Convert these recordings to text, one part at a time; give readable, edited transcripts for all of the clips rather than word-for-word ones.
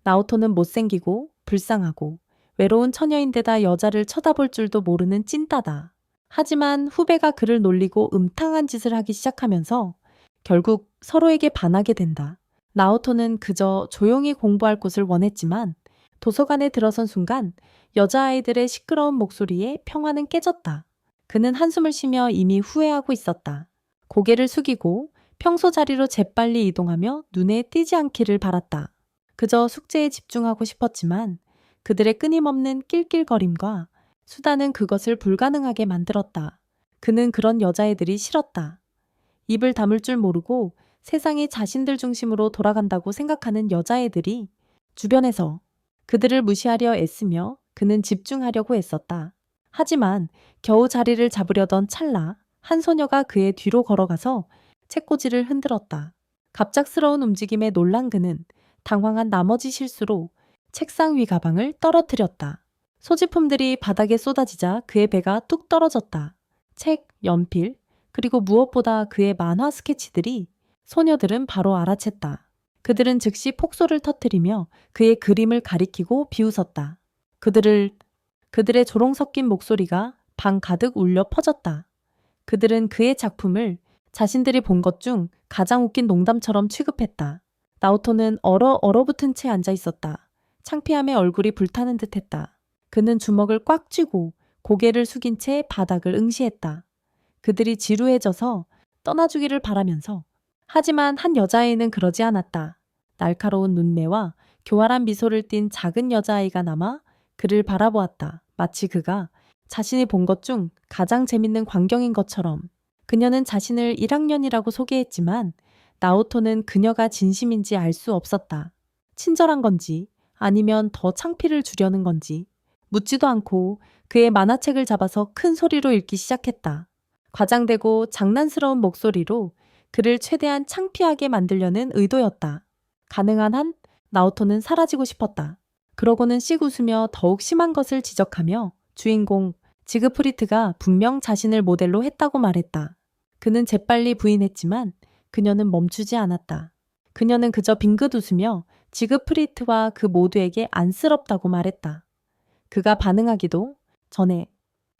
나오토는 못생기고 불쌍하고 외로운 처녀인데다 여자를 쳐다볼 줄도 모르는 찐따다. 하지만 후배가 그를 놀리고 음탕한 짓을 하기 시작하면서 결국 서로에게 반하게 된다. 나오토는 그저 조용히 공부할 곳을 원했지만 도서관에 들어선 순간 여자아이들의 시끄러운 목소리에 평화는 깨졌다. 그는 한숨을 쉬며 이미 후회하고 있었다. 고개를 숙이고 평소 자리로 재빨리 이동하며 눈에 띄지 않기를 바랐다. 그저 숙제에 집중하고 싶었지만 그들의 끊임없는 낄낄거림과 수다는 그것을 불가능하게 만들었다. 그는 그런 여자애들이 싫었다. 입을 다물 줄 모르고 세상이 자신들 중심으로 돌아간다고 생각하는 여자애들이 주변에서 그들을 무시하려 애쓰며 그는 집중하려고 애썼다. 하지만 겨우 자리를 잡으려던 찰나 한 소녀가 그의 뒤로 걸어가서 책꽂이를 흔들었다. 갑작스러운 움직임에 놀란 그는 당황한 나머지 실수로 책상 위 가방을 떨어뜨렸다. 소지품들이 바닥에 쏟아지자 그의 배가 뚝 떨어졌다. 책, 연필, 그리고 무엇보다 그의 만화 스케치들이 소녀들은 바로 알아챘다. 그들은 즉시 폭소를 터뜨리며 그의 그림을 가리키고 비웃었다. 그들의 조롱 섞인 목소리가 방 가득 울려 퍼졌다. 그들은 그의 작품을 자신들이 본 것 중 가장 웃긴 농담처럼 취급했다. 나오토는 얼어붙은 채 앉아 있었다. 창피함에 얼굴이 불타는 듯했다. 그는 주먹을 꽉 쥐고 고개를 숙인 채 바닥을 응시했다. 그들이 지루해져서 떠나주기를 바라면서. 하지만 한 여자아이는 그러지 않았다. 날카로운 눈매와 교활한 미소를 띤 작은 여자아이가 남아 그를 바라보았다. 마치 그가 자신이 본 것 중 가장 재밌는 광경인 것처럼. 그녀는 자신을 1학년이라고 소개했지만 나오토는 그녀가 진심인지 알 수 없었다. 친절한 건지 아니면 더 창피를 주려는 건지 묻지도 않고 그의 만화책을 잡아서 큰 소리로 읽기 시작했다. 과장되고 장난스러운 목소리로 그를 최대한 창피하게 만들려는 의도였다. 가능한 한 나오토는 사라지고 싶었다. 그러고는 씩 웃으며 더욱 심한 것을 지적하며 주인공 지그프리트가 분명 자신을 모델로 했다고 말했다. 그는 재빨리 부인했지만 그녀는 멈추지 않았다. 그녀는 그저 빙긋 웃으며 지그프리트와 그 모두에게 안쓰럽다고 말했다. 그가 반응하기도 전에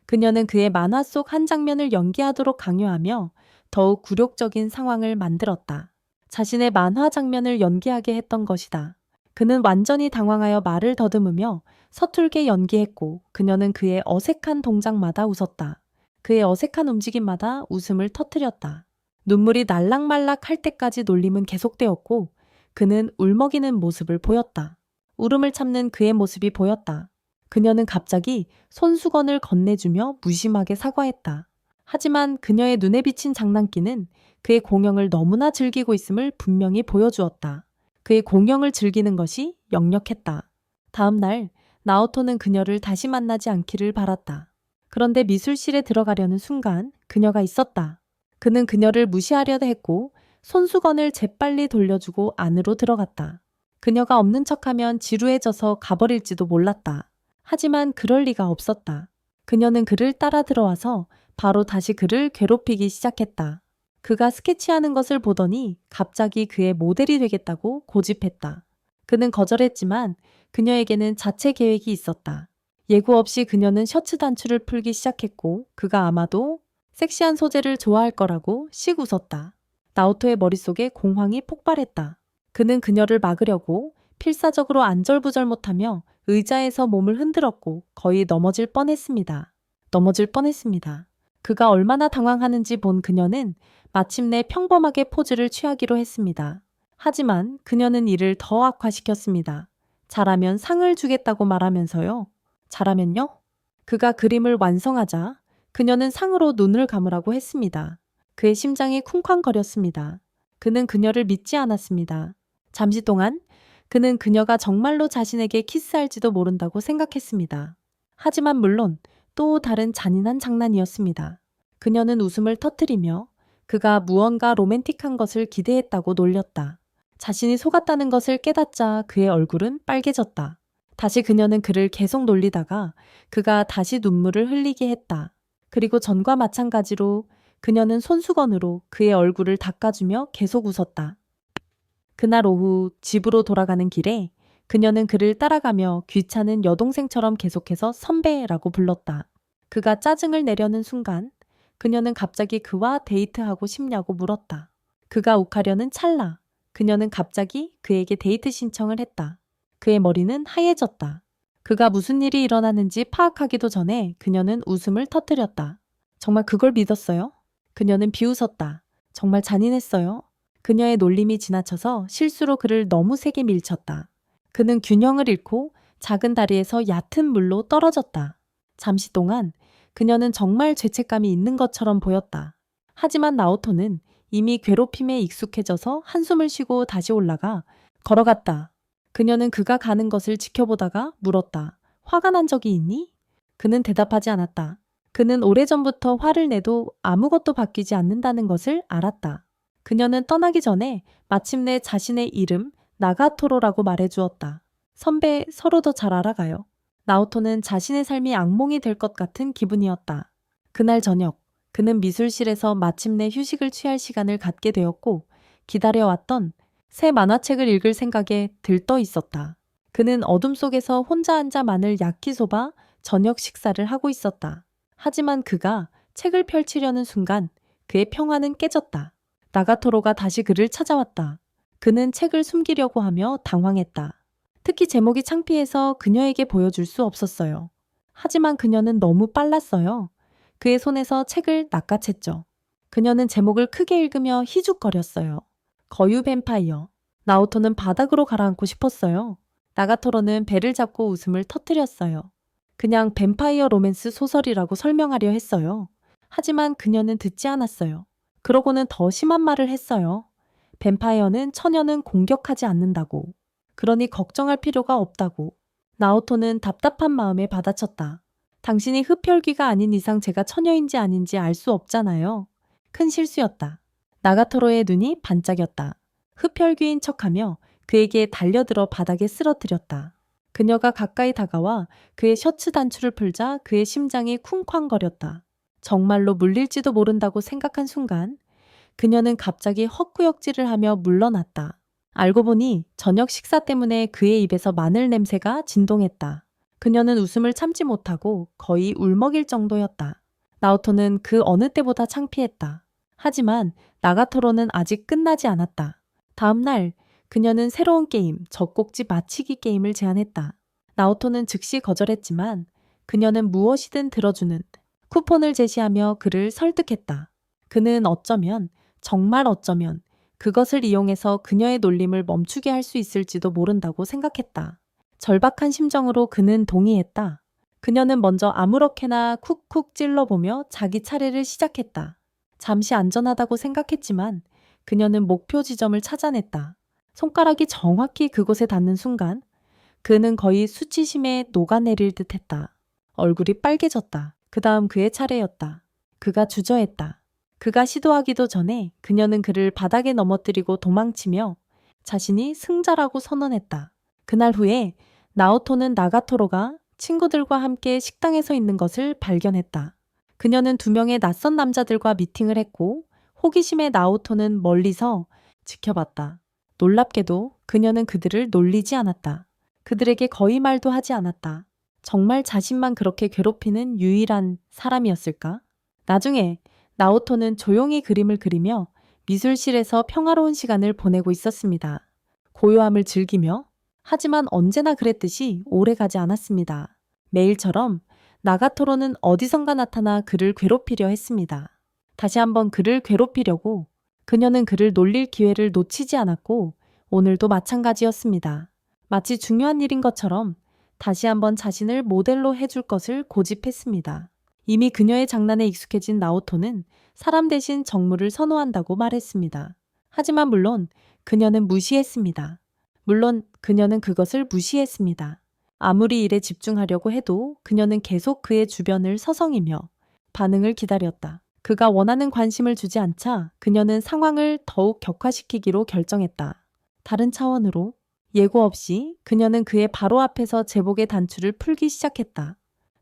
그녀는 그의 만화 속 한 장면을 연기하도록 강요하며 더욱 굴욕적인 상황을 만들었다. 자신의 만화 장면을 연기하게 했던 것이다. 그는 완전히 당황하여 말을 더듬으며 서툴게 연기했고 그녀는 그의 어색한 동작마다 웃었다. 그의 어색한 움직임마다 웃음을 터뜨렸다. 눈물이 날락말락 할 때까지 놀림은 계속되었고 그는 울먹이는 모습을 보였다. 울음을 참는 그의 모습이 보였다. 그녀는 갑자기 손수건을 건네주며 무심하게 사과했다. 하지만 그녀의 눈에 비친 장난기는 그의 공연을 너무나 즐기고 있음을 분명히 보여주었다. 그의 공연을 즐기는 것이 역력했다. 다음 날 나오토는 그녀를 다시 만나지 않기를 바랐다. 그런데 미술실에 들어가려는 순간 그녀가 있었다. 그는 그녀를 무시하려다 했고 손수건을 재빨리 돌려주고 안으로 들어갔다. 그녀가 없는 척하면 지루해져서 가버릴지도 몰랐다. 하지만 그럴 리가 없었다. 그녀는 그를 따라 들어와서 바로 다시 그를 괴롭히기 시작했다. 그가 스케치하는 것을 보더니 갑자기 그의 모델이 되겠다고 고집했다. 그는 거절했지만 그녀에게는 자체 계획이 있었다. 예고 없이 그녀는 셔츠 단추를 풀기 시작했고 그가 아마도 섹시한 소재를 좋아할 거라고 씩 웃었다. 나오토의 머릿속에 공황이 폭발했다. 그는 그녀를 막으려고 필사적으로 안절부절 못하며 의자에서 몸을 흔들었고 거의 넘어질 뻔했습니다. 그가 얼마나 당황하는지 본 그녀는 마침내 평범하게 포즈를 취하기로 했습니다. 하지만 그녀는 이를 더 악화시켰습니다. 잘하면 상을 주겠다고 말하면서요. 잘하면요? 그가 그림을 완성하자 그녀는 상으로 눈을 감으라고 했습니다. 그의 심장이 쿵쾅거렸습니다. 그는 그녀를 믿지 않았습니다. 잠시 동안 그는 그녀가 정말로 자신에게 키스할지도 모른다고 생각했습니다. 하지만 물론 또 다른 잔인한 장난이었습니다. 그녀는 웃음을 터뜨리며 그가 무언가 로맨틱한 것을 기대했다고 놀렸다. 자신이 속았다는 것을 깨닫자 그의 얼굴은 빨개졌다. 다시 그녀는 그를 계속 놀리다가 그가 다시 눈물을 흘리게 했다. 그리고 전과 마찬가지로 그녀는 손수건으로 그의 얼굴을 닦아주며 계속 웃었다. 그날 오후 집으로 돌아가는 길에 그녀는 그를 따라가며 귀찮은 여동생처럼 계속해서 선배라고 불렀다. 그가 짜증을 내려는 순간 그녀는 갑자기 그와 데이트하고 싶냐고 물었다. 그가 욱하려는 찰나 그녀는 갑자기 그에게 데이트 신청을 했다. 그의 머리는 하얘졌다. 그가 무슨 일이 일어나는지 파악하기도 전에 그녀는 웃음을 터뜨렸다. 정말 그걸 믿었어요? 그녀는 비웃었다. 정말 잔인했어요. 그녀의 놀림이 지나쳐서 실수로 그를 너무 세게 밀쳤다. 그는 균형을 잃고 작은 다리에서 얕은 물로 떨어졌다. 잠시 동안 그녀는 정말 죄책감이 있는 것처럼 보였다. 하지만 나오토는 이미 괴롭힘에 익숙해져서 한숨을 쉬고 다시 올라가 걸어갔다. 그녀는 그가 가는 것을 지켜보다가 물었다. 화가 난 적이 있니? 그는 대답하지 않았다. 그는 오래전부터 화를 내도 아무것도 바뀌지 않는다는 것을 알았다. 그녀는 떠나기 전에 마침내 자신의 이름 나가토로라고 말해주었다. 선배, 서로 더 잘 알아가요. 나오토는 자신의 삶이 악몽이 될 것 같은 기분이었다. 그날 저녁, 그는 미술실에서 마침내 휴식을 취할 시간을 갖게 되었고 기다려왔던 새 만화책을 읽을 생각에 들떠 있었다. 그는 어둠 속에서 혼자 앉아 마늘 야키소바 저녁 식사를 하고 있었다. 하지만 그가 책을 펼치려는 순간 그의 평화는 깨졌다. 나가토로가 다시 그를 찾아왔다. 그는 책을 숨기려고 하며 당황했다. 특히 제목이 창피해서 그녀에게 보여줄 수 없었어요. 하지만 그녀는 너무 빨랐어요. 그의 손에서 책을 낚아챘죠. 그녀는 제목을 크게 읽으며 희죽거렸어요. 거유 뱀파이어. 나오토는 바닥으로 가라앉고 싶었어요. 나가토로는 배를 잡고 웃음을 터뜨렸어요. 그냥 뱀파이어 로맨스 소설이라고 설명하려 했어요. 하지만 그녀는 듣지 않았어요. 그러고는 더 심한 말을 했어요. 뱀파이어는 처녀는 공격하지 않는다고. 그러니 걱정할 필요가 없다고. 나오토는 답답한 마음에 받아쳤다. 당신이 흡혈귀가 아닌 이상 제가 처녀인지 아닌지 알 수 없잖아요. 큰 실수였다. 나가토로의 눈이 반짝였다. 흡혈귀인 척하며 그에게 달려들어 바닥에 쓰러뜨렸다. 그녀가 가까이 다가와 그의 셔츠 단추를 풀자 그의 심장이 쿵쾅거렸다. 정말로 물릴지도 모른다고 생각한 순간 그녀는 갑자기 헛구역질을 하며 물러났다. 알고 보니 저녁 식사 때문에 그의 입에서 마늘 냄새가 진동했다. 그녀는 웃음을 참지 못하고 거의 울먹일 정도였다. 나오토는 그 어느 때보다 창피했다. 하지만 나가토로는 아직 끝나지 않았다. 다음 날 그녀는 새로운 게임, 젖꼭지 맞히기 게임을 제안했다. 나오토는 즉시 거절했지만 그녀는 무엇이든 들어주는 쿠폰을 제시하며 그를 설득했다. 그는 어쩌면, 정말 어쩌면 그것을 이용해서 그녀의 놀림을 멈추게 할 수 있을지도 모른다고 생각했다. 절박한 심정으로 그는 동의했다. 그녀는 먼저 아무렇게나 쿡쿡 찔러보며 자기 차례를 시작했다. 잠시 안전하다고 생각했지만 그녀는 목표 지점을 찾아냈다. 손가락이 정확히 그곳에 닿는 순간 그는 거의 수치심에 녹아내릴 듯 했다. 얼굴이 빨개졌다. 그 다음 그의 차례였다. 그가 주저했다. 그가 시도하기도 전에 그녀는 그를 바닥에 넘어뜨리고 도망치며 자신이 승자라고 선언했다. 그날 후에 나오토는 나가토로가 친구들과 함께 식당에 서 있는 것을 발견했다. 그녀는 2명의 낯선 남자들과 미팅을 했고 호기심에 나오토는 멀리서 지켜봤다. 놀랍게도 그녀는 그들을 놀리지 않았다. 그들에게 거의 말도 하지 않았다. 정말 자신만 그렇게 괴롭히는 유일한 사람이었을까? 나중에 나오토는 조용히 그림을 그리며 미술실에서 평화로운 시간을 보내고 있었습니다. 고요함을 즐기며 하지만 언제나 그랬듯이 오래가지 않았습니다. 매일처럼 나가토로는 어디선가 나타나 그를 괴롭히려 했습니다. 다시 한번 그를 괴롭히려고 그녀는 그를 놀릴 기회를 놓치지 않았고 오늘도 마찬가지였습니다. 마치 중요한 일인 것처럼 다시 한번 자신을 모델로 해줄 것을 고집했습니다. 이미 그녀의 장난에 익숙해진 나오토는 사람 대신 정물을 선호한다고 말했습니다. 하지만 물론 그녀는 무시했습니다. 물론 그녀는 그것을 무시했습니다. 아무리 일에 집중하려고 해도 그녀는 계속 그의 주변을 서성이며 반응을 기다렸다. 그가 원하는 관심을 주지 않자 그녀는 상황을 더욱 격화시키기로 결정했다. 다른 차원으로 예고 없이 그녀는 그의 바로 앞에서 제복의 단추를 풀기 시작했다.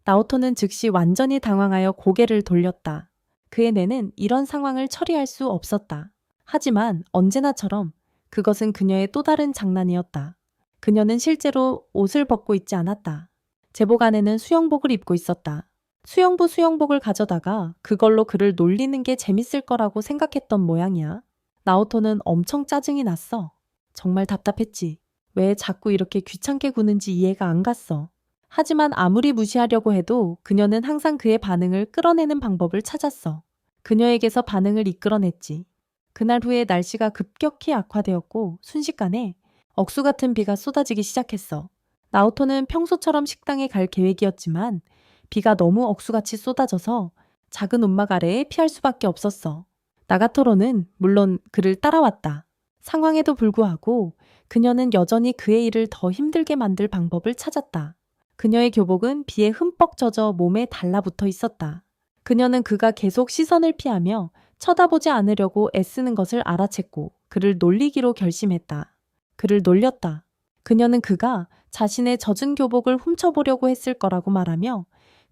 나오토는 즉시 완전히 당황하여 고개를 돌렸다. 그의 뇌는 이런 상황을 처리할 수 없었다. 하지만 언제나처럼 그것은 그녀의 또 다른 장난이었다. 그녀는 실제로 옷을 벗고 있지 않았다. 제복 안에는 수영복을 입고 있었다. 수영복을 가져다가 그걸로 그를 놀리는 게 재밌을 거라고 생각했던 모양이야. 나오토는 엄청 짜증이 났어. 정말 답답했지. 왜 자꾸 이렇게 귀찮게 구는지 이해가 안 갔어. 하지만 아무리 무시하려고 해도 그녀는 항상 그의 반응을 끌어내는 방법을 찾았어. 그녀에게서 반응을 이끌어냈지. 그날 후에 날씨가 급격히 악화되었고 순식간에 억수 같은 비가 쏟아지기 시작했어. 나오토는 평소처럼 식당에 갈 계획이었지만 비가 너무 억수같이 쏟아져서 작은 움막 아래에 피할 수밖에 없었어. 나가토로는 물론 그를 따라왔다. 상황에도 불구하고 그녀는 여전히 그의 일을 더 힘들게 만들 방법을 찾았다. 그녀의 교복은 비에 흠뻑 젖어 몸에 달라붙어 있었다. 그녀는 그가 계속 시선을 피하며 쳐다보지 않으려고 애쓰는 것을 알아챘고 그를 놀리기로 결심했다. 그를 놀렸다. 그녀는 그가 자신의 젖은 교복을 훔쳐보려고 했을 거라고 말하며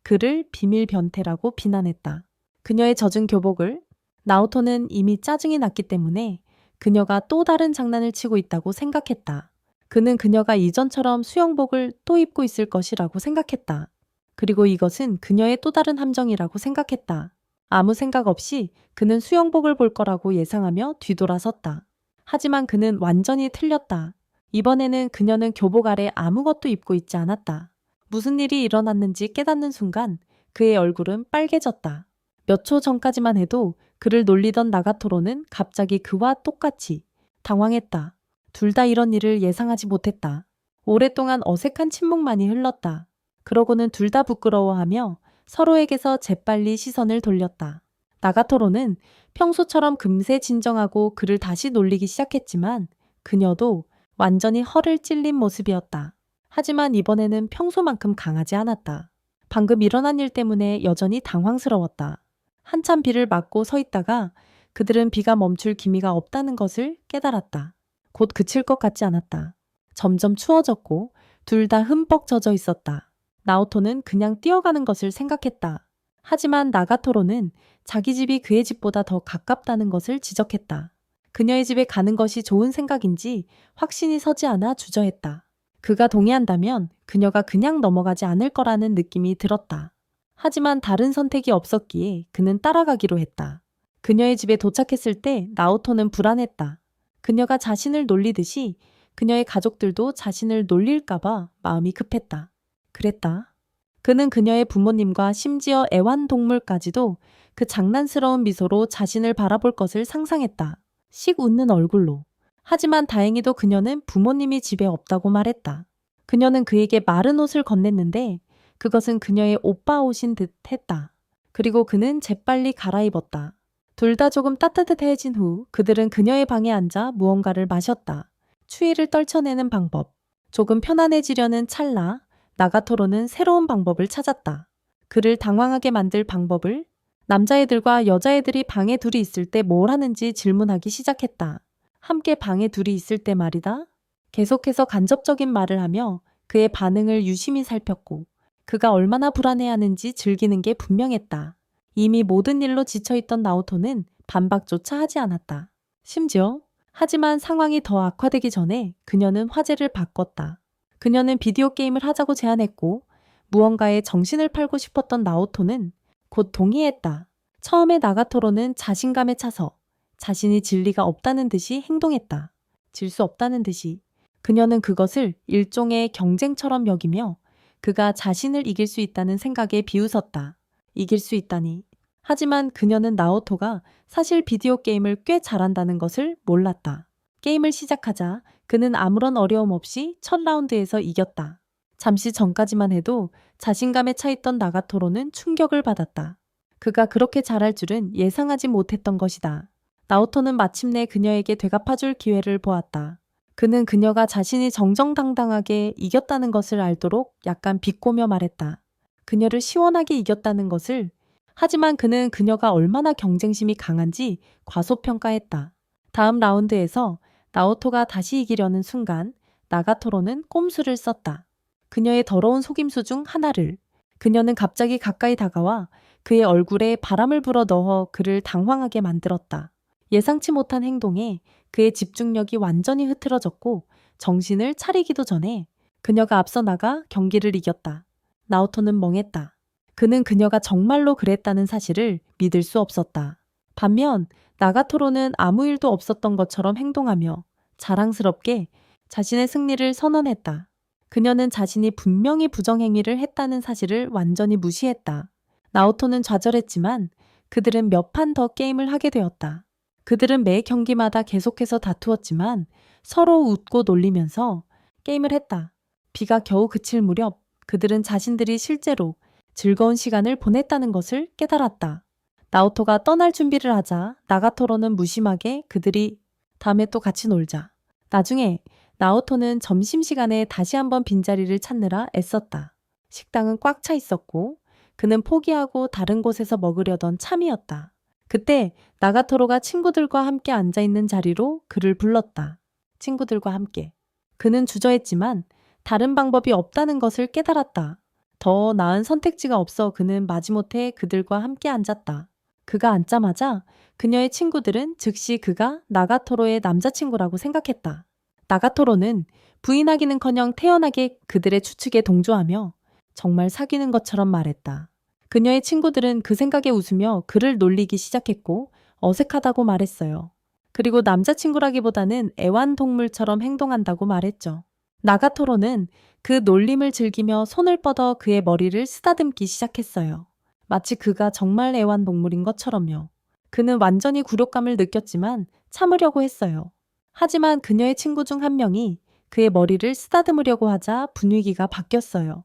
그를 비밀 변태라고 비난했다. 그녀의 젖은 교복을 나오토는 이미 짜증이 났기 때문에 그녀가 또 다른 장난을 치고 있다고 생각했다. 그는 그녀가 이전처럼 수영복을 또 입고 있을 것이라고 생각했다. 그리고 이것은 그녀의 또 다른 함정이라고 생각했다. 아무 생각 없이 그는 수영복을 볼 거라고 예상하며 뒤돌아섰다. 하지만 그는 완전히 틀렸다. 이번에는 그녀는 교복 아래 아무것도 입고 있지 않았다. 무슨 일이 일어났는지 깨닫는 순간 그의 얼굴은 빨개졌다. 몇 초 전까지만 해도 그를 놀리던 나가토로는 갑자기 그와 똑같이 당황했다. 둘 다 이런 일을 예상하지 못했다. 오랫동안 어색한 침묵만이 흘렀다. 그러고는 둘 다 부끄러워하며 서로에게서 재빨리 시선을 돌렸다. 나가토로는 평소처럼 금세 진정하고 그를 다시 놀리기 시작했지만 그녀도 완전히 허를 찔린 모습이었다. 하지만 이번에는 평소만큼 강하지 않았다. 방금 일어난 일 때문에 여전히 당황스러웠다. 한참 비를 맞고 서 있다가 그들은 비가 멈출 기미가 없다는 것을 깨달았다. 곧 그칠 것 같지 않았다. 점점 추워졌고 둘 다 흠뻑 젖어 있었다. 나오토는 그냥 뛰어가는 것을 생각했다. 하지만 나가토로는 자기 집이 그의 집보다 더 가깝다는 것을 지적했다. 그녀의 집에 가는 것이 좋은 생각인지 확신이 서지 않아 주저했다. 그가 동의한다면 그녀가 그냥 넘어가지 않을 거라는 느낌이 들었다. 하지만 다른 선택이 없었기에 그는 따라가기로 했다. 그녀의 집에 도착했을 때 나오토는 불안했다. 그녀가 자신을 놀리듯이 그녀의 가족들도 자신을 놀릴까봐 마음이 급했다. 그랬다. 그는 그녀의 부모님과 심지어 애완동물까지도 그 장난스러운 미소로 자신을 바라볼 것을 상상했다. 씩 웃는 얼굴로. 하지만 다행히도 그녀는 부모님이 집에 없다고 말했다. 그녀는 그에게 마른 옷을 건넸는데 그것은 그녀의 오빠 옷인 듯 했다. 그리고 그는 재빨리 갈아입었다. 둘 다 조금 따뜻해진 후 그들은 그녀의 방에 앉아 무언가를 마셨다. 추위를 떨쳐내는 방법. 조금 편안해지려는 찰나 나가토로는 새로운 방법을 찾았다. 그를 당황하게 만들 방법을 남자애들과 여자애들이 방에 둘이 있을 때 뭘 하는지 질문하기 시작했다. 함께 방에 둘이 있을 때 말이다. 계속해서 간접적인 말을 하며 그의 반응을 유심히 살폈고 그가 얼마나 불안해하는지 즐기는 게 분명했다. 이미 모든 일로 지쳐있던 나오토는 반박조차 하지 않았다. 심지어 하지만 상황이 더 악화되기 전에 그녀는 화제를 바꿨다. 그녀는 비디오 게임을 하자고 제안했고 무언가에 정신을 팔고 싶었던 나오토는 곧 동의했다. 처음에 나가토로는 자신감에 차서 자신이 진리가 없다는 듯이 행동했다. 질 수 없다는 듯이. 그녀는 그것을 일종의 경쟁처럼 여기며 그가 자신을 이길 수 있다는 생각에 비웃었다. 이길 수 있다니. 하지만 그녀는 나오토가 사실 비디오 게임을 꽤 잘한다는 것을 몰랐다. 게임을 시작하자 그는 아무런 어려움 없이 첫 라운드에서 이겼다. 잠시 전까지만 해도 자신감에 차있던 나가토로는 충격을 받았다. 그가 그렇게 잘할 줄은 예상하지 못했던 것이다. 나오토는 마침내 그녀에게 되갚아줄 기회를 보았다. 그는 그녀가 자신이 정정당당하게 이겼다는 것을 알도록 약간 비꼬며 말했다. 그녀를 시원하게 이겼다는 것을. 하지만 그는 그녀가 얼마나 경쟁심이 강한지 과소평가했다. 다음 라운드에서 나오토가 다시 이기려는 순간 나가토로는 꼼수를 썼다. 그녀의 더러운 속임수 중 하나를. 그녀는 갑자기 가까이 다가와 그의 얼굴에 바람을 불어 넣어 그를 당황하게 만들었다. 예상치 못한 행동에 그의 집중력이 완전히 흐트러졌고 정신을 차리기도 전에 그녀가 앞서 나가 경기를 이겼다. 나오토는 멍했다. 그는 그녀가 정말로 그랬다는 사실을 믿을 수 없었다. 반면 나가토로는 아무 일도 없었던 것처럼 행동하며 자랑스럽게 자신의 승리를 선언했다. 그녀는 자신이 분명히 부정행위를 했다는 사실을 완전히 무시했다. 나오토는 좌절했지만 그들은 몇 판 더 게임을 하게 되었다. 그들은 매 경기마다 계속해서 다투었지만 서로 웃고 놀리면서 게임을 했다. 비가 겨우 그칠 무렵 그들은 자신들이 실제로 즐거운 시간을 보냈다는 것을 깨달았다. 나오토가 떠날 준비를 하자 나가토로는 무심하게 그들이 다음에 또 같이 놀자. 나중에 나오토는 점심시간에 다시 한번 빈자리를 찾느라 애썼다. 식당은 꽉 차 있었고 그는 포기하고 다른 곳에서 먹으려던 참이었다. 그때 나가토로가 친구들과 함께 앉아있는 자리로 그를 불렀다. 친구들과 함께. 그는 주저했지만 다른 방법이 없다는 것을 깨달았다. 더 나은 선택지가 없어 그는 마지못해 그들과 함께 앉았다. 그가 앉자마자 그녀의 친구들은 즉시 그가 나가토로의 남자친구라고 생각했다. 나가토로는 부인하기는커녕 태연하게 그들의 추측에 동조하며 정말 사귀는 것처럼 말했다. 그녀의 친구들은 그 생각에 웃으며 그를 놀리기 시작했고 어색하다고 말했어요. 그리고 남자친구라기보다는 애완동물처럼 행동한다고 말했죠. 나가토로는 그 놀림을 즐기며 손을 뻗어 그의 머리를 쓰다듬기 시작했어요. 마치 그가 정말 애완동물인 것처럼요. 그는 완전히 굴욕감을 느꼈지만 참으려고 했어요. 하지만 그녀의 친구 중 한 명이 그의 머리를 쓰다듬으려고 하자 분위기가 바뀌었어요.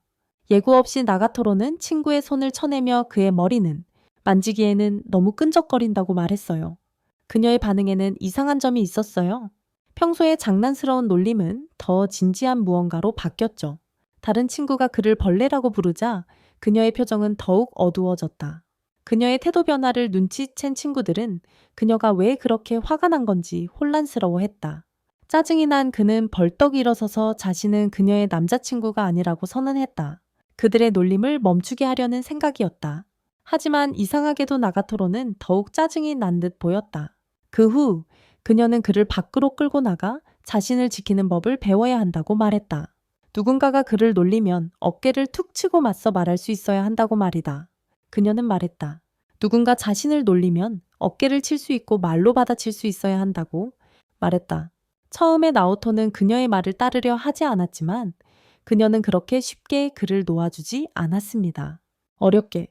예고 없이 나가토로는 친구의 손을 쳐내며 그의 머리는 만지기에는 너무 끈적거린다고 말했어요. 그녀의 반응에는 이상한 점이 있었어요. 평소에 장난스러운 놀림은 더 진지한 무언가로 바뀌었죠. 다른 친구가 그를 벌레라고 부르자 그녀의 표정은 더욱 어두워졌다. 그녀의 태도 변화를 눈치챈 친구들은 그녀가 왜 그렇게 화가 난 건지 혼란스러워했다. 짜증이 난 그는 벌떡 일어서서 자신은 그녀의 남자친구가 아니라고 선언했다. 그들의 놀림을 멈추게 하려는 생각이었다. 하지만 이상하게도 나가토로는 더욱 짜증이 난 듯 보였다. 그 후 그녀는 그를 밖으로 끌고 나가 자신을 지키는 법을 배워야 한다고 말했다. 누군가가 그를 놀리면 어깨를 툭 치고 맞서 말할 수 있어야 한다고 말이다. 그녀는 말했다. 누군가 자신을 놀리면 어깨를 칠 수 있고 말로 받아칠 수 있어야 한다고 말했다. 처음에 나오토는 그녀의 말을 따르려 하지 않았지만 그녀는 그렇게 쉽게 그를 놓아주지 않았습니다. 어렵게.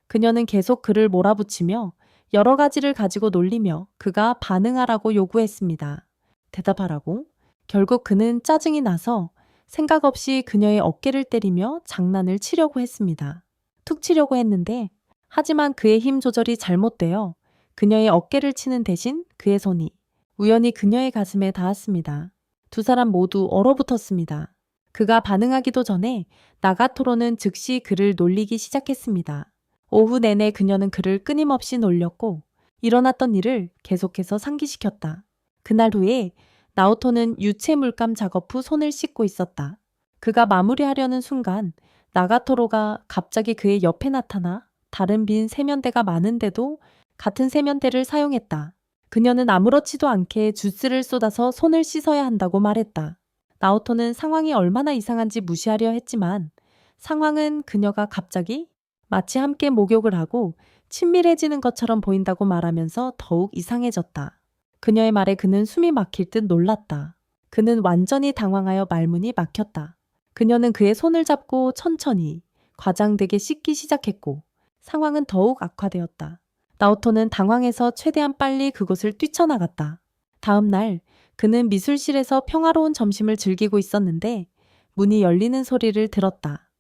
그녀는 계속 그를 몰아붙이며 여러 가지를 가지고 놀리며 그가 반응하라고 요구했습니다. 대답하라고. 결국 그는 짜증이 나서 생각 없이 그녀의 어깨를 때리며 장난을 치려고 했습니다. 툭 치려고 했는데 하지만 그의 힘 조절이 잘못되어 그녀의 어깨를 치는 대신 그의 손이 우연히 그녀의 가슴에 닿았습니다. 두 사람 모두 얼어붙었습니다. 그가 반응하기도 전에 나가토로는 즉시 그를 놀리기 시작했습니다. 오후 내내 그녀는 그를 끊임없이 놀렸고 일어났던 일을 계속해서 상기시켰다. 그날 후에 나오토는 유체 물감 작업 후 손을 씻고 있었다. 그가 마무리하려는 순간 나가토로가 갑자기 그의 옆에 나타나 다른 빈 세면대가 많은데도 같은 세면대를 사용했다. 그녀는 아무렇지도 않게 주스를 쏟아서 손을 씻어야 한다고 말했다. 나오토는 상황이 얼마나 이상한지 무시하려 했지만 상황은 그녀가 갑자기 마치 함께 목욕을 하고 친밀해지는 것처럼 보인다고 말하면서 더욱 이상해졌다. 그녀의 말에 그는 숨이 막힐 듯 놀랐다. 그는 완전히 당황하여 말문이 막혔다. 그녀는 그의 손을 잡고 천천히 과장되게 씻기 시작했고 상황은 더욱 악화되었다. 나오토는 당황해서 최대한 빨리 그곳을 뛰쳐나갔다. 다음 날 그는 미술실에서 평화로운 점심을 즐기고 있었는데 문이 열리는 소리를 들었다.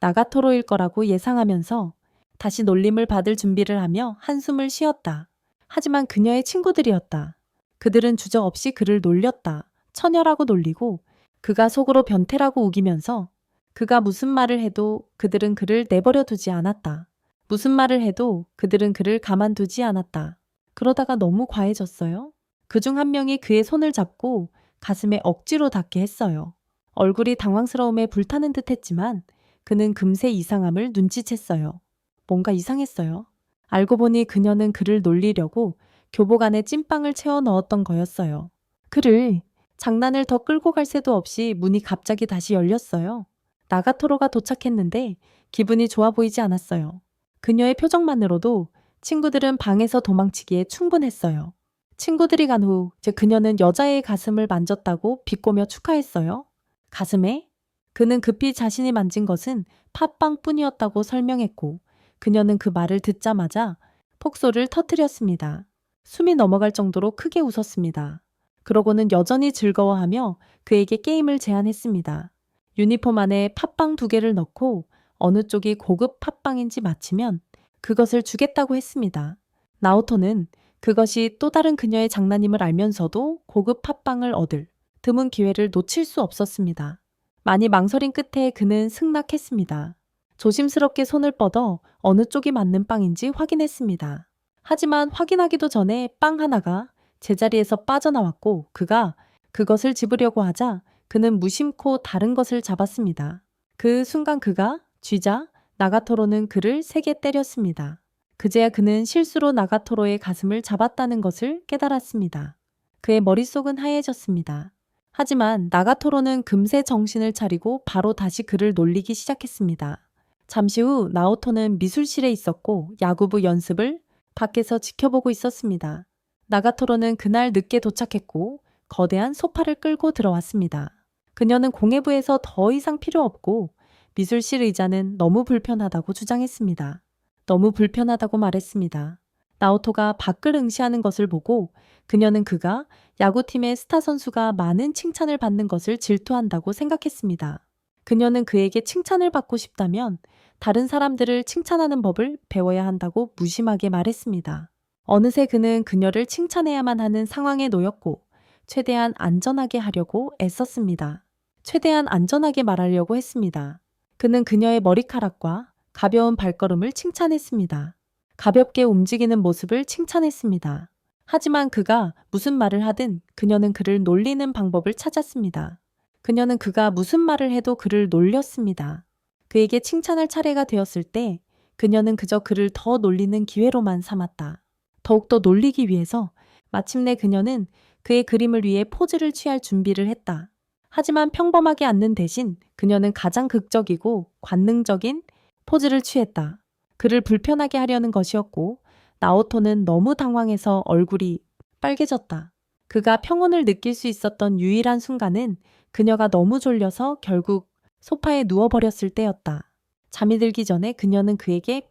나가토로일 거라고 예상하면서 다시 놀림을 받을 준비를 하며 한숨을 쉬었다. 하지만 그녀의 친구들이었다. 그들은 주저없이 그를 놀렸다. 처녀라고 놀리고 그가 속으로 변태라고 우기면서 그가 무슨 말을 해도 그들은 그를 내버려 두지 않았다. 무슨 말을 해도 그들은 그를 가만두지 않았다. 그러다가 너무 과해졌어요. 그중 한 명이 그의 손을 잡고 가슴에 억지로 닿게 했어요. 얼굴이 당황스러움에 불타는 듯 했지만 그는 금세 이상함을 눈치챘어요. 뭔가 이상했어요. 알고 보니 그녀는 그를 놀리려고 교복 안에 찐빵을 채워 넣었던 거였어요. 그를 장난을 더 끌고 갈 새도 없이 문이 갑자기 다시 열렸어요. 나가토로가 도착했는데 기분이 좋아 보이지 않았어요. 그녀의 표정만으로도 친구들은 방에서 도망치기에 충분했어요. 친구들이 간 후 그녀는 여자의 가슴을 만졌다고 비꼬며 축하했어요. 가슴에? 그는 급히 자신이 만진 것은 팥빵뿐이었다고 설명했고 그녀는 그 말을 듣자마자 폭소를 터뜨렸습니다. 숨이 넘어갈 정도로 크게 웃었습니다. 그러고는 여전히 즐거워하며 그에게 게임을 제안했습니다. 유니폼 안에 팥빵 2개를 넣고 어느 쪽이 고급 팥빵인지 맞히면 그것을 주겠다고 했습니다. 나오토는 그것이 또 다른 그녀의 장난임을 알면서도 고급 팥빵을 얻을 드문 기회를 놓칠 수 없었습니다. 많이 망설인 끝에 그는 승낙했습니다. 조심스럽게 손을 뻗어 어느 쪽이 맞는 빵인지 확인했습니다. 하지만 확인하기도 전에 빵 하나가 제자리에서 빠져나왔고 그가 그것을 집으려고 하자 그는 무심코 다른 것을 잡았습니다. 그 순간 그가 쥐자 나가토로는 그를 세게 때렸습니다. 그제야 그는 실수로 나가토로의 가슴을 잡았다는 것을 깨달았습니다. 그의 머릿속은 하얘졌습니다. 하지만 나가토로는 금세 정신을 차리고 바로 다시 그를 놀리기 시작했습니다. 잠시 후 나오토는 미술실에 있었고 야구부 연습을 밖에서 지켜보고 있었습니다. 나가토로는 그날 늦게 도착했고 거대한 소파를 끌고 들어왔습니다. 그녀는 공예부에서 더 이상 필요 없고 미술실 의자는 너무 불편하다고 주장했습니다. 너무 불편하다고 말했습니다. 나오토가 밖을 응시하는 것을 보고 그녀는 그가 야구팀의 스타 선수가 많은 칭찬을 받는 것을 질투한다고 생각했습니다. 그녀는 그에게 칭찬을 받고 싶다면 다른 사람들을 칭찬하는 법을 배워야 한다고 무심하게 말했습니다. 어느새 그는 그녀를 칭찬해야만 하는 상황에 놓였고 최대한 안전하게 하려고 애썼습니다. 최대한 안전하게 말하려고 했습니다. 그는 그녀의 머리카락과 가벼운 발걸음을 칭찬했습니다. 가볍게 움직이는 모습을 칭찬했습니다. 하지만 그가 무슨 말을 하든 그녀는 그를 놀리는 방법을 찾았습니다. 그녀는 그가 무슨 말을 해도 그를 놀렸습니다. 그에게 칭찬할 차례가 되었을 때 그녀는 그저 그를 더 놀리는 기회로만 삼았다. 더욱더 놀리기 위해서 마침내 그녀는 그의 그림을 위해 포즈를 취할 준비를 했다. 하지만 평범하게 앉는 대신 그녀는 가장 극적이고 관능적인 포즈를 취했다. 그를 불편하게 하려는 것이었고 나오토는 너무 당황해서 얼굴이 빨개졌다. 그가 평온을 느낄 수 있었던 유일한 순간은 그녀가 너무 졸려서 결국 소파에 누워버렸을 때였다. 잠이 들기 전에 그녀는 그에게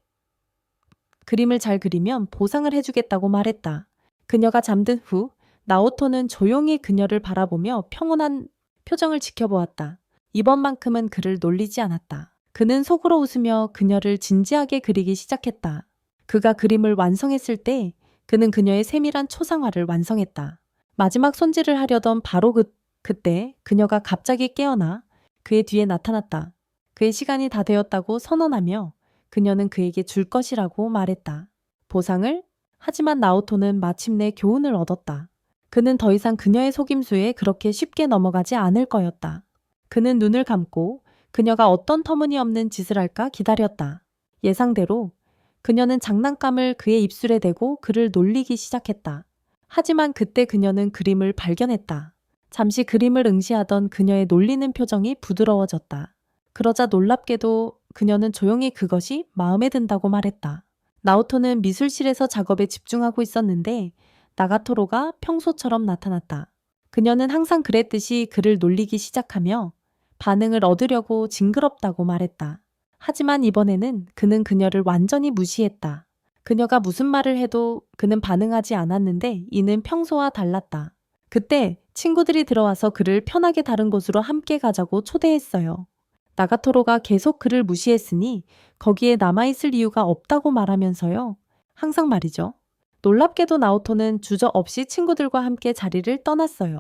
그림을 잘 그리면 보상을 해주겠다고 말했다. 그녀가 잠든 후 나오토는 조용히 그녀를 바라보며 평온한 표정을 지켜보았다. 이번만큼은 그를 놀리지 않았다. 그는 속으로 웃으며 그녀를 진지하게 그리기 시작했다. 그가 그림을 완성했을 때 그는 그녀의 세밀한 초상화를 완성했다. 마지막 손질을 하려던 바로 그때 그녀가 갑자기 깨어나 그의 뒤에 나타났다. 그의 시간이 다 되었다고 선언하며 그녀는 그에게 줄 것이라고 말했다. 보상을? 하지만 나오토는 마침내 교훈을 얻었다. 그는 더 이상 그녀의 속임수에 그렇게 쉽게 넘어가지 않을 거였다. 그는 눈을 감고 그녀가 어떤 터무니없는 짓을 할까 기다렸다. 예상대로 그녀는 장난감을 그의 입술에 대고 그를 놀리기 시작했다. 하지만 그때 그녀는 그림을 발견했다. 잠시 그림을 응시하던 그녀의 놀리는 표정이 부드러워졌다. 그러자 놀랍게도 그녀는 조용히 그것이 마음에 든다고 말했다. 나오토는 미술실에서 작업에 집중하고 있었는데 나가토로가 평소처럼 나타났다. 그녀는 항상 그랬듯이 그를 놀리기 시작하며 반응을 얻으려고 징그럽다고 말했다. 하지만 이번에는 그는 그녀를 완전히 무시했다. 그녀가 무슨 말을 해도 그는 반응하지 않았는데 이는 평소와 달랐다. 그때 친구들이 들어와서 그를 편하게 다른 곳으로 함께 가자고 초대했어요. 나가토로가 계속 그를 무시했으니 거기에 남아있을 이유가 없다고 말하면서요. 항상 말이죠. 놀랍게도 나오토는 주저없이 친구들과 함께 자리를 떠났어요.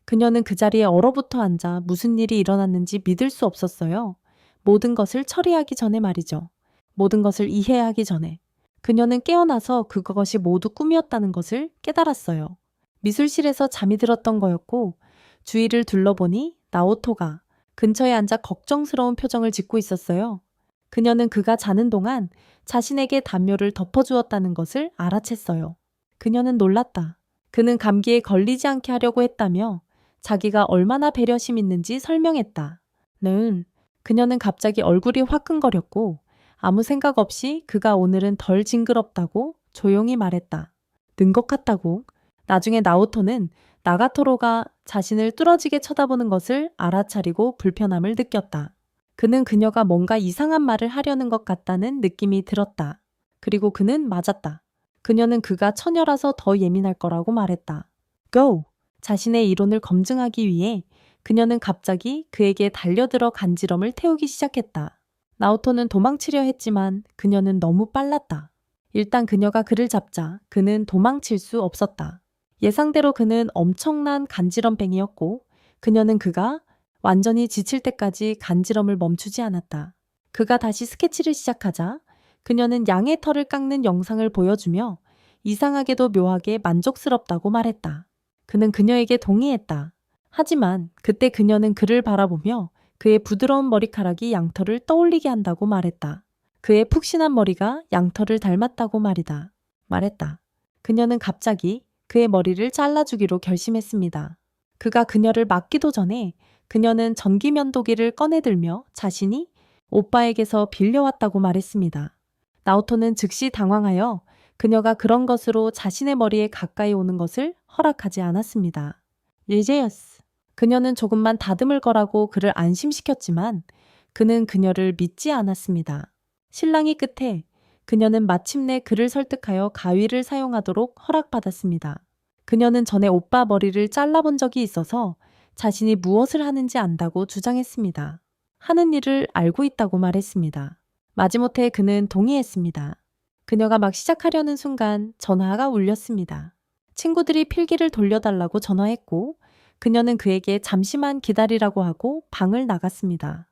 그녀는 그 자리에 얼어붙어 앉아 무슨 일이 일어났는지 믿을 수 없었어요. 모든 것을 처리하기 전에 말이죠. 모든 것을 이해하기 전에. 그녀는 깨어나서 그것이 모두 꿈이었다는 것을 깨달았어요. 미술실에서 잠이 들었던 거였고 주위를 둘러보니 나오토가 근처에 앉아 걱정스러운 표정을 짓고 있었어요. 그녀는 그가 자는 동안 자신에게 담요를 덮어주었다는 것을 알아챘어요. 그녀는 놀랐다. 그는 감기에 걸리지 않게 하려고 했다며 자기가 얼마나 배려심 있는지 설명했다. 그녀는 갑자기 얼굴이 화끈거렸고 아무 생각 없이 그가 오늘은 덜 징그럽다고 조용히 말했다. 는 것 같다고. 나중에 나오토는 나가토로가 자신을 뚫어지게 쳐다보는 것을 알아차리고 불편함을 느꼈다. 그는 그녀가 뭔가 이상한 말을 하려는 것 같다는 느낌이 들었다. 그리고 그는 맞았다. 그녀는 그가 처녀라서 더 예민할 거라고 말했다. Go! 자신의 이론을 검증하기 위해 그녀는 갑자기 그에게 달려들어 간지럼을 태우기 시작했다. 나오토는 도망치려 했지만 그녀는 너무 빨랐다. 일단 그녀가 그를 잡자 그는 도망칠 수 없었다. 예상대로 그는 엄청난 간지럼뱅이였고 그녀는 그가 완전히 지칠 때까지 간지럼을 멈추지 않았다. 그가 다시 스케치를 시작하자 그녀는 양의 털을 깎는 영상을 보여주며 이상하게도 묘하게 만족스럽다고 말했다. 그는 그녀에게 동의했다. 하지만 그때 그녀는 그를 바라보며 그의 부드러운 머리카락이 양털을 떠올리게 한다고 말했다. 그의 푹신한 머리가 양털을 닮았다고 말했다. 그녀는 갑자기 그의 머리를 잘라주기로 결심했습니다. 그가 그녀를 막기도 전에 그녀는 전기면도기를 꺼내들며 자신이 오빠에게서 빌려왔다고 말했습니다. 나오토는 즉시 당황하여 그녀가 그런 것으로 자신의 머리에 가까이 오는 것을 허락하지 않았습니다. 예제였어. 그녀는 조금만 다듬을 거라고 그를 안심시켰지만 그는 그녀를 믿지 않았습니다. 실랑이 끝에 그녀는 마침내 그를 설득하여 가위를 사용하도록 허락받았습니다. 그녀는 전에 오빠 머리를 잘라본 적이 있어서 자신이 무엇을 하는지 안다고 주장했습니다. 하는 일을 알고 있다고 말했습니다. 마지못해 그는 동의했습니다. 그녀가 막 시작하려는 순간 전화가 울렸습니다. 친구들이 필기를 돌려달라고 전화했고 그녀는 그에게 잠시만 기다리라고 하고 방을 나갔습니다.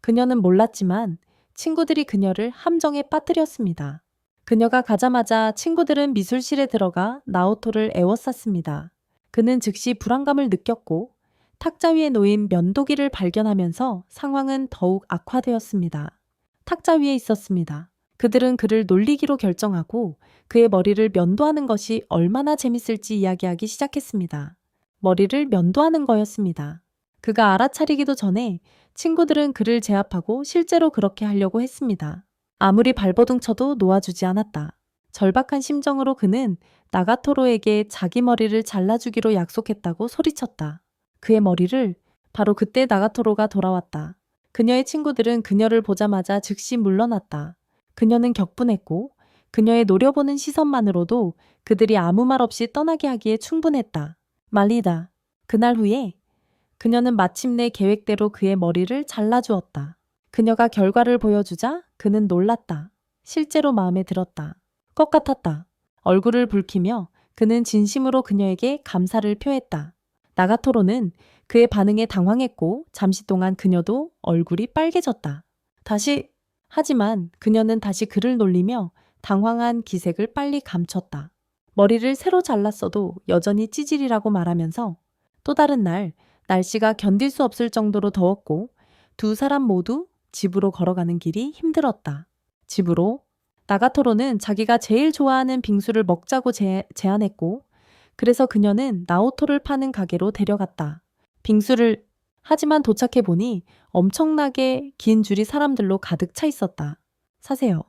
그녀는 몰랐지만 친구들이 그녀를 함정에 빠뜨렸습니다. 그녀가 가자마자 친구들은 미술실에 들어가 나오토를 에워쌌습니다. 그는 즉시 불안감을 느꼈고 탁자 위에 놓인 면도기를 발견하면서 상황은 더욱 악화되었습니다. 탁자 위에 있었습니다. 그들은 그를 놀리기로 결정하고 그의 머리를 면도하는 것이 얼마나 재밌을지 이야기하기 시작했습니다. 머리를 면도하는 거였습니다. 그가 알아차리기도 전에 친구들은 그를 제압하고 실제로 그렇게 하려고 했습니다. 아무리 발버둥 쳐도 놓아주지 않았다. 절박한 심정으로 그는 나가토로에게 자기 머리를 잘라주기로 약속했다고 소리쳤다. 그의 머리를. 바로 그때 나가토로가 돌아왔다. 그녀의 친구들은 그녀를 보자마자 즉시 물러났다. 그녀는 격분했고 그녀의 노려보는 시선만으로도 그들이 아무 말 없이 떠나게 하기에 충분했다. 말리다. 그날 후에 그녀는 마침내 계획대로 그의 머리를 잘라주었다. 그녀가 결과를 보여주자 그는 놀랐다. 실제로 마음에 들었다. 것 같았다. 얼굴을 붉히며 그는 진심으로 그녀에게 감사를 표했다. 나가토로는 그의 반응에 당황했고 잠시 동안 그녀도 얼굴이 빨개졌다. 하지만 그녀는 다시 그를 놀리며 당황한 기색을 빨리 감췄다. 머리를 새로 잘랐어도 여전히 찌질이라고 말하면서 또 다른 날 날씨가 견딜 수 없을 정도로 더웠고 두 사람 모두 집으로 걸어가는 길이 힘들었다. 집으로 나가토로는 자기가 제일 좋아하는 빙수를 먹자고 제안했고 그래서 그녀는 나오토를 파는 가게로 데려갔다. 하지만 도착해보니 엄청나게 긴 줄이 사람들로 가득 차 있었다. 사세요.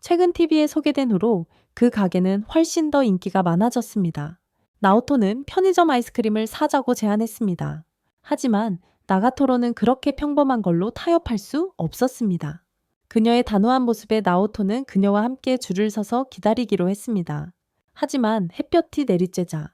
최근 TV에 소개된 후로 그 가게는 훨씬 더 인기가 많아졌습니다. 나오토는 편의점 아이스크림을 사자고 제안했습니다. 하지만 나가토로는 그렇게 평범한 걸로 타협할 수 없었습니다. 그녀의 단호한 모습에 나오토는 그녀와 함께 줄을 서서 기다리기로 했습니다. 하지만 햇볕이 내리쬐자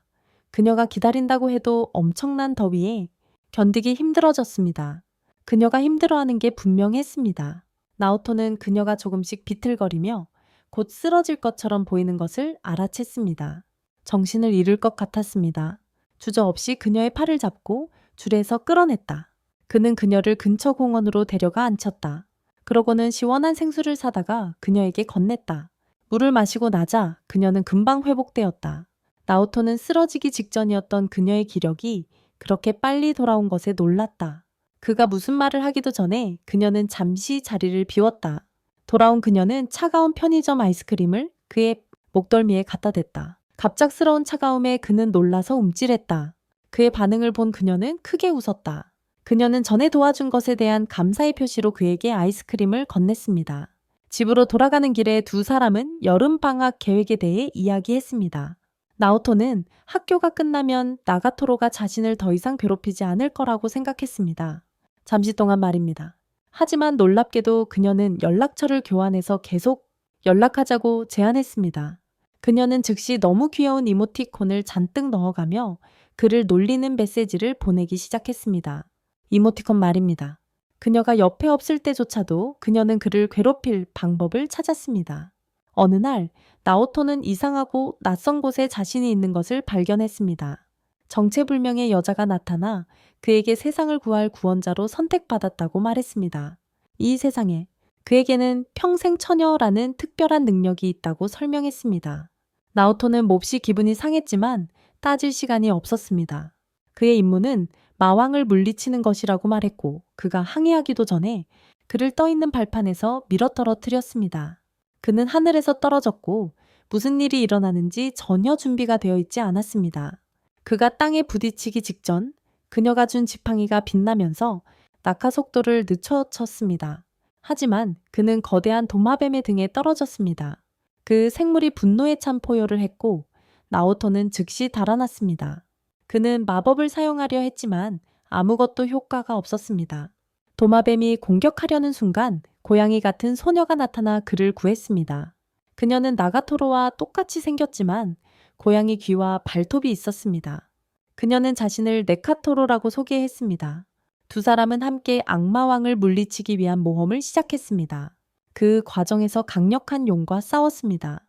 그녀가 기다린다고 해도 엄청난 더위에 견디기 힘들어졌습니다. 그녀가 힘들어하는 게 분명했습니다. 나오토는 그녀가 조금씩 비틀거리며 곧 쓰러질 것처럼 보이는 것을 알아챘습니다. 정신을 잃을 것 같았습니다. 주저없이 그녀의 팔을 잡고 줄에서 끌어냈다. 그는 그녀를 근처 공원으로 데려가 앉혔다. 그러고는 시원한 생수를 사다가 그녀에게 건넸다. 물을 마시고 나자 그녀는 금방 회복되었다. 나오토는 쓰러지기 직전이었던 그녀의 기력이 그렇게 빨리 돌아온 것에 놀랐다. 그가 무슨 말을 하기도 전에 그녀는 잠시 자리를 비웠다. 돌아온 그녀는 차가운 편의점 아이스크림을 그의 목덜미에 갖다 댔다. 갑작스러운 차가움에 그는 놀라서 움찔했다. 그의 반응을 본 그녀는 크게 웃었다. 그녀는 전에 도와준 것에 대한 감사의 표시로 그에게 아이스크림을 건넸습니다. 집으로 돌아가는 길에 두 사람은 여름방학 계획에 대해 이야기했습니다. 나오토는 학교가 끝나면 나가토로가 자신을 더 이상 괴롭히지 않을 거라고 생각했습니다. 잠시 동안 말입니다. 하지만 놀랍게도 그녀는 연락처를 교환해서 계속 연락하자고 제안했습니다. 그녀는 즉시 너무 귀여운 이모티콘을 잔뜩 넣어가며 그를 놀리는 메시지를 보내기 시작했습니다. 이모티콘 말입니다. 그녀가 옆에 없을 때조차도 그녀는 그를 괴롭힐 방법을 찾았습니다. 어느 날 나오토는 이상하고 낯선 곳에 자신이 있는 것을 발견했습니다. 정체불명의 여자가 나타나 그에게 세상을 구할 구원자로 선택받았다고 말했습니다. 이 세상에 그에게는 평생 처녀라는 특별한 능력이 있다고 설명했습니다. 나오토는 몹시 기분이 상했지만 따질 시간이 없었습니다. 그의 임무는 마왕을 물리치는 것이라고 말했고 그가 항의하기도 전에 그를 떠있는 발판에서 밀어 떨어뜨렸습니다. 그는 하늘에서 떨어졌고 무슨 일이 일어나는지 전혀 준비가 되어 있지 않았습니다. 그가 땅에 부딪히기 직전 그녀가 준 지팡이가 빛나면서 낙하 속도를 늦춰쳤습니다. 하지만 그는 거대한 도마뱀의 등에 떨어졌습니다. 그 생물이 분노에 찬 포효를 했고 나오토는 즉시 달아났습니다. 그는 마법을 사용하려 했지만 아무것도 효과가 없었습니다. 도마뱀이 공격하려는 순간 고양이 같은 소녀가 나타나 그를 구했습니다. 그녀는 나가토로와 똑같이 생겼지만 고양이 귀와 발톱이 있었습니다. 그녀는 자신을 네카토로라고 소개했습니다. 두 사람은 함께 악마왕을 물리치기 위한 모험을 시작했습니다. 그 과정에서 강력한 용과 싸웠습니다.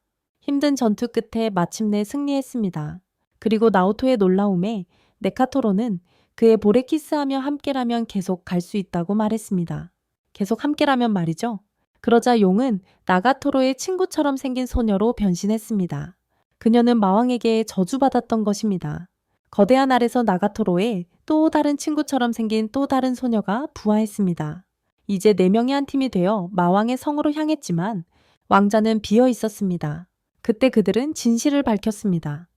힘든 전투 끝에 마침내 승리했습니다. 그리고 나오토의 놀라움에 네카토로는 그의 볼에 키스하며 함께라면 계속 갈 수 있다고 말했습니다. 계속 함께라면 말이죠. 그러자 용은 나가토로의 친구처럼 생긴 소녀로 변신했습니다. 그녀는 마왕에게 저주받았던 것입니다. 거대한 알에서 나가토로의 또 다른 친구처럼 생긴 또 다른 소녀가 부화했습니다. 이제 4명이 한 팀이 되어 마왕의 성으로 향했지만 왕자는 비어 있었습니다. 그때 그들은 진실을 밝혔습니다.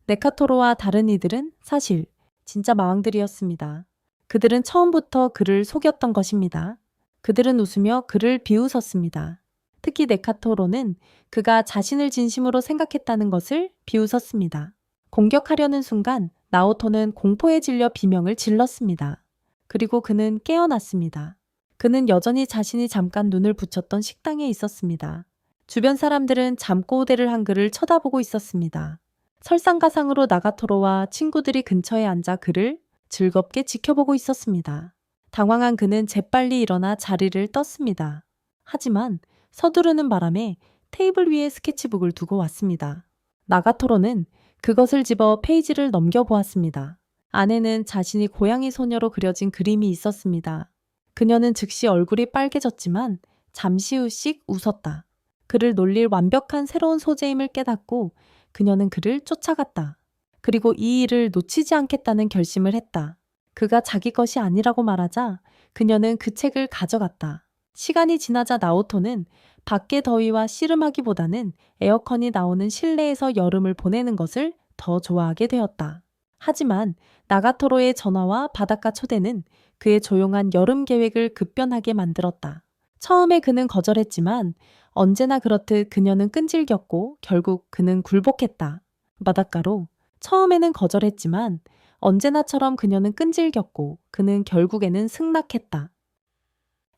네카토로와 다른 이들은 사실 진짜 마왕들이었습니다. 그들은 처음부터 그를 속였던 것입니다. 그들은 웃으며 그를 비웃었습니다. 특히 네카토로는 그가 자신을 진심으로 생각했다는 것을 비웃었습니다. 공격하려는 순간 나오토는 공포에 질려 비명을 질렀습니다. 그리고 그는 깨어났습니다. 그는 여전히 자신이 잠깐 눈을 붙였던 식당에 있었습니다. 주변 사람들은 잠꼬대를 한 그를 쳐다보고 있었습니다. 설상가상으로 나가토로와 친구들이 근처에 앉아 그를 즐겁게 지켜보고 있었습니다. 당황한 그는 재빨리 일어나 자리를 떴습니다. 하지만 서두르는 바람에 테이블 위에 스케치북을 두고 왔습니다. 나가토로는 그것을 집어 페이지를 넘겨보았습니다. 안에는 자신이 고양이 소녀로 그려진 그림이 있었습니다. 그녀는 즉시 얼굴이 빨개졌지만 잠시 후씩 웃었다. 그를 놀릴 완벽한 새로운 소재임을 깨닫고 그녀는 그를 쫓아갔다. 그리고 이 일을 놓치지 않겠다는 결심을 했다. 그가 자기 것이 아니라고 말하자 그녀는 그 책을 가져갔다. 시간이 지나자 나오토는 밖의 더위와 씨름하기보다는 에어컨이 나오는 실내에서 여름을 보내는 것을 더 좋아하게 되었다. 하지만 나가토로의 전화와 바닷가 초대는 그의 조용한 여름 계획을 급변하게 만들었다. 처음에 그는 거절했지만 언제나 그렇듯 그녀는 끈질겼고 결국 그는 굴복했다. 바닷가로 처음에는 거절했지만 언제나처럼 그녀는 끈질겼고 그는 결국에는 승낙했다.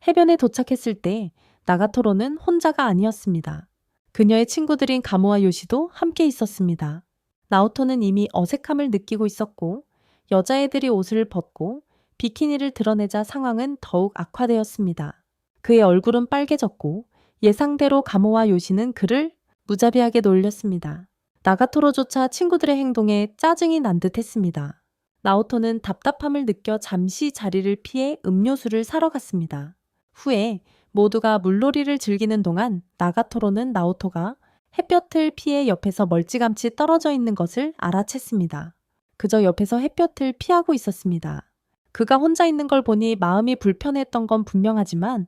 해변에 도착했을 때 나가토로는 혼자가 아니었습니다. 그녀의 친구들인 가모와 요시도 함께 있었습니다. 나오토는 이미 어색함을 느끼고 있었고 여자애들이 옷을 벗고 비키니를 드러내자 상황은 더욱 악화되었습니다. 그의 얼굴은 빨개졌고 예상대로 가모와 요시는 그를 무자비하게 놀렸습니다. 나가토로조차 친구들의 행동에 짜증이 난 듯했습니다. 나오토는 답답함을 느껴 잠시 자리를 피해 음료수를 사러 갔습니다. 후에 모두가 물놀이를 즐기는 동안 나가토로는 나오토가 햇볕을 피해 옆에서 멀찌감치 떨어져 있는 것을 알아챘습니다. 그저 옆에서 햇볕을 피하고 있었습니다. 그가 혼자 있는 걸 보니 마음이 불편했던 건 분명하지만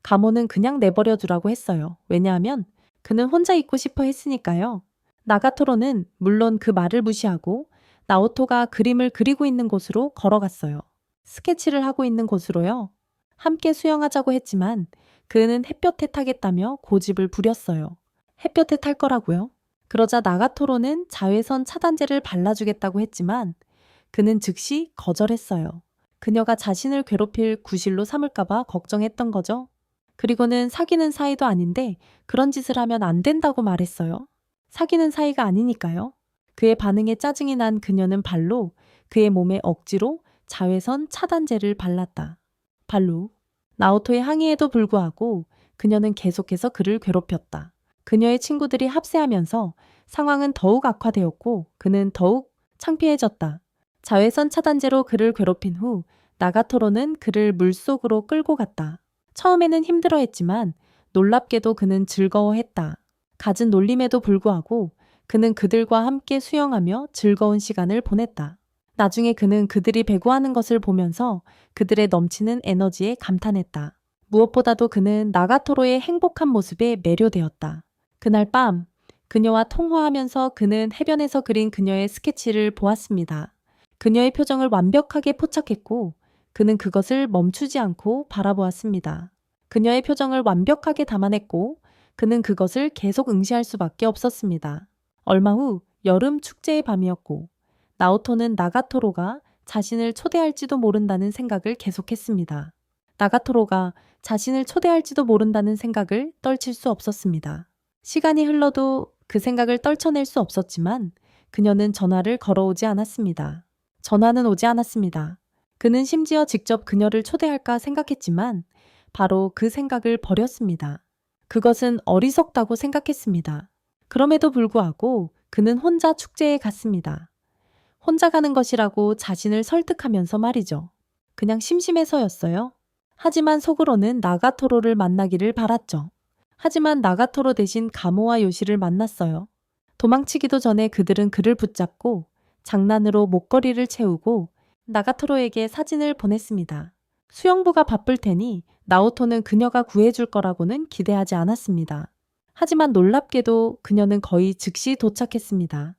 가모는 그냥 내버려 두라고 했어요. 왜냐하면 그는 혼자 있고 싶어 했으니까요. 나가토로는 물론 그 말을 무시하고 나오토가 그림을 그리고 있는 곳으로 걸어갔어요. 스케치를 하고 있는 곳으로요. 함께 수영하자고 했지만 그는 햇볕에 타겠다며 고집을 부렸어요. 햇볕에 탈 거라고요? 그러자 나가토로는 자외선 차단제를 발라주겠다고 했지만 그는 즉시 거절했어요. 그녀가 자신을 괴롭힐 구실로 삼을까봐 걱정했던 거죠. 그리고는 사귀는 사이도 아닌데 그런 짓을 하면 안 된다고 말했어요. 사귀는 사이가 아니니까요. 그의 반응에 짜증이 난 그녀는 발로 그의 몸에 억지로 자외선 차단제를 발랐다. 발로. 나오토의 항의에도 불구하고 그녀는 계속해서 그를 괴롭혔다. 그녀의 친구들이 합세하면서 상황은 더욱 악화되었고 그는 더욱 창피해졌다. 자외선 차단제로 그를 괴롭힌 후 나가토로는 그를 물속으로 끌고 갔다. 처음에는 힘들어했지만 놀랍게도 그는 즐거워했다. 갖은 놀림에도 불구하고 그는 그들과 함께 수영하며 즐거운 시간을 보냈다. 나중에 그는 그들이 배구하는 것을 보면서 그들의 넘치는 에너지에 감탄했다. 무엇보다도 그는 나가토로의 행복한 모습에 매료되었다. 그날 밤 그녀와 통화하면서 그는 해변에서 그린 그녀의 스케치를 보았습니다. 그녀의 표정을 완벽하게 포착했고 그는 그것을 멈추지 않고 바라보았습니다. 그녀의 표정을 완벽하게 담아냈고 그는 그것을 계속 응시할 수밖에 없었습니다. 얼마 후 여름 축제의 밤이었고 나오토는 나가토로가 자신을 초대할지도 모른다는 생각을 계속했습니다. 나가토로가 자신을 초대할지도 모른다는 생각을 떨칠 수 없었습니다. 시간이 흘러도 그 생각을 떨쳐낼 수 없었지만 그녀는 전화를 걸어오지 않았습니다. 전화는 오지 않았습니다. 그는 심지어 직접 그녀를 초대할까 생각했지만 바로 그 생각을 버렸습니다. 그것은 어리석다고 생각했습니다. 그럼에도 불구하고 그는 혼자 축제에 갔습니다. 혼자 가는 것이라고 자신을 설득하면서 말이죠. 그냥 심심해서였어요. 하지만 속으로는 나가토로를 만나기를 바랐죠. 하지만 나가토로 대신 가모와 요시를 만났어요. 도망치기도 전에 그들은 그를 붙잡고 장난으로 목걸이를 채우고 나가토로에게 사진을 보냈습니다. 수영부가 바쁠 테니 나오토는 그녀가 구해줄 거라고는 기대하지 않았습니다. 하지만 놀랍게도 그녀는 거의 즉시 도착했습니다.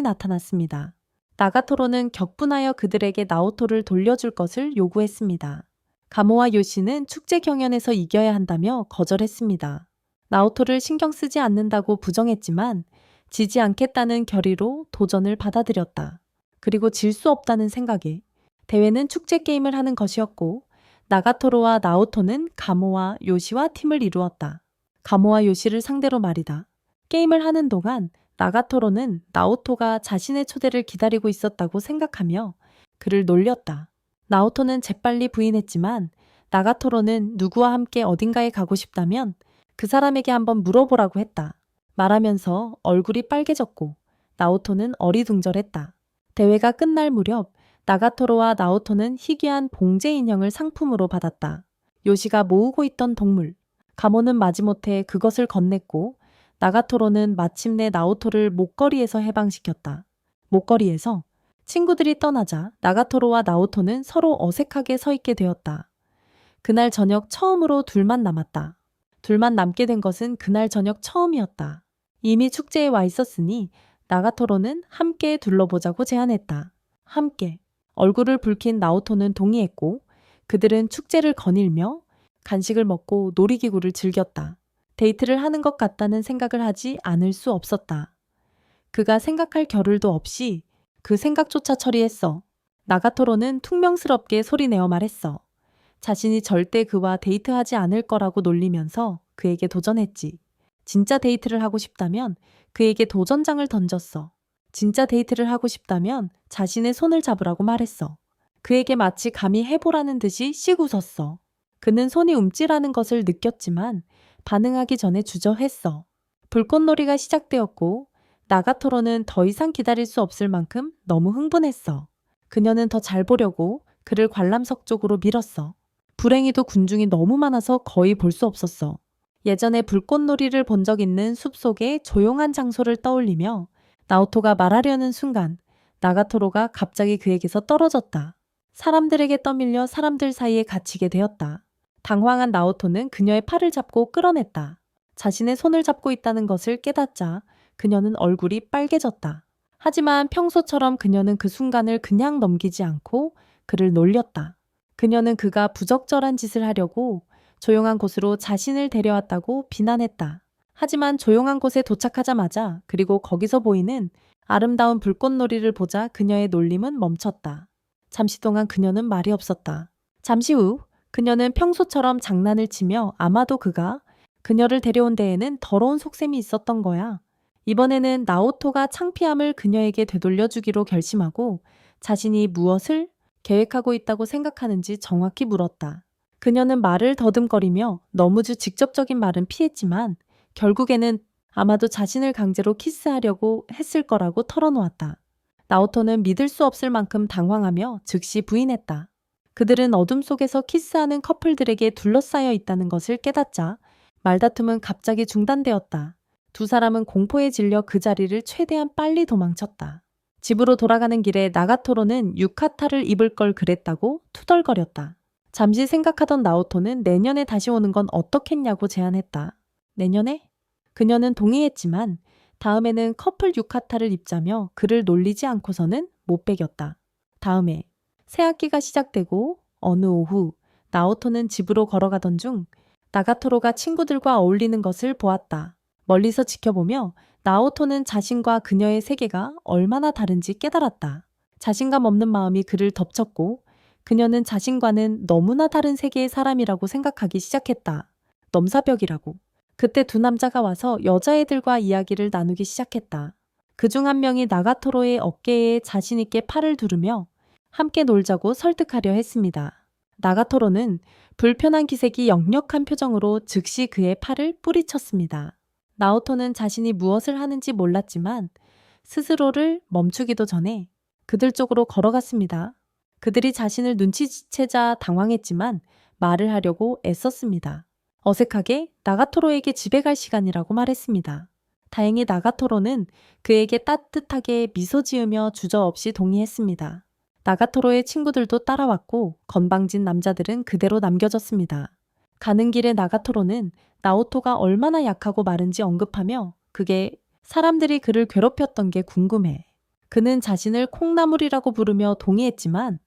나타났습니다. 나가토로는 격분하여 그들에게 나오토를 돌려줄 것을 요구했습니다. 가모와 요시는 축제 경연에서 이겨야 한다며 거절했습니다. 나오토를 신경 쓰지 않는다고 부정했지만 지지 않겠다는 결의로 도전을 받아들였다. 그리고 질 수 없다는 생각에 대회는 축제 게임을 하는 것이었고 나가토로와 나오토는 가모와 요시와 팀을 이루었다. 가모와 요시를 상대로 말이다. 게임을 하는 동안 나가토로는 나오토가 자신의 초대를 기다리고 있었다고 생각하며 그를 놀렸다. 나오토는 재빨리 부인했지만 나가토로는 누구와 함께 어딘가에 가고 싶다면 그 사람에게 한번 물어보라고 했다. 말하면서 얼굴이 빨개졌고 나오토는 어리둥절했다. 대회가 끝날 무렵 나가토로와 나오토는 희귀한 봉제 인형을 상품으로 받았다. 요시가 모으고 있던 동물. 가모는 마지못해 그것을 건넸고 나가토로는 마침내 나오토를 목걸이에서 해방시켰다. 목걸이에서 친구들이 떠나자 나가토로와 나오토는 서로 어색하게 서 있게 되었다. 그날 저녁 처음으로 둘만 남았다. 둘만 남게 된 것은 그날 저녁 처음이었다. 이미 축제에 와 있었으니 나가토로는 함께 둘러보자고 제안했다. 함께. 얼굴을 붉힌 나오토는 동의했고 그들은 축제를 거닐며 간식을 먹고 놀이기구를 즐겼다. 데이트를 하는 것 같다는 생각을 하지 않을 수 없었다. 그가 생각할 겨를도 없이 그 생각조차 처리했어. 나가토로는 퉁명스럽게 소리내어 말했어. 자신이 절대 그와 데이트하지 않을 거라고 놀리면서 그에게 도전했지. 진짜 데이트를 하고 싶다면 그에게 도전장을 던졌어. 진짜 데이트를 하고 싶다면 자신의 손을 잡으라고 말했어. 그에게 마치 감히 해보라는 듯이 씩 웃었어. 그는 손이 움찔하는 것을 느꼈지만 반응하기 전에 주저했어. 불꽃놀이가 시작되었고 나가토로는 더 이상 기다릴 수 없을 만큼 너무 흥분했어. 그녀는 더 잘 보려고 그를 관람석 쪽으로 밀었어. 불행히도 군중이 너무 많아서 거의 볼 수 없었어. 예전에 불꽃놀이를 본 적 있는 숲속의 조용한 장소를 떠올리며 나오토가 말하려는 순간 나가토로가 갑자기 그에게서 떨어졌다. 사람들에게 떠밀려 사람들 사이에 갇히게 되었다. 당황한 나오토는 그녀의 팔을 잡고 끌어냈다. 자신의 손을 잡고 있다는 것을 깨닫자 그녀는 얼굴이 빨개졌다. 하지만 평소처럼 그녀는 그 순간을 그냥 넘기지 않고 그를 놀렸다. 그녀는 그가 부적절한 짓을 하려고 조용한 곳으로 자신을 데려왔다고 비난했다. 하지만 조용한 곳에 도착하자마자 그리고 거기서 보이는 아름다운 불꽃놀이를 보자 그녀의 놀림은 멈췄다. 잠시 동안 그녀는 말이 없었다. 잠시 후 그녀는 평소처럼 장난을 치며 아마도 그가 그녀를 데려온 데에는 더러운 속셈이 있었던 거야. 이번에는 나오토가 창피함을 그녀에게 되돌려주기로 결심하고 자신이 무엇을 계획하고 있다고 생각하는지 정확히 물었다. 그녀는 말을 더듬거리며 너무 직접적인 말은 피했지만 결국에는 아마도 자신을 강제로 키스하려고 했을 거라고 털어놓았다. 나오토는 믿을 수 없을 만큼 당황하며 즉시 부인했다. 그들은 어둠 속에서 키스하는 커플들에게 둘러싸여 있다는 것을 깨닫자 말다툼은 갑자기 중단되었다. 두 사람은 공포에 질려 그 자리를 최대한 빨리 도망쳤다. 집으로 돌아가는 길에 나가토로는 유카타를 입을 걸 그랬다고 투덜거렸다. 잠시 생각하던 나오토는 내년에 다시 오는 건 어떻겠냐고 제안했다. 내년에? 그녀는 동의했지만 다음에는 커플 유카타를 입자며 그를 놀리지 않고서는 못 배겼다. 다음에 새학기가 시작되고 어느 오후 나오토는 집으로 걸어가던 중 나가토로가 친구들과 어울리는 것을 보았다. 멀리서 지켜보며 나오토는 자신과 그녀의 세계가 얼마나 다른지 깨달았다. 자신감 없는 마음이 그를 덮쳤고 그녀는 자신과는 너무나 다른 세계의 사람이라고 생각하기 시작했다. 넘사벽이라고. 그때 두 남자가 와서 여자애들과 이야기를 나누기 시작했다. 그중 한 명이 나가토로의 어깨에 자신 있게 팔을 두르며 함께 놀자고 설득하려 했습니다. 나가토로는 불편한 기색이 역력한 표정으로 즉시 그의 팔을 뿌리쳤습니다. 나오토는 자신이 무엇을 하는지 몰랐지만 스스로를 멈추기도 전에 그들 쪽으로 걸어갔습니다. 그들이 자신을 눈치채자 당황했지만 말을 하려고 애썼습니다. 어색하게 나가토로에게 집에 갈 시간이라고 말했습니다. 다행히 나가토로는 그에게 따뜻하게 미소 지으며 주저없이 동의했습니다. 나가토로의 친구들도 따라왔고 건방진 남자들은 그대로 남겨졌습니다. 가는 길에 나가토로는 나오토가 얼마나 약하고 마른지 언급하며 그게 사람들이 그를 괴롭혔던 게 궁금해. 그는 자신을 콩나물이라고 부르며 동의했지만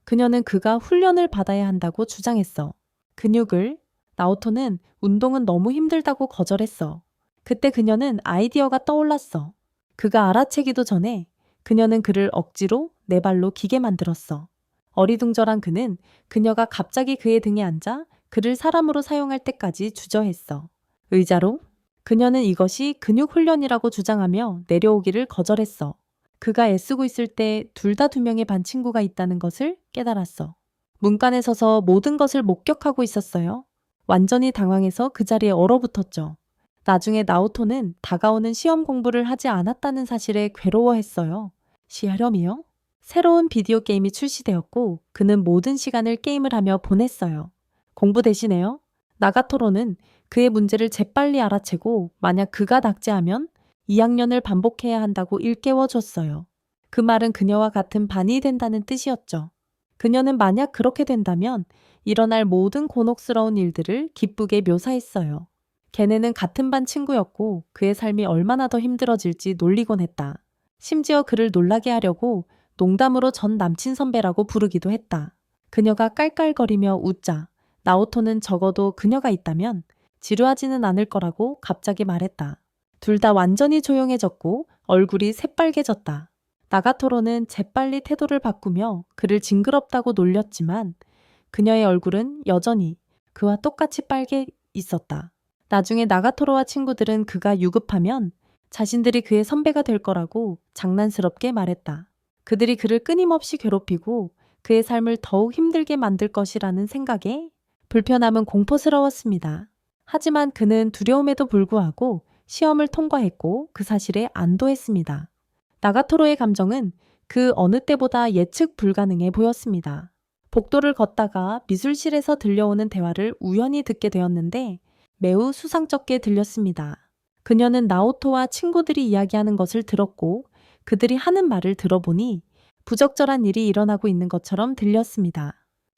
그녀는 그가 훈련을 받아야 한다고 주장했어. 근육을. 나오토는 운동은 너무 힘들다고 거절했어. 그때 그녀는 아이디어가 떠올랐어. 그가 알아채기도 전에 그녀는 그를 억지로 네 발로 기게 만들었어. 어리둥절한 그는 그녀가 갑자기 그의 등에 앉아 그를 사람으로 사용할 때까지 주저했어. 의자로? 그녀는 이것이 근육 훈련이라고 주장하며 내려오기를 거절했어. 그가 애쓰고 있을 때 둘 다 두 명의 반 친구가 있다는 것을 깨달았어. 문간에 서서 모든 것을 목격하고 있었어요. 완전히 당황해서 그 자리에 얼어붙었죠. 나중에 나오토는 다가오는 시험 공부를 하지 않았다는 사실에 괴로워했어요. 시험이요? 새로운 비디오 게임이 출시되었고 그는 모든 시간을 게임을 하며 보냈어요. 공부 대신에요. 나가토로는 그의 문제를 재빨리 알아채고 만약 그가 낙제하면 2학년을 반복해야 한다고 일깨워줬어요. 그 말은 그녀와 같은 반이 된다는 뜻이었죠. 그녀는 만약 그렇게 된다면 일어날 모든 곤혹스러운 일들을 기쁘게 묘사했어요. 걔네는 같은 반 친구였고 그의 삶이 얼마나 더 힘들어질지 놀리곤 했다. 심지어 그를 놀라게 하려고 농담으로 전 남친 선배라고 부르기도 했다. 그녀가 깔깔거리며 웃자 나오토는 적어도 그녀가 있다면 지루하지는 않을 거라고 갑자기 말했다. 둘 다 완전히 조용해졌고 얼굴이 새빨개졌다. 나가토로는 재빨리 태도를 바꾸며 그를 징그럽다고 놀렸지만 그녀의 얼굴은 여전히 그와 똑같이 빨개 있었다. 나중에 나가토로와 친구들은 그가 유급하면 자신들이 그의 선배가 될 거라고 장난스럽게 말했다. 그들이 그를 끊임없이 괴롭히고 그의 삶을 더욱 힘들게 만들 것이라는 생각에 불편함은 공포스러웠습니다. 하지만 그는 두려움에도 불구하고 시험을 통과했고 그 사실에 안도했습니다. 나가토로의 감정은 그 어느 때보다 예측 불가능해 보였습니다. 복도를 걷다가 미술실에서 들려오는 대화를 우연히 듣게 되었는데 매우 수상쩍게 들렸습니다. 그녀는 나오토와 친구들이 이야기하는 것을 들었고 그들이 하는 말을 들어보니 부적절한 일이 일어나고 있는 것처럼 들렸습니다.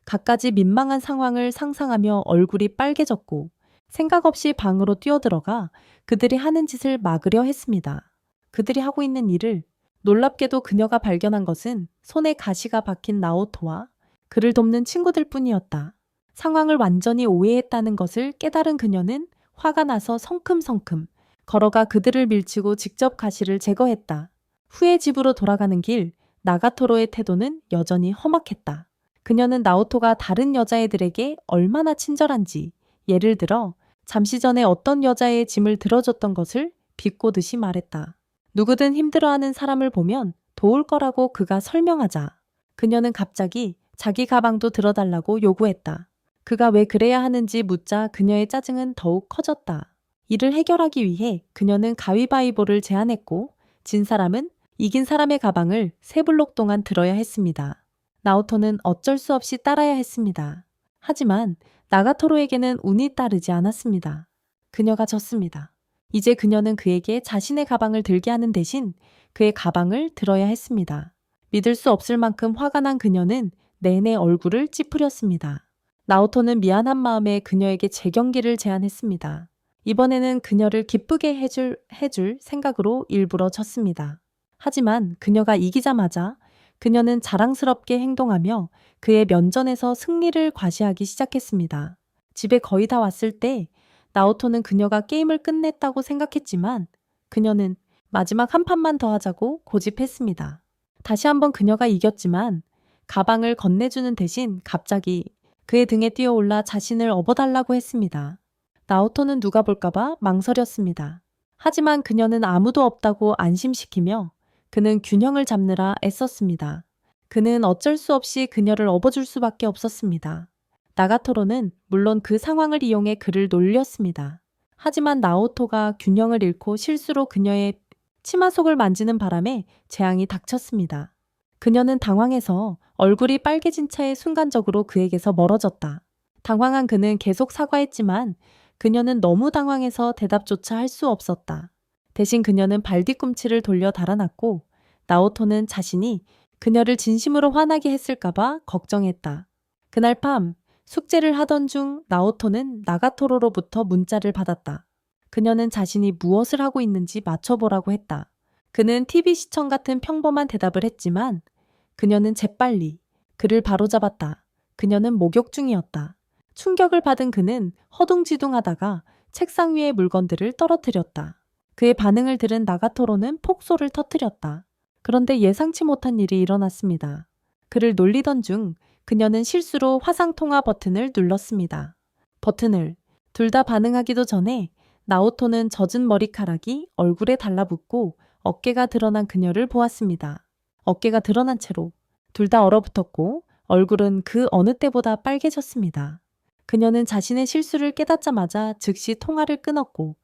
갖가지 민망한 상황을 상상하며 얼굴이 빨개졌고 생각 없이 방으로 뛰어들어가 그들이 하는 짓을 막으려 했습니다. 그들이 하고 있는 일을. 놀랍게도 그녀가 발견한 것은 손에 가시가 박힌 나오토와 그를 돕는 친구들 뿐이었다. 상황을 완전히 오해했다는 것을 깨달은 그녀는 화가 나서 성큼성큼 걸어가 그들을 밀치고 직접 가시를 제거했다. 후에 집으로 돌아가는 길, 나가토로의 태도는 여전히 험악했다. 그녀는 나오토가 다른 여자애들에게 얼마나 친절한지, 예를 들어 잠시 전에 어떤 여자의 짐을 들어줬던 것을 비꼬듯이 말했다. 누구든 힘들어하는 사람을 보면 도울 거라고 그가 설명하자 그녀는 갑자기 자기 가방도 들어달라고 요구했다. 그가 왜 그래야 하는지 묻자 그녀의 짜증은 더욱 커졌다. 이를 해결하기 위해 그녀는 가위바위보를 제안했고 진 사람은 이긴 사람의 가방을 3블록 동안 들어야 했습니다. 나오토는 어쩔 수 없이 따라야 했습니다. 하지만 나가토로에게는 운이 따르지 않았습니다. 그녀가 졌습니다. 이제 그녀는 그에게 자신의 가방을 들게 하는 대신 그의 가방을 들어야 했습니다. 믿을 수 없을 만큼 화가 난 그녀는 내내 얼굴을 찌푸렸습니다. 나오토는 미안한 마음에 그녀에게 재경기를 제안했습니다. 이번에는 그녀를 기쁘게 해줄 생각으로 일부러 졌습니다. 하지만 그녀가 이기자마자 그녀는 자랑스럽게 행동하며 그의 면전에서 승리를 과시하기 시작했습니다. 집에 거의 다 왔을 때 나오토는 그녀가 게임을 끝냈다고 생각했지만 그녀는 마지막 한 판만 더 하자고 고집했습니다. 다시 한번 그녀가 이겼지만 가방을 건네주는 대신 갑자기 그의 등에 뛰어올라 자신을 업어달라고 했습니다. 나오토는 누가 볼까봐 망설였습니다. 하지만 그녀는 아무도 없다고 안심시키며 그는 균형을 잡느라 애썼습니다. 그는 어쩔 수 없이 그녀를 업어줄 수밖에 없었습니다. 나가토로는 물론 그 상황을 이용해 그를 놀렸습니다. 하지만 나오토가 균형을 잃고 실수로 그녀의 치마 속을 만지는 바람에 재앙이 닥쳤습니다. 그녀는 당황해서 얼굴이 빨개진 채 순간적으로 그에게서 멀어졌다. 당황한 그는 계속 사과했지만 그녀는 너무 당황해서 대답조차 할 수 없었다. 대신 그녀는 발뒤꿈치를 돌려 달아났고 나오토는 자신이 그녀를 진심으로 화나게 했을까봐 걱정했다. 그날 밤 숙제를 하던 중 나오토는 나가토로로부터 문자를 받았다. 그녀는 자신이 무엇을 하고 있는지 맞춰보라고 했다. 그는 TV 시청 같은 평범한 대답을 했지만 그녀는 재빨리 그를 바로잡았다. 그녀는 목욕 중이었다. 충격을 받은 그는 허둥지둥하다가 책상 위의 물건들을 떨어뜨렸다. 그의 반응을 들은 나가토로는 폭소를 터뜨렸다. 그런데 예상치 못한 일이 일어났습니다. 그를 놀리던 중 그녀는 실수로 화상 통화 버튼을 눌렀습니다. 버튼을 둘 다 반응하기도 전에 나오토는 젖은 머리카락이 얼굴에 달라붙고 어깨가 드러난 그녀를 보았습니다. 어깨가 드러난 채로 둘 다 얼어붙었고 얼굴은 그 어느 때보다 빨개졌습니다. 그녀는 자신의 실수를 깨닫자마자 즉시 통화를 끊었고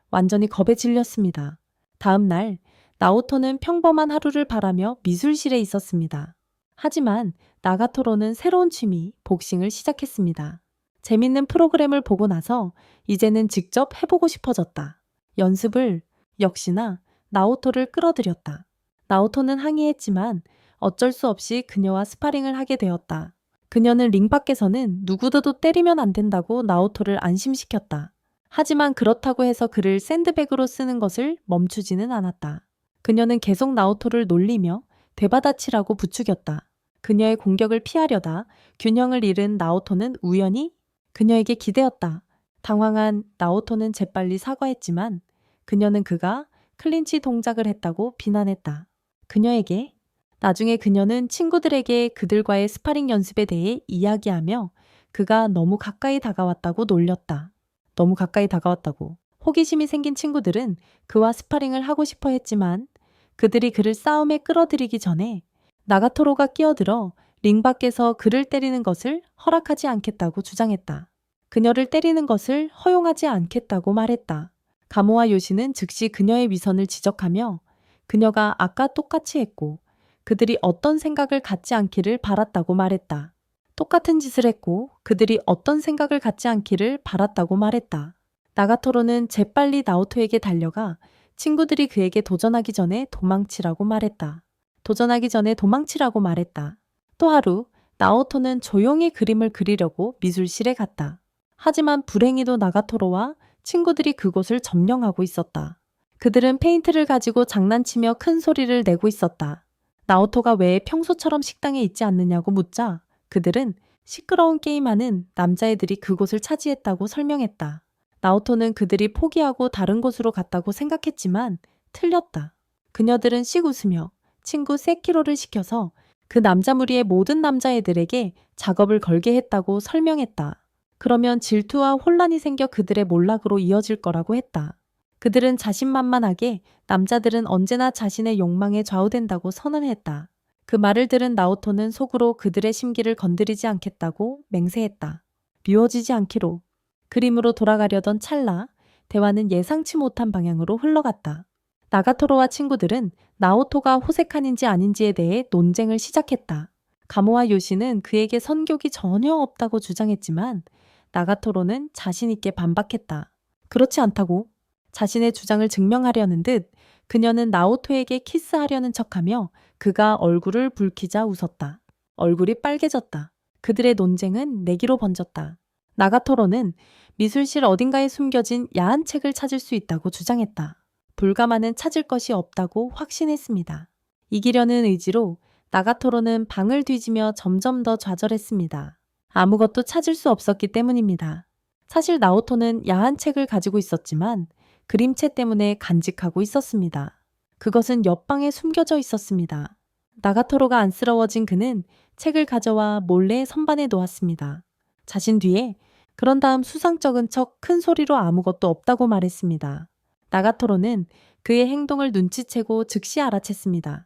완전히 겁에 질렸습니다. 다음 날 나오토는 평범한 하루를 바라며 미술실에 있었습니다. 하지만 나가토로는 새로운 취미, 복싱을 시작했습니다. 재밌는 프로그램을 보고 나서 이제는 직접 해보고 싶어졌다. 연습을 역시나 나오토를 끌어들였다. 나오토는 항의했지만 어쩔 수 없이 그녀와 스파링을 하게 되었다. 그녀는 링 밖에서는 누구도 때리면 안 된다고 나오토를 안심시켰다. 하지만 그렇다고 해서 그를 샌드백으로 쓰는 것을 멈추지는 않았다. 그녀는 계속 나오토를 놀리며 되받아치라고 부추겼다. 그녀의 공격을 피하려다 균형을 잃은 나오토는 우연히 그녀에게 기대었다. 당황한 나오토는 재빨리 사과했지만 그녀는 그가 클린치 동작을 했다고 비난했다. 그녀에게 나중에 그녀는 친구들에게 그들과의 스파링 연습에 대해 이야기하며 그가 너무 가까이 다가왔다고 놀렸다. 너무 가까이 다가왔다고. 호기심이 생긴 친구들은 그와 스파링을 하고 싶어 했지만 그들이 그를 싸움에 끌어들이기 전에 나가토로가 끼어들어 링 밖에서 그를 때리는 것을 허락하지 않겠다고 주장했다. 그녀를 때리는 것을 허용하지 않겠다고 말했다. 가모와 요시는 즉시 그녀의 위선을 지적하며 그녀가 아까 똑같이 했고 그들이 어떤 생각을 갖지 않기를 바랐다고 말했다. 똑같은 짓을 했고 그들이 어떤 생각을 갖지 않기를 바랐다고 말했다. 나가토로는 재빨리 나오토에게 달려가 친구들이 그에게 도전하기 전에 도망치라고 말했다. 도전하기 전에 도망치라고 말했다. 또 하루 나오토는 조용히 그림을 그리려고 미술실에 갔다. 하지만 불행히도 나가토로와 친구들이 그곳을 점령하고 있었다. 그들은 페인트를 가지고 장난치며 큰 소리를 내고 있었다. 나오토가 왜 평소처럼 식당에 있지 않느냐고 묻자 그들은 시끄러운 게임하는 남자애들이 그곳을 차지했다고 설명했다. 나오토는 그들이 포기하고 다른 곳으로 갔다고 생각했지만 틀렸다. 그녀들은 씩 웃으며 친구 세키로를 시켜서 그 남자 무리의 모든 남자애들에게 작업을 걸게 했다고 설명했다. 그러면 질투와 혼란이 생겨 그들의 몰락으로 이어질 거라고 했다. 그들은 자신만만하게 남자들은 언제나 자신의 욕망에 좌우된다고 선언했다. 그 말을 들은 나오토는 속으로 그들의 심기를 건드리지 않겠다고 맹세했다. 미워지지 않기로. 그림으로 돌아가려던 찰나 대화는 예상치 못한 방향으로 흘러갔다. 나가토로와 친구들은 나오토가 호색한인지 아닌지에 대해 논쟁을 시작했다. 가모와 요시는 그에게 선격이 전혀 없다고 주장했지만 나가토로는 자신 있게 반박했다. 그렇지 않다고. 자신의 주장을 증명하려는 듯 그녀는 나오토에게 키스하려는 척하며 그가 얼굴을 붉히자 웃었다. 얼굴이 빨개졌다. 그들의 논쟁은 내기로 번졌다. 나가토로는 미술실 어딘가에 숨겨진 야한 책을 찾을 수 있다고 주장했다. 불가마는 찾을 것이 없다고 확신했습니다. 이기려는 의지로 나가토로는 방을 뒤지며 점점 더 좌절했습니다. 아무것도 찾을 수 없었기 때문입니다. 사실 나오토는 야한 책을 가지고 있었지만 그림체 때문에 간직하고 있었습니다. 그것은 옆방에 숨겨져 있었습니다. 나가토로가 안쓰러워진 그는 책을 가져와 몰래 선반에 놓았습니다. 자신 뒤에 그런 다음 수상쩍은 척 큰 소리로 아무것도 없다고 말했습니다. 나가토로는 그의 행동을 눈치채고 즉시 알아챘습니다.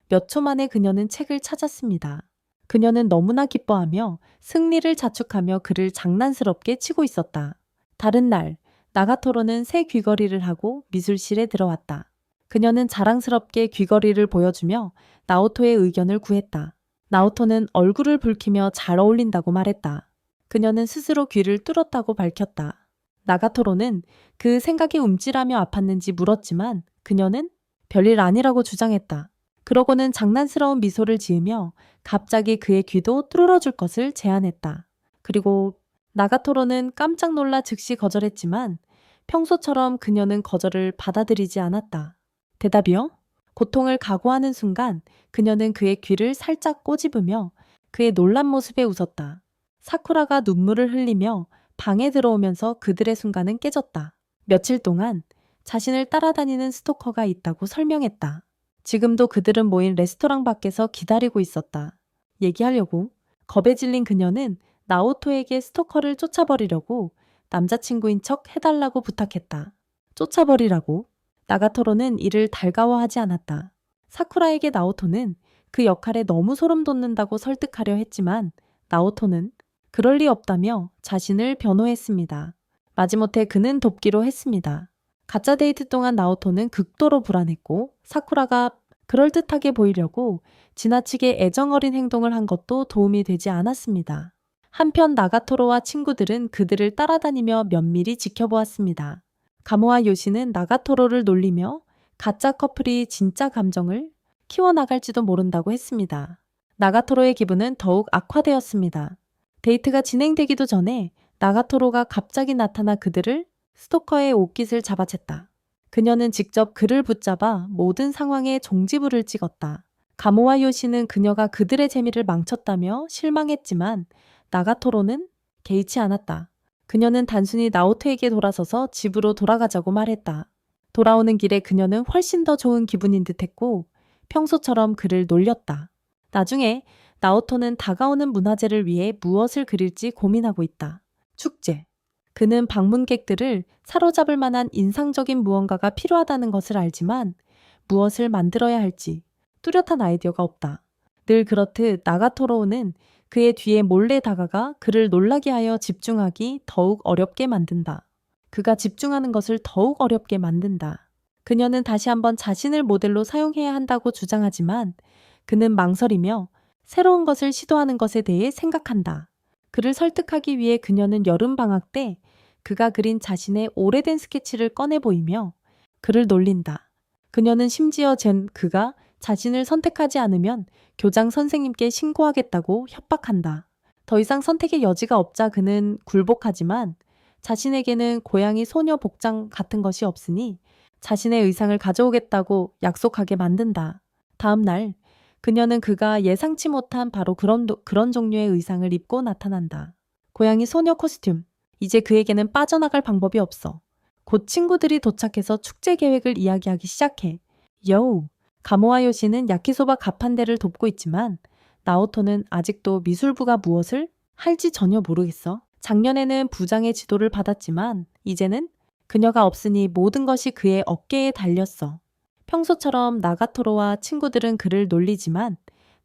몇 초 만에 그녀는 책을 찾았습니다. 그녀는 너무나 기뻐하며 승리를 자축하며 그를 장난스럽게 치고 있었다. 다른 날 나가토로는 새 귀걸이를 하고 미술실에 들어왔다. 그녀는 자랑스럽게 귀걸이를 보여주며 나오토의 의견을 구했다. 나오토는 얼굴을 붉히며 잘 어울린다고 말했다. 그녀는 스스로 귀를 뚫었다고 밝혔다. 나가토로는 그 생각이 움찔하며 아팠는지 물었지만 그녀는 별일 아니라고 주장했다. 그러고는 장난스러운 미소를 지으며 갑자기 그의 귀도 뚫어줄 것을 제안했다. 그리고 나가토로는 깜짝 놀라 즉시 거절했지만 평소처럼 그녀는 거절을 받아들이지 않았다. 대답이요? 고통을 각오하는 순간 그녀는 그의 귀를 살짝 꼬집으며 그의 놀란 모습에 웃었다. 사쿠라가 눈물을 흘리며 방에 들어오면서 그들의 순간은 깨졌다. 며칠 동안 자신을 따라다니는 스토커가 있다고 설명했다. 지금도 그들은 모인 레스토랑 밖에서 기다리고 있었다. 얘기하려고. 겁에 질린 그녀는 나오토에게 스토커를 쫓아버리려고 남자친구인 척 해달라고 부탁했다. 쫓아버리라고? 나가토로는 이를 달가워하지 않았다. 사쿠라에게 나오토는 그 역할에 너무 소름 돋는다고 설득하려 했지만 나오토는 그럴 리 없다며 자신을 변호했습니다. 마지못해 그는 돕기로 했습니다. 가짜 데이트 동안 나오토는 극도로 불안했고 사쿠라가 그럴듯하게 보이려고 지나치게 애정어린 행동을 한 것도 도움이 되지 않았습니다. 한편 나가토로와 친구들은 그들을 따라다니며 면밀히 지켜보았습니다. 가모와 요시는 나가토로를 놀리며 가짜 커플이 진짜 감정을 키워나갈지도 모른다고 했습니다. 나가토로의 기분은 더욱 악화되었습니다. 데이트가 진행되기도 전에 나가토로가 갑자기 나타나 그들을 스토커의 옷깃을 잡아챘다. 그녀는 직접 그를 붙잡아 모든 상황에 종지부를 찍었다. 가모와 요시는 그녀가 그들의 재미를 망쳤다며 실망했지만 나가토로는 개의치 않았다. 그녀는 단순히 나오토에게 돌아서서 집으로 돌아가자고 말했다. 돌아오는 길에 그녀는 훨씬 더 좋은 기분인 듯했고 평소처럼 그를 놀렸다. 나중에 나오토는 다가오는 문화제를 위해 무엇을 그릴지 고민하고 있다. 축제. 그는 방문객들을 사로잡을 만한 인상적인 무언가가 필요하다는 것을 알지만 무엇을 만들어야 할지 뚜렷한 아이디어가 없다. 늘 그렇듯 나가토로는 그의 뒤에 몰래 다가가 그를 놀라게 하여 집중하기 더욱 어렵게 만든다. 그가 집중하는 것을 더욱 어렵게 만든다. 그녀는 다시 한번 자신을 모델로 사용해야 한다고 주장하지만 그는 망설이며 새로운 것을 시도하는 것에 대해 생각한다. 그를 설득하기 위해 그녀는 여름방학 때 그가 그린 자신의 오래된 스케치를 꺼내 보이며 그를 놀린다. 그녀는 심지어 그가 자신을 선택하지 않으면 교장 선생님께 신고하겠다고 협박한다. 더 이상 선택의 여지가 없자 그는 굴복하지만 자신에게는 고양이 소녀 복장 같은 것이 없으니 자신의 의상을 가져오겠다고 약속하게 만든다. 다음 날 그녀는 그가 예상치 못한 바로 그런 종류의 의상을 입고 나타난다. 고양이 소녀 코스튬. 이제 그에게는 빠져나갈 방법이 없어. 곧 친구들이 도착해서 축제 계획을 이야기하기 시작해. 여우, 가모아 요시는 야키소바 가판대를 돕고 있지만 나오토는 아직도 미술부가 무엇을 할지 전혀 모르겠어. 작년에는 부장의 지도를 받았지만 이제는 그녀가 없으니 모든 것이 그의 어깨에 달렸어. 평소처럼 나가토로와 친구들은 그를 놀리지만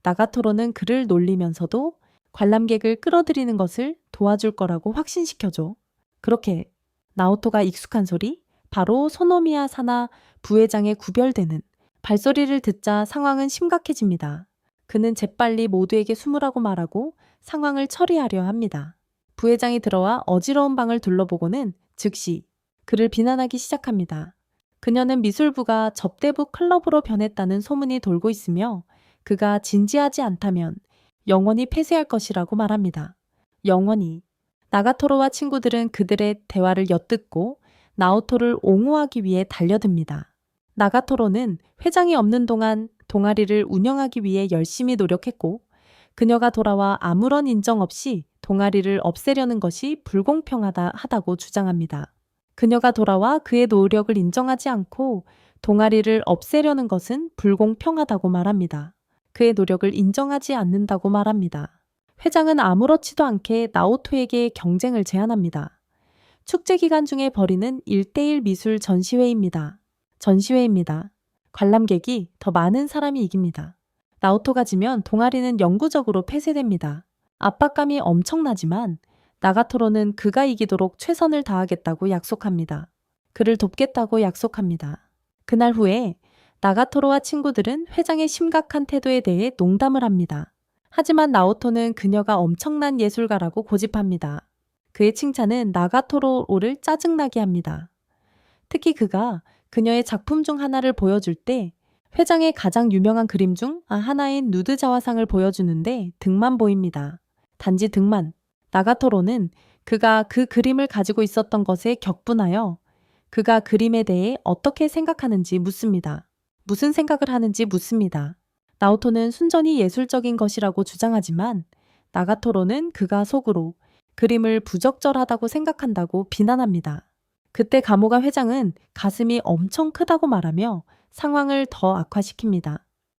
나가토로는 그를 놀리면서도 관람객을 끌어들이는 것을 도와줄 거라고 확신시켜줘. 그렇게 나오토가 익숙한 소리, 바로 소노미야 사나 부회장의 구별되는 발소리를 듣자 상황은 심각해집니다. 그는 재빨리 모두에게 숨으라고 말하고 상황을 처리하려 합니다. 부회장이 들어와 어지러운 방을 둘러보고는 즉시 그를 비난하기 시작합니다. 그녀는 미술부가 접대부 클럽으로 변했다는 소문이 돌고 있으며 그가 진지하지 않다면 영원히 폐쇄할 것이라고 말합니다. 영원히. 나가토로와 친구들은 그들의 대화를 엿듣고 나오토를 옹호하기 위해 달려듭니다. 나가토로는 회장이 없는 동안 동아리를 운영하기 위해 열심히 노력했고 그녀가 돌아와 아무런 인정 없이 동아리를 없애려는 것이 불공평하다고 주장합니다. 그녀가 돌아와 그의 노력을 인정하지 않고 동아리를 없애려는 것은 불공평하다고 말합니다. 그의 노력을 인정하지 않는다고 말합니다. 회장은 아무렇지도 않게 나오토에게 경쟁을 제안합니다. 축제 기간 중에 벌이는 1대1 미술 전시회입니다. 관람객이 더 많은 사람이 이깁니다. 나오토가 지면 동아리는 영구적으로 폐쇄됩니다. 압박감이 엄청나지만 나가토로는 그가 이기도록 최선을 다하겠다고 약속합니다. 그를 돕겠다고 약속합니다. 그날 후에 나가토로와 친구들은 회장의 심각한 태도에 대해 농담을 합니다. 하지만 나오토는 그녀가 엄청난 예술가라고 고집합니다. 그의 칭찬은 나가토로를 짜증나게 합니다. 특히 그가 그녀의 작품 중 하나를 보여줄 때 회장의 가장 유명한 그림 중 하나인 누드 자화상을 보여주는데 등만 보입니다. 단지 등만. 나가토로는 그가 그 그림을 가지고 있었던 것에 격분하여 그가 그림에 대해 어떻게 생각하는지 묻습니다. 무슨 생각을 하는지 묻습니다. 나오토는 순전히 예술적인 것이라고 주장하지만 나가토로는 그가 속으로 그림을 부적절하다고 생각한다고 비난합니다. 그때 가모가 회장은 가슴이 엄청 크다고 말하며 상황을 더 악화시킵니다.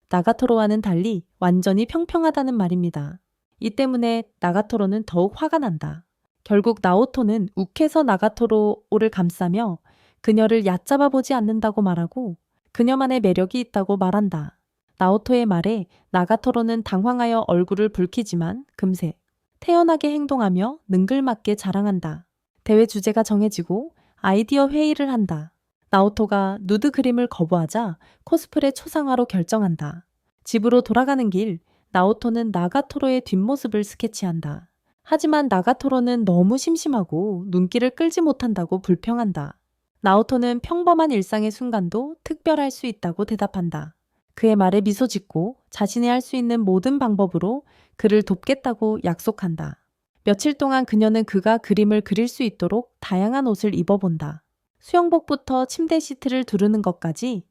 나가토로와는 달리 완전히 평평하다는 말입니다. 이 때문에 나가토로는 더욱 화가 난다. 결국 나오토는 욱해서 나가토로를 감싸며 그녀를 얕잡아 보지 않는다고 말하고 그녀만의 매력이 있다고 말한다. 나오토의 말에 나가토로는 당황하여 얼굴을 붉히지만 금세 태연하게 행동하며 능글맞게 자랑한다. 대회 주제가 정해지고 아이디어 회의를 한다. 나오토가 누드 그림을 거부하자 코스프레 초상화로 결정한다. 집으로 돌아가는 길, 나오토는 나가토로의 뒷모습을 스케치한다. 하지만 나가토로는 너무 심심하고 눈길을 끌지 못한다고 불평한다. 나오토는 평범한 일상의 순간도 특별할 수 있다고 대답한다. 그의 말에 미소 짓고 자신이 할 수 있는 모든 방법으로 그를 돕겠다고 약속한다. 며칠 동안 그녀는 그가 그림을 그릴 수 있도록 다양한 옷을 입어본다. 수영복부터 침대 시트를 두르는 것까지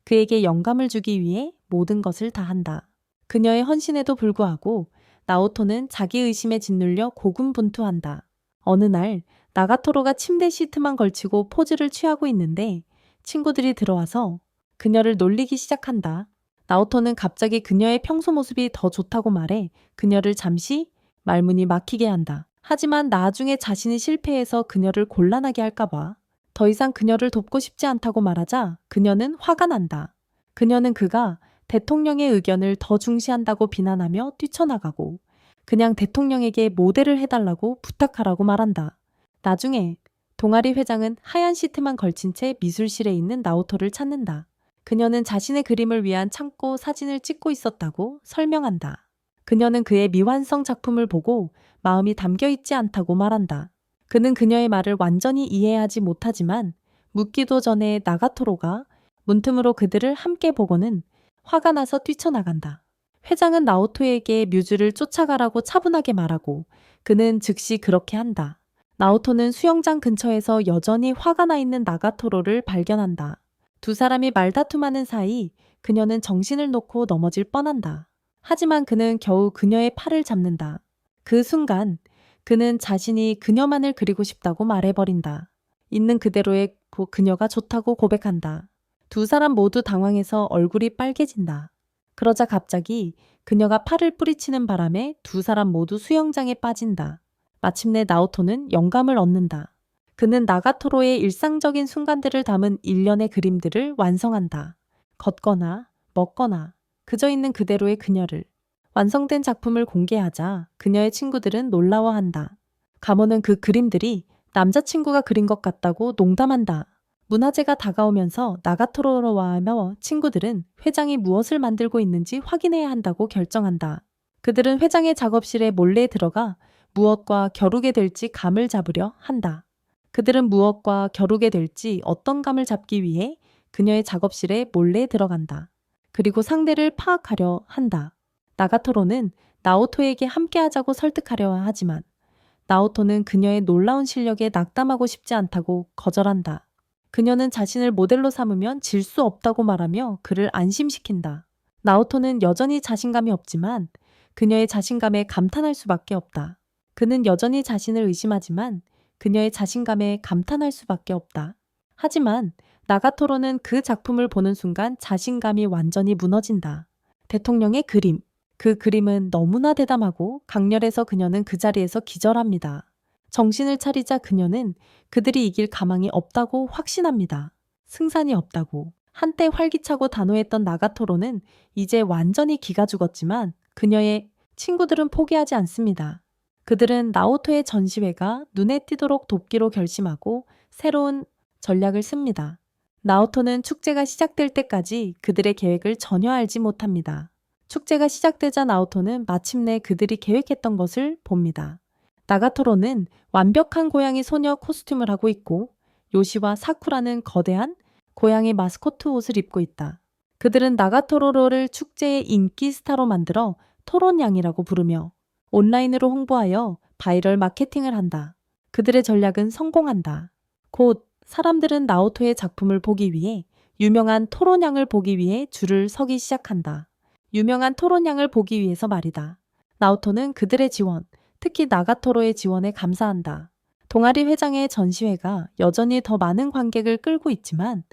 그에게 영감을 주기 위해 모든 것을 다한다. 그녀의 헌신에도 불구하고 나오토는 자기 의심에 짓눌려 고군분투한다. 어느 날 나가토로가 침대 시트만 걸치고 포즈를 취하고 있는데 친구들이 들어와서 그녀를 놀리기 시작한다. 나오토는 갑자기 그녀의 평소 모습이 더 좋다고 말해 그녀를 잠시 말문이 막히게 한다. 하지만 나중에 자신이 실패해서 그녀를 곤란하게 할까봐 더 이상 그녀를 돕고 싶지 않다고 말하자 그녀는 화가 난다. 그녀는 그가 대통령의 의견을 더 중시한다고 비난하며 뛰쳐나가고 그냥 대통령에게 모델을 해달라고 부탁하라고 말한다. 나중에 동아리 회장은 하얀 시트만 걸친 채 미술실에 있는 나오토를 찾는다. 그녀는 자신의 그림을 위한 창고 사진을 찍고 있었다고 설명한다. 그녀는 그의 미완성 작품을 보고 마음이 담겨있지 않다고 말한다. 그는 그녀의 말을 완전히 이해하지 못하지만 묻기도 전에 나가토로가 문틈으로 그들을 함께 보고는 화가 나서 뛰쳐나간다. 회장은 나오토에게 뮤즈를 쫓아가라고 차분하게 말하고 그는 즉시 그렇게 한다. 나오토는 수영장 근처에서 여전히 화가 나 있는 나가토로를 발견한다. 두 사람이 말다툼하는 사이 그녀는 정신을 놓고 넘어질 뻔한다. 하지만 그는 겨우 그녀의 팔을 잡는다. 그 순간 그는 자신이 그녀만을 그리고 싶다고 말해버린다. 있는 그대로의 그녀가 좋다고 고백한다. 두 사람 모두 당황해서 얼굴이 빨개진다. 그러자 갑자기 그녀가 팔을 뿌리치는 바람에 두 사람 모두 수영장에 빠진다. 마침내 나오토는 영감을 얻는다. 그는 나가토로의 일상적인 순간들을 담은 일련의 그림들을 완성한다. 걷거나 먹거나 그저 있는 그대로의 그녀를. 완성된 작품을 공개하자 그녀의 친구들은 놀라워한다. 가모는 그 그림들이 남자친구가 그린 것 같다고 농담한다. 문화제가 다가오면서 나가토로와 하며 친구들은 회장이 무엇을 만들고 있는지 확인해야 한다고 결정한다. 그들은 회장의 작업실에 몰래 들어가 무엇과 겨루게 될지 감을 잡으려 한다. 그들은 무엇과 겨루게 될지 어떤 감을 잡기 위해 그녀의 작업실에 몰래 들어간다. 그리고 상대를 파악하려 한다. 나가토로는 나오토에게 함께하자고 설득하려 하지만 나오토는 그녀의 놀라운 실력에 낙담하고 싶지 않다고 거절한다. 그녀는 자신을 모델로 삼으면 질 수 없다고 말하며 그를 안심시킨다. 나오토는 여전히 자신감이 없지만 그녀의 자신감에 감탄할 수밖에 없다. 그는 여전히 자신을 의심하지만 그녀의 자신감에 감탄할 수밖에 없다. 하지만 나가토로는 그 작품을 보는 순간 자신감이 완전히 무너진다. 대통령의 그림. 그 그림은 너무나 대담하고 강렬해서 그녀는 그 자리에서 기절합니다. 정신을 차리자 그녀는 그들이 이길 가망이 없다고 확신합니다. 승산이 없다고. 한때 활기차고 단호했던 나가토로는 이제 완전히 기가 죽었지만 그녀의 친구들은 포기하지 않습니다. 그들은 나오토의 전시회가 눈에 띄도록 돕기로 결심하고 새로운 전략을 씁니다. 나오토는 축제가 시작될 때까지 그들의 계획을 전혀 알지 못합니다. 축제가 시작되자 나오토는 마침내 그들이 계획했던 것을 봅니다. 나가토로는 완벽한 고양이 소녀 코스튬을 하고 있고 요시와 사쿠라는 거대한 고양이 마스코트 옷을 입고 있다. 그들은 나가토로를 축제의 인기 스타로 만들어 토론양이라고 부르며 온라인으로 홍보하여 바이럴 마케팅을 한다. 그들의 전략은 성공한다. 곧 사람들은 나오토의 작품을 보기 위해 유명한 토론양을 보기 위해 줄을 서기 시작한다. 유명한 토론양을 보기 위해서 말이다. 나오토는 그들의 지원, 특히 나가토로의 지원에 감사한다. 동아리 회장의 전시회가 여전히 더 많은 관객을 끌고 있지만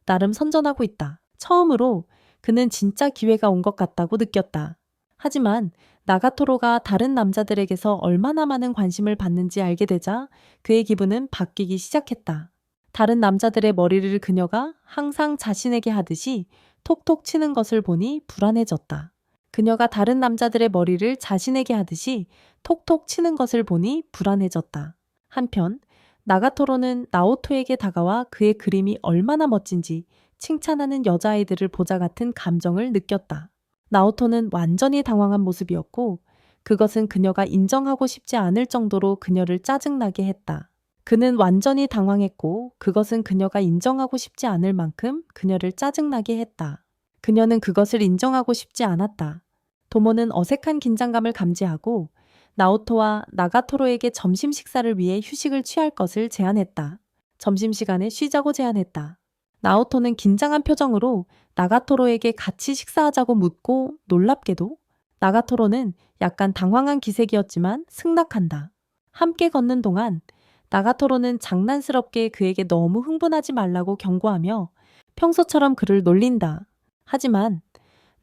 나름 선전하고 있다. 처음으로 그는 진짜 기회가 온 것 같다고 느꼈다. 하지만 나가토로가 다른 남자들에게서 얼마나 많은 관심을 받는지 알게 되자 그의 기분은 바뀌기 시작했다. 다른 남자들의 머리를 그녀가 항상 자신에게 하듯이 톡톡 치는 것을 보니 불안해졌다. 그녀가 다른 남자들의 머리를 자신에게 하듯이 톡톡 치는 것을 보니 불안해졌다. 한편 나가토로는 나오토에게 다가와 그의 그림이 얼마나 멋진지 칭찬하는 여자아이들을 보자 같은 감정을 느꼈다. 나오토는 완전히 당황한 모습이었고 그것은 그녀가 인정하고 싶지 않을 정도로 그녀를 짜증나게 했다. 그는 완전히 당황했고 그것은 그녀가 인정하고 싶지 않을 만큼 그녀를 짜증나게 했다. 그녀는 그것을 인정하고 싶지 않았다. 도모는 어색한 긴장감을 감지하고 나오토와 나가토로에게 점심 식사를 위해 휴식을 취할 것을 제안했다. 점심시간에 쉬자고 제안했다. 나오토는 긴장한 표정으로 나가토로에게 같이 식사하자고 묻고 놀랍게도 나가토로는 약간 당황한 기색이었지만 승낙한다. 함께 걷는 동안 나가토로는 장난스럽게 그에게 너무 흥분하지 말라고 경고하며 평소처럼 그를 놀린다. 하지만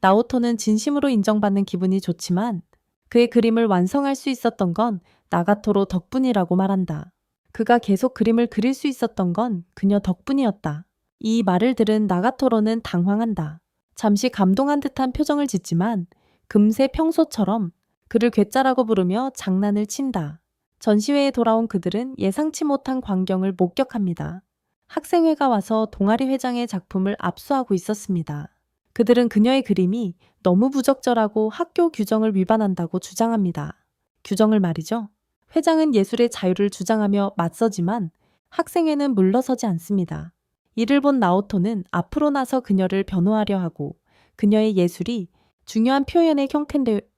나오토는 진심으로 인정받는 기분이 좋지만 그의 그림을 완성할 수 있었던 건 나가토로 덕분이라고 말한다. 그가 계속 그림을 그릴 수 있었던 건 그녀 덕분이었다. 이 말을 들은 나가토로는 당황한다. 잠시 감동한 듯한 표정을 짓지만 금세 평소처럼 그를 괴짜라고 부르며 장난을 친다. 전시회에 돌아온 그들은 예상치 못한 광경을 목격합니다. 학생회가 와서 동아리 회장의 작품을 압수하고 있었습니다. 그들은 그녀의 그림이 너무 부적절하고 학교 규정을 위반한다고 주장합니다. 규정을 말이죠. 회장은 예술의 자유를 주장하며 맞서지만 학생회는 물러서지 않습니다. 이를 본 나오토는 앞으로 나서 그녀를 변호하려 하고 그녀의 예술이 중요한 표현의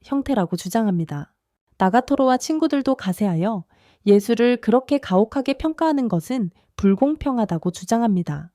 형태라고 주장합니다. 나가토로와 친구들도 가세하여 예술을 그렇게 가혹하게 평가하는 것은 불공평하다고 주장합니다.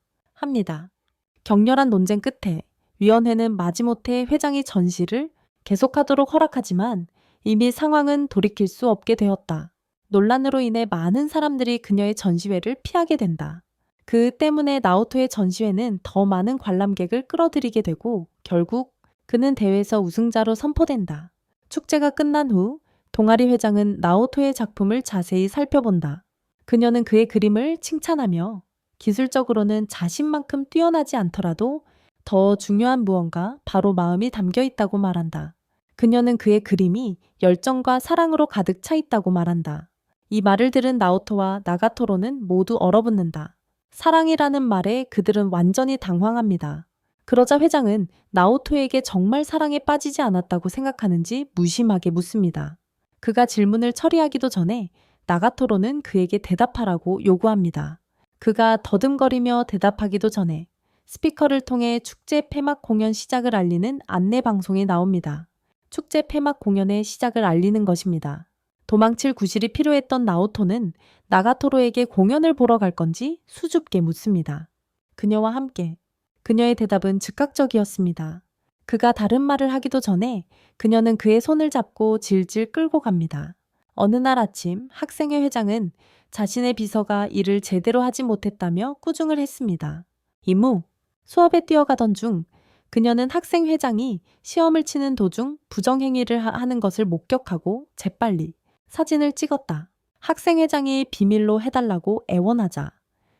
격렬한 논쟁 끝에 위원회는 마지못해 회장이 전시를 계속하도록 허락하지만 이미 상황은 돌이킬 수 없게 되었다. 논란으로 인해 많은 사람들이 그녀의 전시회를 피하게 된다. 그 때문에 나오토의 전시회는 더 많은 관람객을 끌어들이게 되고 결국 그는 대회에서 우승자로 선포된다. 축제가 끝난 후 동아리 회장은 나오토의 작품을 자세히 살펴본다. 그녀는 그의 그림을 칭찬하며 기술적으로는 자신만큼 뛰어나지 않더라도 더 중요한 무언가, 바로 마음이 담겨 있다고 말한다. 그녀는 그의 그림이 열정과 사랑으로 가득 차 있다고 말한다. 이 말을 들은 나오토와 나가토로는 모두 얼어붙는다. 사랑이라는 말에 그들은 완전히 당황합니다. 그러자 회장은 나오토에게 정말 사랑에 빠지지 않았다고 생각하는지 무심하게 묻습니다. 그가 질문을 처리하기도 전에 나가토로는 그에게 대답하라고 요구합니다. 그가 더듬거리며 대답하기도 전에 스피커를 통해 축제 폐막 공연 시작을 알리는 안내 방송이 나옵니다. 축제 폐막 공연의 시작을 알리는 것입니다. 도망칠 구실이 필요했던 나오토는 나가토로에게 공연을 보러 갈 건지 수줍게 묻습니다. 그녀와 함께. 그녀의 대답은 즉각적이었습니다. 그가 다른 말을 하기도 전에 그녀는 그의 손을 잡고 질질 끌고 갑니다. 어느 날 아침 학생회 회장은 자신의 비서가 일을 제대로 하지 못했다며 꾸중을 했습니다. 이후 수업에 뛰어가던 중 그녀는 학생 회장이 시험을 치는 도중 부정행위를 하는 것을 목격하고 재빨리 사진을 찍었다. 학생 회장이 비밀로 해달라고 애원하자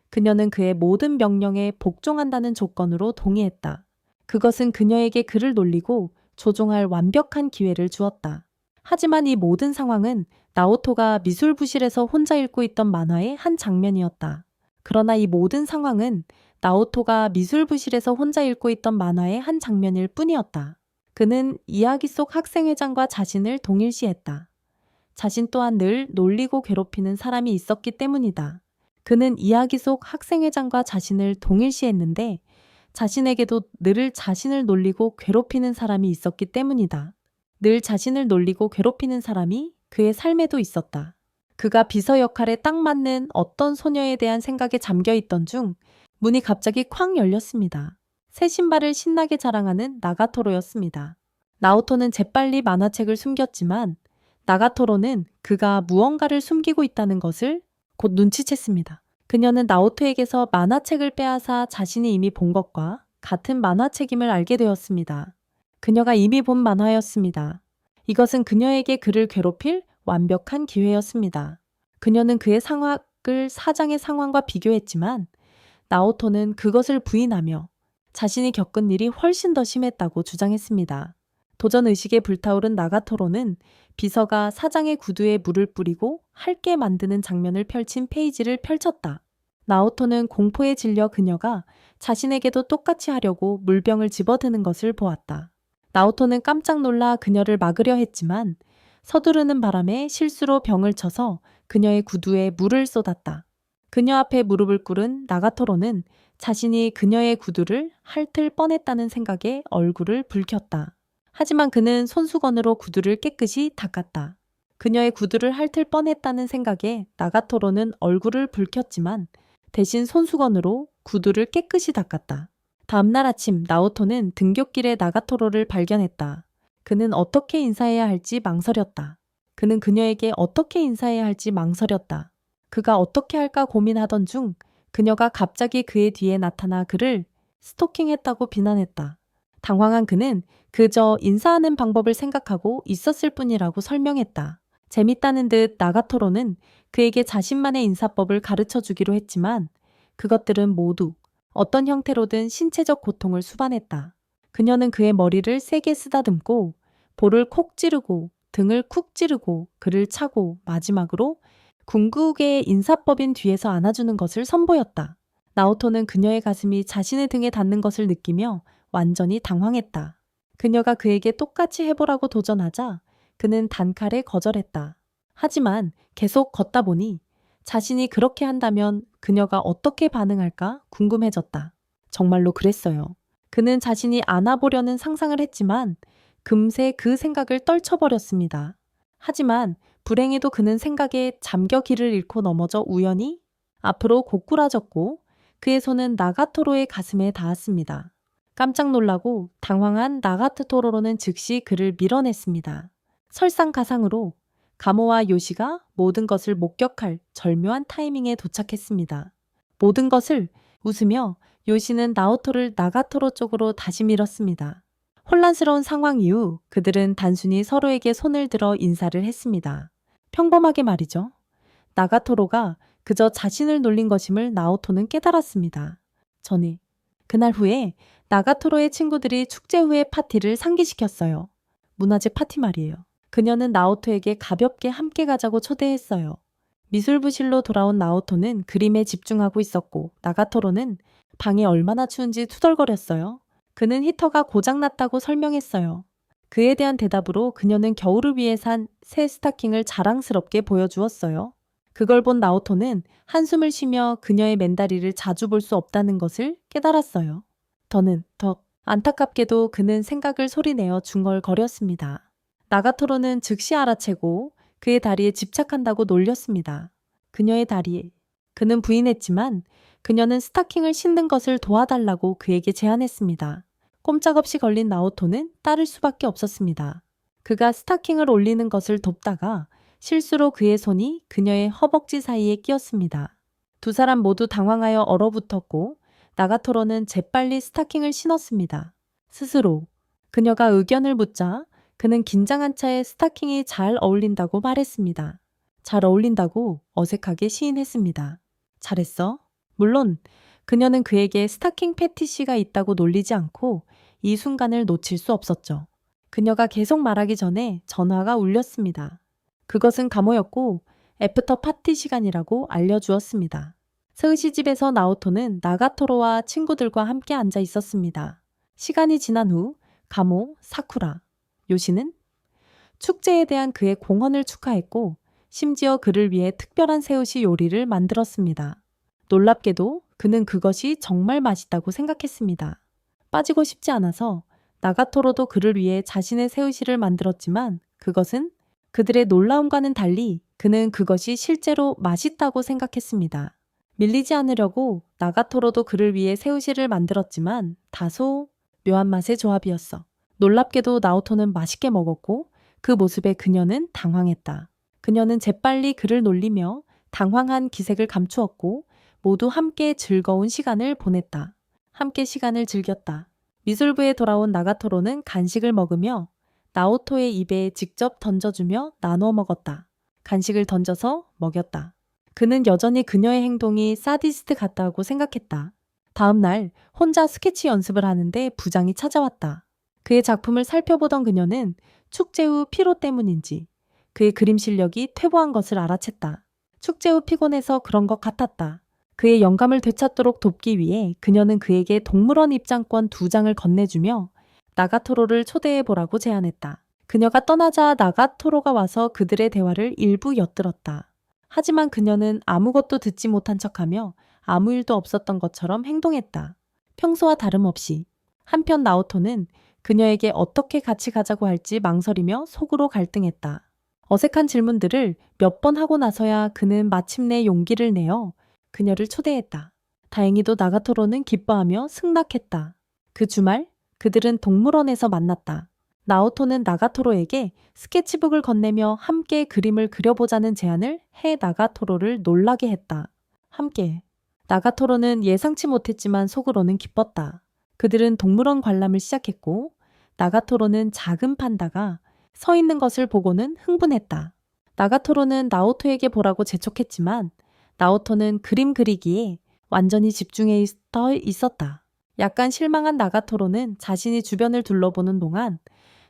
그녀는 그의 모든 명령에 복종한다는 조건으로 동의했다. 그것은 그녀에게 그를 놀리고 조종할 완벽한 기회를 주었다. 하지만 이 모든 상황은 나오토가 미술부실에서 혼자 읽고 있던 만화의 한 장면이었다. 그러나 이 모든 상황은 나오토가 미술부실에서 혼자 읽고 있던 만화의 한 장면일 뿐이었다. 그는 이야기 속 학생회장과 자신을 동일시했다. 자신 또한 늘 놀리고 괴롭히는 사람이 있었기 때문이다. 그는 이야기 속 학생회장과 자신을 동일시했는데 자신에게도 늘 자신을 놀리고 괴롭히는 사람이 있었기 때문이다. 늘 자신을 놀리고 괴롭히는 사람이 그의 삶에도 있었다. 그가 비서 역할에 딱 맞는 어떤 소녀에 대한 생각에 잠겨 있던 중 문이 갑자기 쾅 열렸습니다. 새 신발을 신나게 자랑하는 나가토로였습니다. 나오토는 재빨리 만화책을 숨겼지만 나가토로는 그가 무언가를 숨기고 있다는 것을 곧 눈치챘습니다. 그녀는 나오토에게서 만화책을 빼앗아 자신이 이미 본 것과 같은 만화책임을 알게 되었습니다. 그녀가 이미 본 만화였습니다. 이것은 그녀에게 그를 괴롭힐 완벽한 기회였습니다. 그녀는 그의 상황을 사장의 상황과 비교했지만 나오토는 그것을 부인하며 자신이 겪은 일이 훨씬 더 심했다고 주장했습니다. 도전의식에 불타오른 나가토로는 비서가 사장의 구두에 물을 뿌리고 핥게 만드는 장면을 펼친 페이지를 펼쳤다. 나오토는 공포에 질려 그녀가 자신에게도 똑같이 하려고 물병을 집어드는 것을 보았다. 나오토는 깜짝 놀라 그녀를 막으려 했지만 서두르는 바람에 실수로 병을 쳐서 그녀의 구두에 물을 쏟았다. 그녀 앞에 무릎을 꿇은 나가토로는 자신이 그녀의 구두를 핥을 뻔했다는 생각에 얼굴을 붉혔다. 하지만 그는 손수건으로 구두를 깨끗이 닦았다. 그녀의 구두를 핥을 뻔했다는 생각에 나가토로는 얼굴을 붉혔지만 대신 손수건으로 구두를 깨끗이 닦았다. 다음날 아침 나오토는 등굣길에 나가토로를 발견했다. 그는 어떻게 인사해야 할지 망설였다. 그는 그녀에게 어떻게 인사해야 할지 망설였다. 그가 어떻게 할까 고민하던 중 그녀가 갑자기 그의 뒤에 나타나 그를 스토킹했다고 비난했다. 당황한 그는 그저 인사하는 방법을 생각하고 있었을 뿐이라고 설명했다. 재밌다는 듯 나가토로는 그에게 자신만의 인사법을 가르쳐 주기로 했지만 그것들은 모두 어떤 형태로든 신체적 고통을 수반했다. 그녀는 그의 머리를 세게 쓰다듬고 볼을 콕 찌르고 등을 쿡 찌르고 그를 차고 마지막으로 궁극의 인사법인 뒤에서 안아주는 것을 선보였다. 나오토는 그녀의 가슴이 자신의 등에 닿는 것을 느끼며 완전히 당황했다. 그녀가 그에게 똑같이 해보라고 도전하자 그는 단칼에 거절했다. 하지만 계속 걷다 보니 자신이 그렇게 한다면 그녀가 어떻게 반응할까 궁금해졌다. 정말로 그랬어요. 그는 자신이 안아보려는 상상을 했지만 금세 그 생각을 떨쳐버렸습니다. 하지만 불행히도 그는 생각에 잠겨 길을 잃고 넘어져 우연히 앞으로 고꾸라졌고 그의 손은 나가토로의 가슴에 닿았습니다. 깜짝 놀라고 당황한 나가토로는 즉시 그를 밀어냈습니다. 설상가상으로 가모와 요시가 모든 것을 목격할 절묘한 타이밍에 도착했습니다. 모든 것을 웃으며 요시는 나오토를 나가토로 쪽으로 다시 밀었습니다. 혼란스러운 상황 이후 그들은 단순히 서로에게 손을 들어 인사를 했습니다. 평범하게 말이죠. 나가토로가 그저 자신을 놀린 것임을 나오토는 깨달았습니다. 전에 그날 후에 나가토로의 친구들이 축제 후에 파티를 상기시켰어요. 문화재 파티 말이에요. 그녀는 나오토에게 가볍게 함께 가자고 초대했어요. 미술부실로 돌아온 나오토는 그림에 집중하고 있었고 나가토로는 방이 얼마나 추운지 투덜거렸어요. 그는 히터가 고장났다고 설명했어요. 그에 대한 대답으로 그녀는 겨울을 위해 산 새 스타킹을 자랑스럽게 보여주었어요. 그걸 본 나오토는 한숨을 쉬며 그녀의 맨다리를 자주 볼 수 없다는 것을 깨달았어요. 더 안타깝게도 그는 생각을 소리내어 중얼거렸습니다. 나가토로는 즉시 알아채고 그의 다리에 집착한다고 놀렸습니다. 그녀의 다리에. 그는 부인했지만 그녀는 스타킹을 신는 것을 도와달라고 그에게 제안했습니다. 꼼짝없이 걸린 나오토는 따를 수밖에 없었습니다. 그가 스타킹을 올리는 것을 돕다가 실수로 그의 손이 그녀의 허벅지 사이에 끼었습니다. 두 사람 모두 당황하여 얼어붙었고 나가토로는 재빨리 스타킹을 신었습니다. 스스로. 그녀가 의견을 묻자 그는 긴장한 차에 스타킹이 잘 어울린다고 말했습니다. 잘 어울린다고 어색하게 시인했습니다. 잘했어? 물론 그녀는 그에게 스타킹 패티시가 있다고 놀리지 않고 이 순간을 놓칠 수 없었죠. 그녀가 계속 말하기 전에 전화가 울렸습니다. 그것은 가모였고 애프터 파티 시간이라고 알려주었습니다. 스으시 집에서 나오토는 나가토로와 친구들과 함께 앉아 있었습니다. 시간이 지난 후 가모, 사쿠라, 요시는 축제에 대한 그의 공헌을 축하했고 심지어 그를 위해 특별한 새우시 요리를 만들었습니다. 놀랍게도 그는 그것이 정말 맛있다고 생각했습니다. 빠지고 싶지 않아서 나가토로도 그를 위해 자신의 새우시를 만들었지만 그것은 그들의 놀라움과는 달리 그는 그것이 실제로 맛있다고 생각했습니다. 밀리지 않으려고 나가토로도 그를 위해 새우시를 만들었지만 다소 묘한 맛의 조합이었어. 놀랍게도 나오토는 맛있게 먹었고 그 모습에 그녀는 당황했다. 그녀는 재빨리 그를 놀리며 당황한 기색을 감추었고 모두 함께 즐거운 시간을 보냈다. 함께 시간을 즐겼다. 미술부에 돌아온 나가토로는 간식을 먹으며 나오토의 입에 직접 던져주며 나눠 먹었다. 간식을 던져서 먹였다. 그는 여전히 그녀의 행동이 사디스트 같다고 생각했다. 다음 날 혼자 스케치 연습을 하는데 부장이 찾아왔다. 그의 작품을 살펴보던 그녀는 축제 후 피로 때문인지 그의 그림 실력이 퇴보한 것을 알아챘다. 축제 후 피곤해서 그런 것 같았다. 그의 영감을 되찾도록 돕기 위해 그녀는 그에게 동물원 입장권 2장을 건네주며 나가토로를 초대해보라고 제안했다. 그녀가 떠나자 나가토로가 와서 그들의 대화를 일부 엿들었다. 하지만 그녀는 아무것도 듣지 못한 척하며 아무 일도 없었던 것처럼 행동했다. 평소와 다름없이. 한편 나오토는 그녀에게 어떻게 같이 가자고 할지 망설이며 속으로 갈등했다. 어색한 질문들을 몇 번 하고 나서야 그는 마침내 용기를 내어 그녀를 초대했다. 다행히도 나가토로는 기뻐하며 승낙했다. 그 주말 그들은 동물원에서 만났다. 나오토는 나가토로에게 스케치북을 건네며 함께 그림을 그려보자는 제안을 해 나가토로를 놀라게 했다. 함께. 나가토로는 예상치 못했지만 속으로는 기뻤다. 그들은 동물원 관람을 시작했고 나가토로는 작은 판다가 서 있는 것을 보고는 흥분했다. 나가토로는 나오토에게 보라고 재촉했지만 나오토는 그림 그리기에 완전히 집중해 있었다. 약간 실망한 나가토로는 자신이 주변을 둘러보는 동안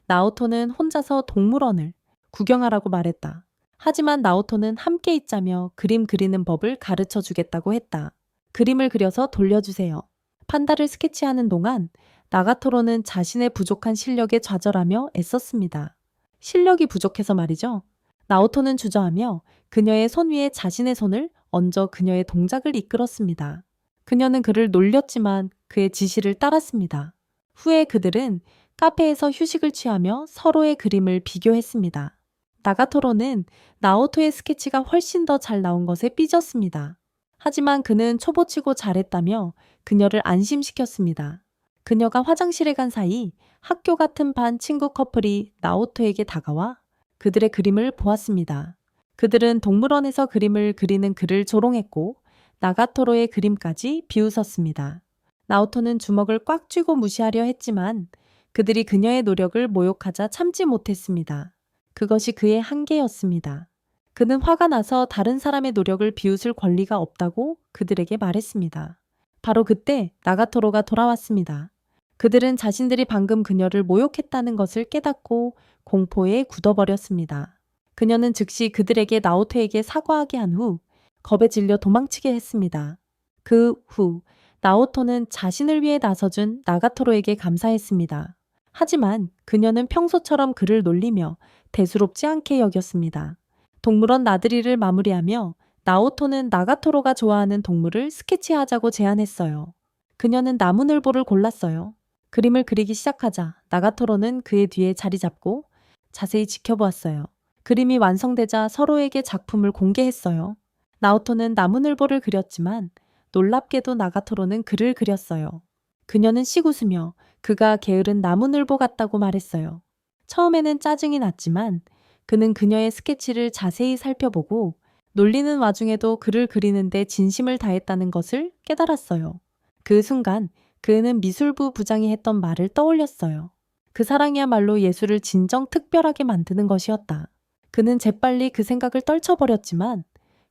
나오토는 혼자서 동물원을 구경하라고 말했다. 하지만 나오토는 함께 있자며 그림 그리는 법을 가르쳐 주겠다고 했다. 그림을 그려서 돌려주세요. 판다를 스케치하는 동안 나가토로는 자신의 부족한 실력에 좌절하며 애썼습니다. 실력이 부족해서 말이죠. 나오토는 주저하며 그녀의 손 위에 자신의 손을 얹어 그녀의 동작을 이끌었습니다. 그녀는 그를 놀렸지만 그의 지시를 따랐습니다. 후에 그들은 카페에서 휴식을 취하며 서로의 그림을 비교했습니다. 나가토로는 나오토의 스케치가 훨씬 더 잘 나온 것에 삐졌습니다. 하지만 그는 초보치고 잘했다며 그녀를 안심시켰습니다. 그녀가 화장실에 간 사이 학교 같은 반 친구 커플이 나오토에게 다가와 그들의 그림을 보았습니다. 그들은 동물원에서 그림을 그리는 그를 조롱했고 나가토로의 그림까지 비웃었습니다. 나오토는 주먹을 꽉 쥐고 무시하려 했지만 그들이 그녀의 노력을 모욕하자 참지 못했습니다. 그것이 그의 한계였습니다. 그는 화가 나서 다른 사람의 노력을 비웃을 권리가 없다고 그들에게 말했습니다. 바로 그때 나가토로가 돌아왔습니다. 그들은 자신들이 방금 그녀를 모욕했다는 것을 깨닫고 공포에 굳어버렸습니다. 그녀는 즉시 그들에게 나오토에게 사과하게 한 후 겁에 질려 도망치게 했습니다. 그 후 나오토는 자신을 위해 나서준 나가토로에게 감사했습니다. 하지만 그녀는 평소처럼 그를 놀리며 대수롭지 않게 여겼습니다. 동물원 나들이를 마무리하며 나오토는 나가토로가 좋아하는 동물을 스케치하자고 제안했어요. 그녀는 나무늘보를 골랐어요. 그림을 그리기 시작하자 나가토로는 그의 뒤에 자리 잡고 자세히 지켜보았어요. 그림이 완성되자 서로에게 작품을 공개했어요. 나오토는 나무늘보를 그렸지만 놀랍게도 나가토로는 그를 그렸어요. 그녀는 씩 웃으며 그가 게으른 나무늘보 같다고 말했어요. 처음에는 짜증이 났지만 그는 그녀의 스케치를 자세히 살펴보고 놀리는 와중에도 그를 그리는데 진심을 다했다는 것을 깨달았어요. 그 순간 그는 미술부 부장이 했던 말을 떠올렸어요. 그 사랑이야말로 예술을 진정 특별하게 만드는 것이었다. 그는 재빨리 그 생각을 떨쳐버렸지만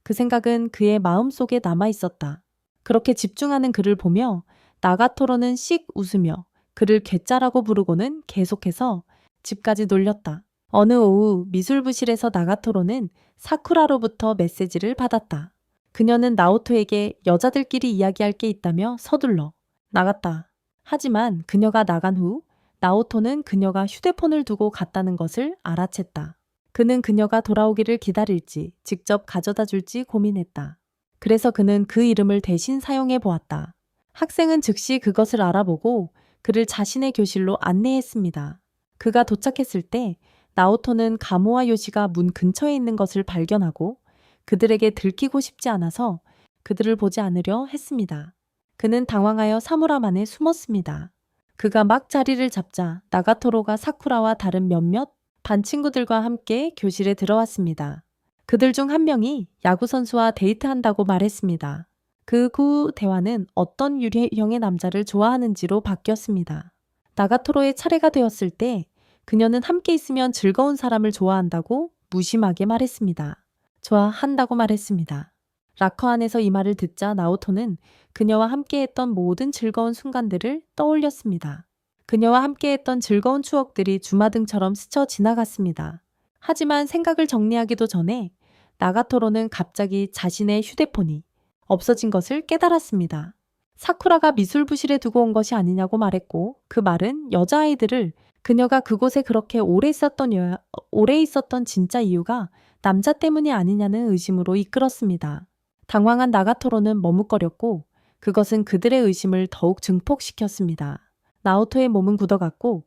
그 생각은 그의 마음속에 남아있었다. 그렇게 집중하는 그를 보며 나가토로는 씩 웃으며 그를 괴짜라고 부르고는 계속해서 집까지 놀렸다. 어느 오후 미술부실에서 나가토로는 사쿠라로부터 메시지를 받았다. 그녀는 나오토에게 여자들끼리 이야기할 게 있다며 서둘러 나갔다. 하지만 그녀가 나간 후 나오토는 그녀가 휴대폰을 두고 갔다는 것을 알아챘다. 그는 그녀가 돌아오기를 기다릴지 직접 가져다 줄지 고민했다. 그래서 그는 그 이름을 대신 사용해 보았다. 학생은 즉시 그것을 알아보고 그를 자신의 교실로 안내했습니다. 그가 도착했을 때 나오토는 가모와 요시가 문 근처에 있는 것을 발견하고 그들에게 들키고 싶지 않아서 그들을 보지 않으려 했습니다. 그는 당황하여 사물함 안에 숨었습니다. 그가 막 자리를 잡자 나가토로가 사쿠라와 다른 몇몇 반 친구들과 함께 교실에 들어왔습니다. 그들 중 한 명이 야구선수와 데이트한다고 말했습니다. 그 후 대화는 어떤 유형의 남자를 좋아하는지로 바뀌었습니다. 나가토로의 차례가 되었을 때 그녀는 함께 있으면 즐거운 사람을 좋아한다고 무심하게 말했습니다. 좋아한다고 말했습니다. 락커 안에서 이 말을 듣자 나오토는 그녀와 함께했던 모든 즐거운 순간들을 떠올렸습니다. 그녀와 함께했던 즐거운 추억들이 주마등처럼 스쳐 지나갔습니다. 하지만 생각을 정리하기도 전에 나가토로는 갑자기 자신의 휴대폰이 없어진 것을 깨달았습니다. 사쿠라가 미술부실에 두고 온 것이 아니냐고 말했고 그 말은 여자아이들을 그녀가 그곳에 그렇게 오래 있었던 진짜 이유가 남자 때문이 아니냐는 의심으로 이끌었습니다. 당황한 나가토로는 머뭇거렸고 그것은 그들의 의심을 더욱 증폭시켰습니다. 나오토의 몸은 굳어갔고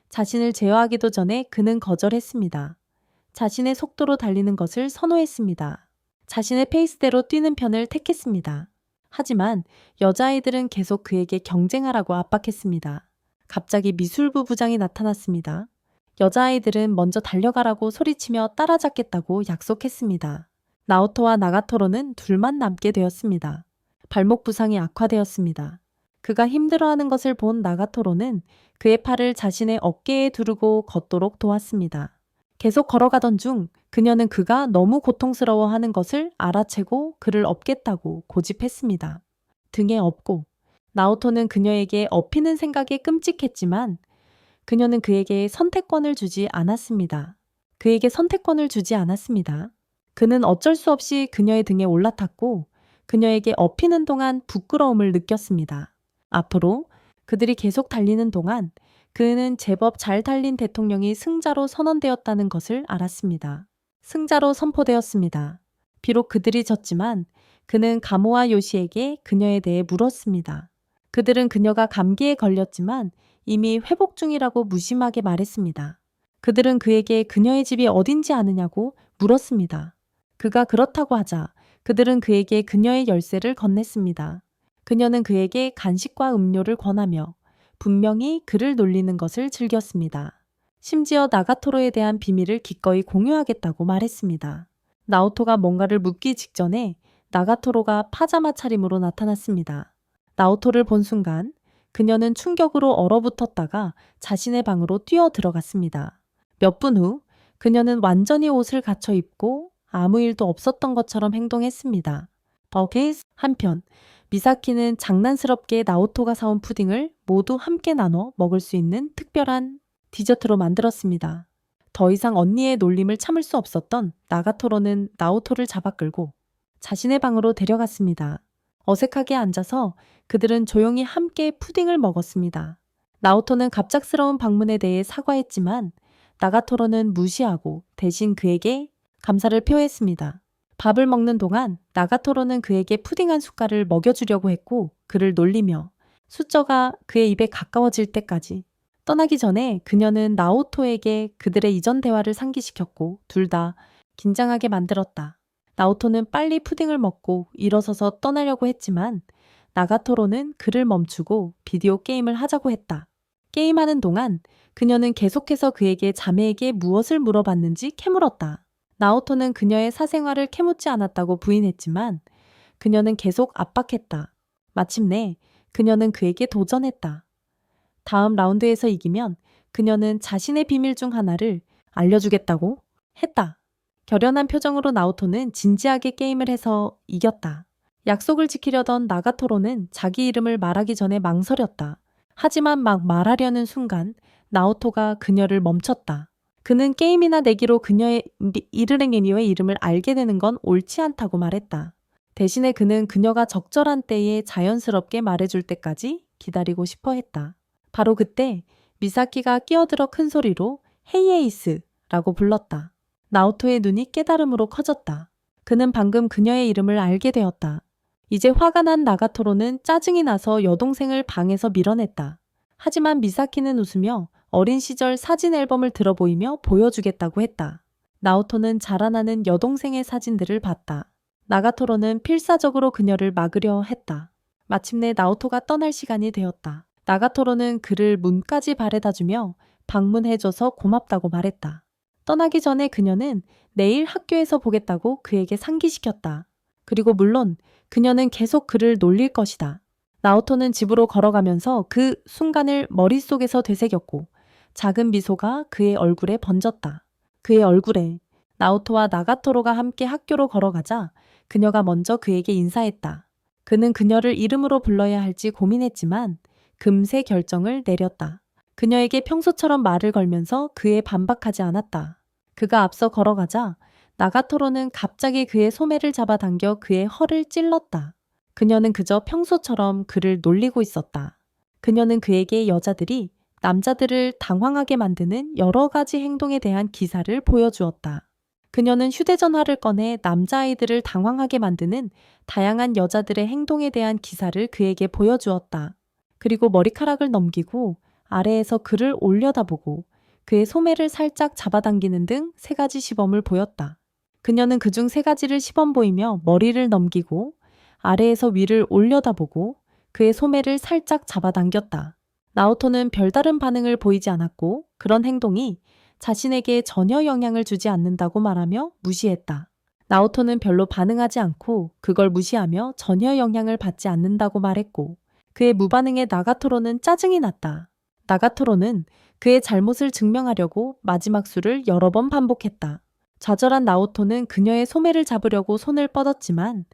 자신을 제어하기도 전에 그는 거절했습니다. 자신의 속도로 달리는 것을 선호했습니다. 자신의 페이스대로 뛰는 편을 택했습니다. 하지만 여자아이들은 계속 그에게 경쟁하라고 압박했습니다. 갑자기 미술부 부장이 나타났습니다. 여자아이들은 먼저 달려가라고 소리치며 따라잡겠다고 약속했습니다. 나오토와 나가토로는 둘만 남게 되었습니다. 발목 부상이 악화되었습니다. 그가 힘들어하는 것을 본 나가토로는 그의 팔을 자신의 어깨에 두르고 걷도록 도왔습니다. 계속 걸어가던 중 그녀는 그가 너무 고통스러워하는 것을 알아채고 그를 업겠다고 고집했습니다. 등에 업고 나오토는 그녀에게 업히는 생각에 끔찍했지만 그녀는 그에게 선택권을 주지 않았습니다. 그는 어쩔 수 없이 그녀의 등에 올라탔고 그녀에게 업히는 동안 부끄러움을 느꼈습니다. 앞으로 그들이 계속 달리는 동안 그는 제법 잘 달린 대통령이 승자로 선언되었다는 것을 알았습니다. 승자로 선포되었습니다. 비록 그들이 졌지만 그는 가모와 요시에게 그녀에 대해 물었습니다. 그들은 그녀가 감기에 걸렸지만 이미 회복 중이라고 무심하게 말했습니다. 그들은 그에게 그녀의 집이 어딘지 아느냐고 물었습니다. 그가 그렇다고 하자 그들은 그에게 그녀의 열쇠를 건넸습니다. 그녀는 그에게 간식과 음료를 권하며 분명히 그를 놀리는 것을 즐겼습니다. 심지어 나가토로에 대한 비밀을 기꺼이 공유하겠다고 말했습니다. 나오토가 뭔가를 묻기 직전에 나가토로가 파자마 차림으로 나타났습니다. 나오토를 본 순간 그녀는 충격으로 얼어붙었다가 자신의 방으로 뛰어 들어갔습니다. 몇 분 후 그녀는 완전히 옷을 갖춰 입고 아무 일도 없었던 것처럼 행동했습니다. 버킷 한편 미사키는 장난스럽게 나오토가 사온 푸딩을 모두 함께 나눠 먹을 수 있는 특별한 디저트로 만들었습니다. 더 이상 언니의 놀림을 참을 수 없었던 나가토로는 나오토를 잡아 끌고 자신의 방으로 데려갔습니다. 어색하게 앉아서 그들은 조용히 함께 푸딩을 먹었습니다. 나오토는 갑작스러운 방문에 대해 사과했지만 나가토로는 무시하고 대신 그에게 감사를 표했습니다. 밥을 먹는 동안 나가토로는 그에게 푸딩 한 숟갈을 먹여주려고 했고 그를 놀리며 수저가 그의 입에 가까워질 때까지 떠나기 전에 그녀는 나오토에게 그들의 이전 대화를 상기시켰고 둘 다 긴장하게 만들었다. 나오토는 빨리 푸딩을 먹고 일어서서 떠나려고 했지만 나가토로는 그를 멈추고 비디오 게임을 하자고 했다. 게임하는 동안 그녀는 계속해서 그에게 자매에게 무엇을 물어봤는지 캐물었다. 나오토는 그녀의 사생활을 캐묻지 않았다고 부인했지만 그녀는 계속 압박했다. 마침내 그녀는 그에게 도전했다. 다음 라운드에서 이기면 그녀는 자신의 비밀 중 하나를 알려주겠다고 했다. 결연한 표정으로 나오토는 진지하게 게임을 해서 이겼다. 약속을 지키려던 나가토로는 자기 이름을 말하기 전에 망설였다. 하지만 막 말하려는 순간 나오토가 그녀를 멈췄다. 그는 게임이나 내기로 그녀의 이르랭이니의 이름을 알게 되는 건 옳지 않다고 말했다. 대신에 그는 그녀가 적절한 때에 자연스럽게 말해줄 때까지 기다리고 싶어 했다. 바로 그때 미사키가 끼어들어 큰 소리로 헤이에이스라고 불렀다. 나오토의 눈이 깨달음으로 커졌다. 그는 방금 그녀의 이름을 알게 되었다. 이제 화가 난 나가토로는 짜증이 나서 여동생을 방에서 밀어냈다. 하지만 미사키는 웃으며 어린 시절 사진 앨범을 들어보이며 보여주겠다고 했다. 나오토는 자라나는 여동생의 사진들을 봤다. 나가토로는 필사적으로 그녀를 막으려 했다. 마침내 나오토가 떠날 시간이 되었다. 나가토로는 그를 문까지 바래다주며 방문해줘서 고맙다고 말했다. 떠나기 전에 그녀는 내일 학교에서 보겠다고 그에게 상기시켰다. 그리고 물론 그녀는 계속 그를 놀릴 것이다. 나오토는 집으로 걸어가면서 그 순간을 머릿속에서 되새겼고 작은 미소가 그의 얼굴에 번졌다. 그의 얼굴에 나오토와 나가토로가 함께 학교로 걸어가자 그녀가 먼저 그에게 인사했다. 그는 그녀를 이름으로 불러야 할지 고민했지만 금세 결정을 내렸다. 그녀에게 평소처럼 말을 걸면서 그에 반박하지 않았다. 그가 앞서 걸어가자 나가토로는 갑자기 그의 소매를 잡아당겨 그의 허를 찔렀다. 그녀는 그저 평소처럼 그를 놀리고 있었다. 그녀는 그에게 여자들이 남자들을 당황하게 만드는 여러 가지 행동에 대한 기사를 보여주었다. 그녀는 휴대전화를 꺼내 남자아이들을 당황하게 만드는 다양한 여자들의 행동에 대한 기사를 그에게 보여주었다. 그리고 머리카락을 넘기고 아래에서 그를 올려다보고 그의 소매를 살짝 잡아당기는 등 3가지 시범을 보였다. 그녀는 그중 3가지를 시범 보이며 머리를 넘기고 아래에서 위를 올려다보고 그의 소매를 살짝 잡아당겼다. 나오토는 별다른 반응을 보이지 않았고 그런 행동이 자신에게 전혀 영향을 주지 않는다고 말하며 무시했다. 나오토는 별로 반응하지 않고 그걸 무시하며 전혀 영향을 받지 않는다고 말했고 그의 무반응에 나가토로는 짜증이 났다. 나가토로는 그의 잘못을 증명하려고 마지막 수를 여러 번 반복했다. 좌절한 나오토는 그녀의 소매를 잡으려고 손을 뻗었지만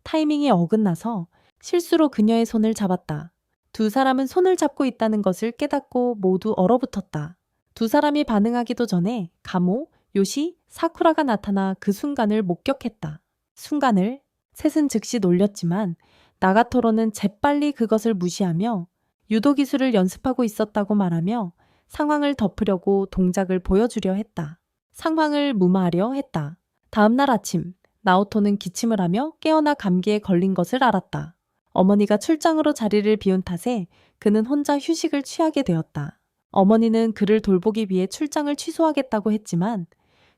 타이밍이 어긋나서 실수로 그녀의 손을 잡았다. 두 사람은 손을 잡고 있다는 것을 깨닫고 모두 얼어붙었다. 두 사람이 반응하기도 전에 가모, 요시, 사쿠라가 나타나 그 순간을 목격했다. 순간을 셋은 즉시 놀렸지만 나가토로는 재빨리 그것을 무시하며 유도 기술을 연습하고 있었다고 말하며 상황을 덮으려고 동작을 보여주려 했다. 상황을 무마하려 했다. 다음 날 아침 나오토는 기침을 하며 깨어나 감기에 걸린 것을 알았다. 어머니가 출장으로 자리를 비운 탓에 그는 혼자 휴식을 취하게 되었다. 어머니는 그를 돌보기 위해 출장을 취소하겠다고 했지만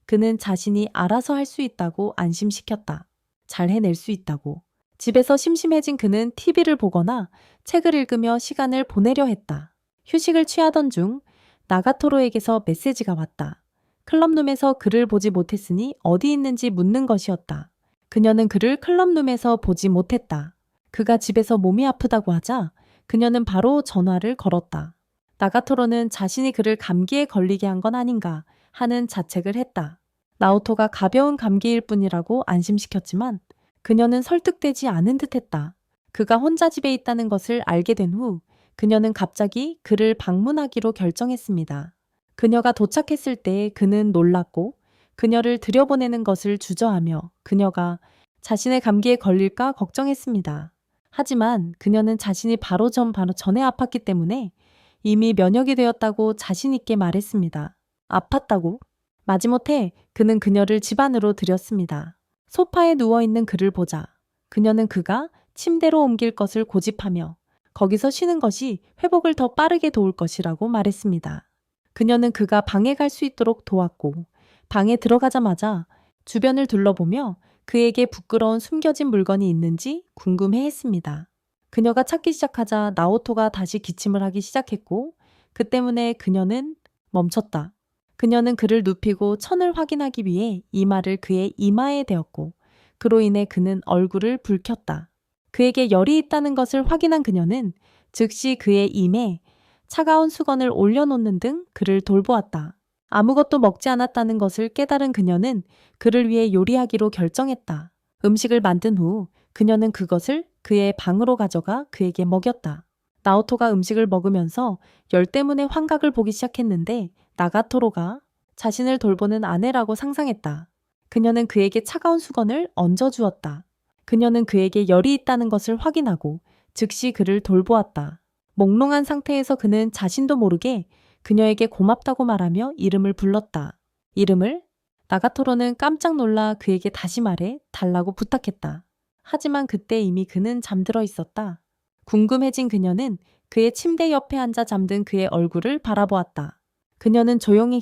그는 자신이 알아서 할 수 있다고 안심시켰다. 잘 해낼 수 있다고. 집에서 심심해진 그는 TV를 보거나 책을 읽으며 시간을 보내려 했다. 휴식을 취하던 중 나가토로에게서 메시지가 왔다. 클럽룸에서 그를 보지 못했으니 어디 있는지 묻는 것이었다. 그녀는 그를 클럽룸에서 보지 못했다. 그가 집에서 몸이 아프다고 하자 그녀는 바로 전화를 걸었다. 나가토로는 자신이 그를 감기에 걸리게 한 건 아닌가 하는 자책을 했다. 나오토가 가벼운 감기일 뿐이라고 안심시켰지만 그녀는 설득되지 않은 듯했다. 그가 혼자 집에 있다는 것을 알게 된 후 그녀는 갑자기 그를 방문하기로 결정했습니다. 그녀가 도착했을 때 그는 놀랐고 그녀를 들여보내는 것을 주저하며 그녀가 자신의 감기에 걸릴까 걱정했습니다. 하지만 그녀는 자신이 바로 전에 아팠기 때문에 이미 면역이 되었다고 자신 있게 말했습니다. 아팠다고? 마지못해 그는 그녀를 집 안으로 들였습니다. 소파에 누워있는 그를 보자 그녀는 그가 침대로 옮길 것을 고집하며 거기서 쉬는 것이 회복을 더 빠르게 도울 것이라고 말했습니다. 그녀는 그가 방에 갈 수 있도록 도왔고 방에 들어가자마자 주변을 둘러보며 그에게 부끄러운 숨겨진 물건이 있는지 궁금해했습니다. 그녀가 찾기 시작하자 나오토가 다시 기침을 하기 시작했고 그 때문에 그녀는 멈췄다. 그녀는 그를 눕히고 천을 확인하기 위해 이마를 그의 이마에 대었고 그로 인해 그는 얼굴을 붉혔다. 그에게 열이 있다는 것을 확인한 그녀는 즉시 그의 임에 차가운 수건을 올려놓는 등 그를 돌보았다. 아무것도 먹지 않았다는 것을 깨달은 그녀는 그를 위해 요리하기로 결정했다. 음식을 만든 후 그녀는 그것을 그의 방으로 가져가 그에게 먹였다. 나오토가 음식을 먹으면서 열 때문에 환각을 보기 시작했는데 나가토로가 자신을 돌보는 아내라고 상상했다. 그녀는 그에게 차가운 수건을 얹어주었다. 그녀는 그에게 열이 있다는 것을 확인하고 즉시 그를 돌보았다. 몽롱한 상태에서 그는 자신도 모르게 그녀에게 고맙다고 말하며 이름을 불렀다. 이름을? 나가토로는 깜짝 놀라 그에게 다시 말해 달라고 부탁했다. 하지만 그때 이미 그는 잠들어 있었다. 궁금해진 그녀는 그의 침대 옆에 앉아 잠든 그의 얼굴을 바라보았다. 그녀는 조용히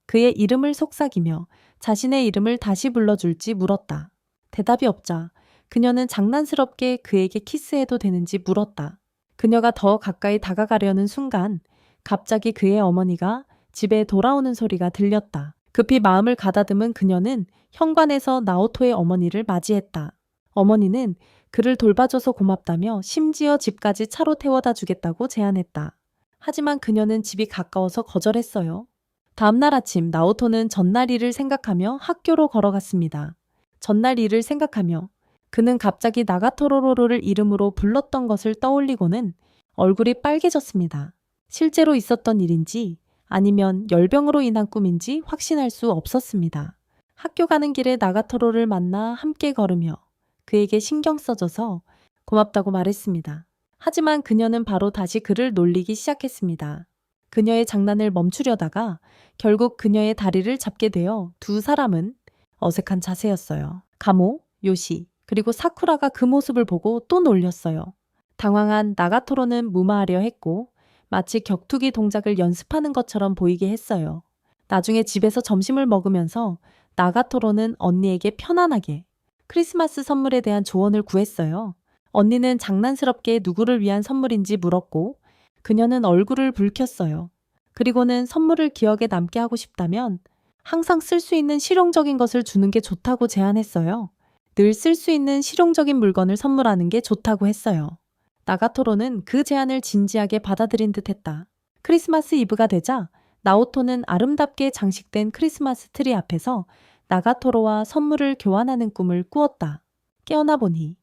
그의 이름을 속삭이며 자신의 이름을 다시 불러줄지 물었다. 대답이 없자 그녀는 장난스럽게 그에게 키스해도 되는지 물었다. 그녀가 더 가까이 다가가려는 순간 갑자기 그의 어머니가 집에 돌아오는 소리가 들렸다. 급히 마음을 가다듬은 그녀는 현관에서 나오토의 어머니를 맞이했다. 어머니는 그를 돌봐줘서 고맙다며 심지어 집까지 차로 태워다 주겠다고 제안했다. 하지만 그녀는 집이 가까워서 거절했어요. 다음날 아침 나오토는 전날 일을 생각하며 학교로 걸어갔습니다. 전날 일을 생각하며 그는 갑자기 나가토로로를 이름으로 불렀던 것을 떠올리고는 얼굴이 빨개졌습니다. 실제로 있었던 일인지 아니면 열병으로 인한 꿈인지 확신할 수 없었습니다. 학교 가는 길에 나가토로를 만나 함께 걸으며 그에게 신경 써줘서 고맙다고 말했습니다. 하지만 그녀는 바로 다시 그를 놀리기 시작했습니다. 그녀의 장난을 멈추려다가 결국 그녀의 다리를 잡게 되어 두 사람은 어색한 자세였어요. 가모, 요시, 그리고 사쿠라가 그 모습을 보고 또 놀렸어요. 당황한 나가토로는 무마하려 했고 마치 격투기 동작을 연습하는 것처럼 보이게 했어요. 나중에 집에서 점심을 먹으면서 나가토로는 언니에게 편안하게 크리스마스 선물에 대한 조언을 구했어요. 언니는 장난스럽게 누구를 위한 선물인지 물었고 그녀는 얼굴을 붉혔어요. 그리고는 선물을 기억에 남게 하고 싶다면 항상 쓸 수 있는 실용적인 것을 주는 게 좋다고 제안했어요. 늘 쓸 수 있는 실용적인 물건을 선물하는 게 좋다고 했어요. 나가토로는 그 제안을 진지하게 받아들인 듯 했다. 크리스마스 이브가 되자 나오토는 아름답게 장식된 크리스마스 트리 앞에서 나가토로와 선물을 교환하는 꿈을 꾸었다. 깨어나 보니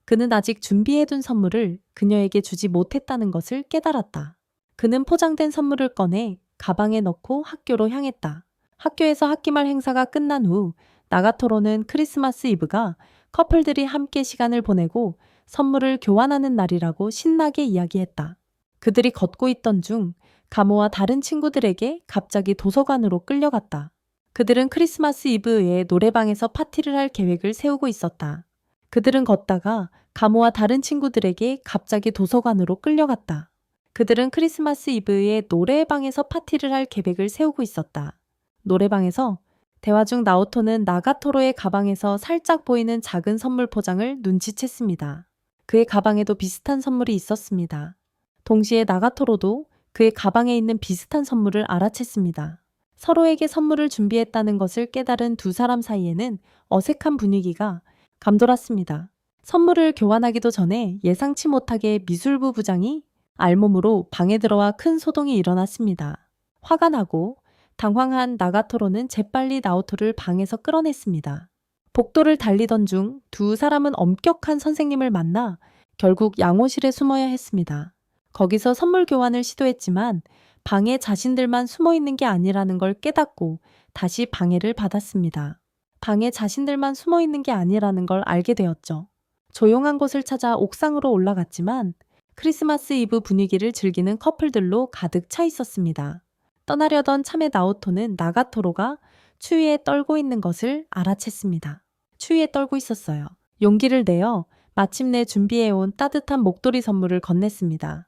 그는 아직 준비해둔 선물을 그녀에게 주지 못했다는 것을 깨달았다. 그는 포장된 선물을 꺼내 가방에 넣고 학교로 향했다. 학교에서 학기말 행사가 끝난 후 나가토로는 크리스마스 이브가 커플들이 함께 시간을 보내고 선물을 교환하는 날이라고 신나게 이야기했다. 그들이 걷고 있던 중 가모와 다른 친구들에게 갑자기 도서관으로 끌려갔다. 그들은 크리스마스 이브에 노래방에서 파티를 할 계획을 세우고 있었다. 그들은 걷다가 가모와 다른 친구들에게 갑자기 도서관으로 끌려갔다. 그들은 크리스마스 이브에 노래방에서 파티를 할 계획을 세우고 있었다. 노래방에서 대화 중 나오토는 나가토로의 가방에서 살짝 보이는 작은 선물 포장을 눈치챘습니다. 그의 가방에도 비슷한 선물이 있었습니다. 동시에 나가토로도 그의 가방에 있는 비슷한 선물을 알아챘습니다. 서로에게 선물을 준비했다는 것을 깨달은 두 사람 사이에는 어색한 분위기가 감돌았습니다. 선물을 교환하기도 전에 예상치 못하게 미술부 부장이 알몸으로 방에 들어와 큰 소동이 일어났습니다. 화가 나고 당황한 나가토로는 재빨리 나오토를 방에서 끌어냈습니다. 복도를 달리던 중 두 사람은 엄격한 선생님을 만나 결국 양호실에 숨어야 했습니다. 거기서 선물 교환을 시도했지만 방에 자신들만 숨어 있는 게 아니라는 걸 깨닫고 다시 방해를 받았습니다. 방에 자신들만 숨어 있는 게 아니라는 걸 알게 되었죠. 조용한 곳을 찾아 옥상으로 올라갔지만 크리스마스 이브 분위기를 즐기는 커플들로 가득 차 있었습니다. 떠나려던 참에 나오토는 나가토로가 추위에 떨고 있는 것을 알아챘습니다. 추위에 떨고 있었어요. 용기를 내어 마침내 준비해온 따뜻한 목도리 선물을 건넸습니다.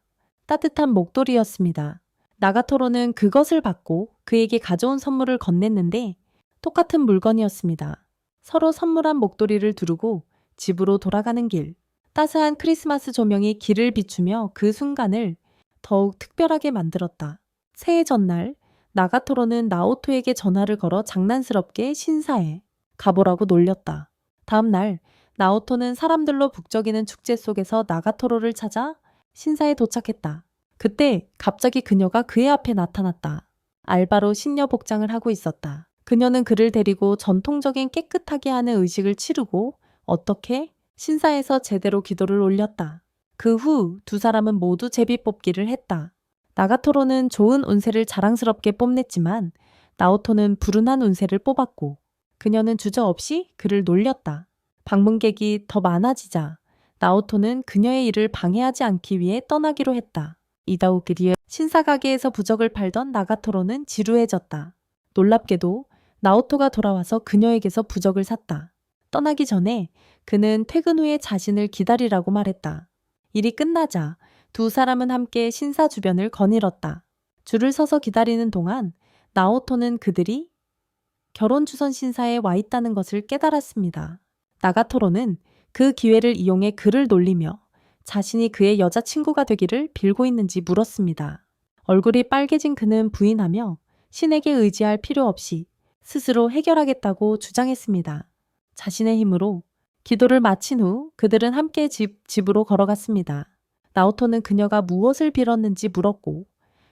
따뜻한 목도리였습니다. 나가토로는 그것을 받고 그에게 가져온 선물을 건넸는데 똑같은 물건이었습니다. 서로 선물한 목도리를 두르고 집으로 돌아가는 길. 따스한 크리스마스 조명이 길을 비추며 그 순간을 더욱 특별하게 만들었다. 새해 전날 나가토로는 나오토에게 전화를 걸어 장난스럽게 신사에 가보라고 놀렸다. 다음 날 나오토는 사람들로 북적이는 축제 속에서 나가토로를 찾아 신사에 도착했다. 그때 갑자기 그녀가 그의 앞에 나타났다. 알바로 신녀 복장을 하고 있었다. 그녀는 그를 데리고 전통적인 깨끗하게 하는 의식을 치르고 어떻게 신사에서 제대로 기도를 올렸다. 그 후 두 사람은 모두 제비뽑기를 했다. 나가토로는 좋은 운세를 자랑스럽게 뽐냈지만 나오토는 불운한 운세를 뽑았고 그녀는 주저없이 그를 놀렸다. 방문객이 더 많아지자 나오토는 그녀의 일을 방해하지 않기 위해 떠나기로 했다. 이다오 그리어 신사 가게에서 부적을 팔던 나가토로는 지루해졌다. 놀랍게도 나오토가 돌아와서 그녀에게서 부적을 샀다. 떠나기 전에 그는 퇴근 후에 자신을 기다리라고 말했다. 일이 끝나자 두 사람은 함께 신사 주변을 거닐었다. 줄을 서서 기다리는 동안 나오토는 그들이 결혼주선 신사에 와 있다는 것을 깨달았습니다. 나가토로는 그 기회를 이용해 그를 놀리며 자신이 그의 여자친구가 되기를 빌고 있는지 물었습니다. 얼굴이 빨개진 그는 부인하며 신에게 의지할 필요 없이 스스로 해결하겠다고 주장했습니다. 자신의 힘으로 기도를 마친 후 그들은 함께 집으로 걸어갔습니다. 나오토는 그녀가 무엇을 빌었는지 물었고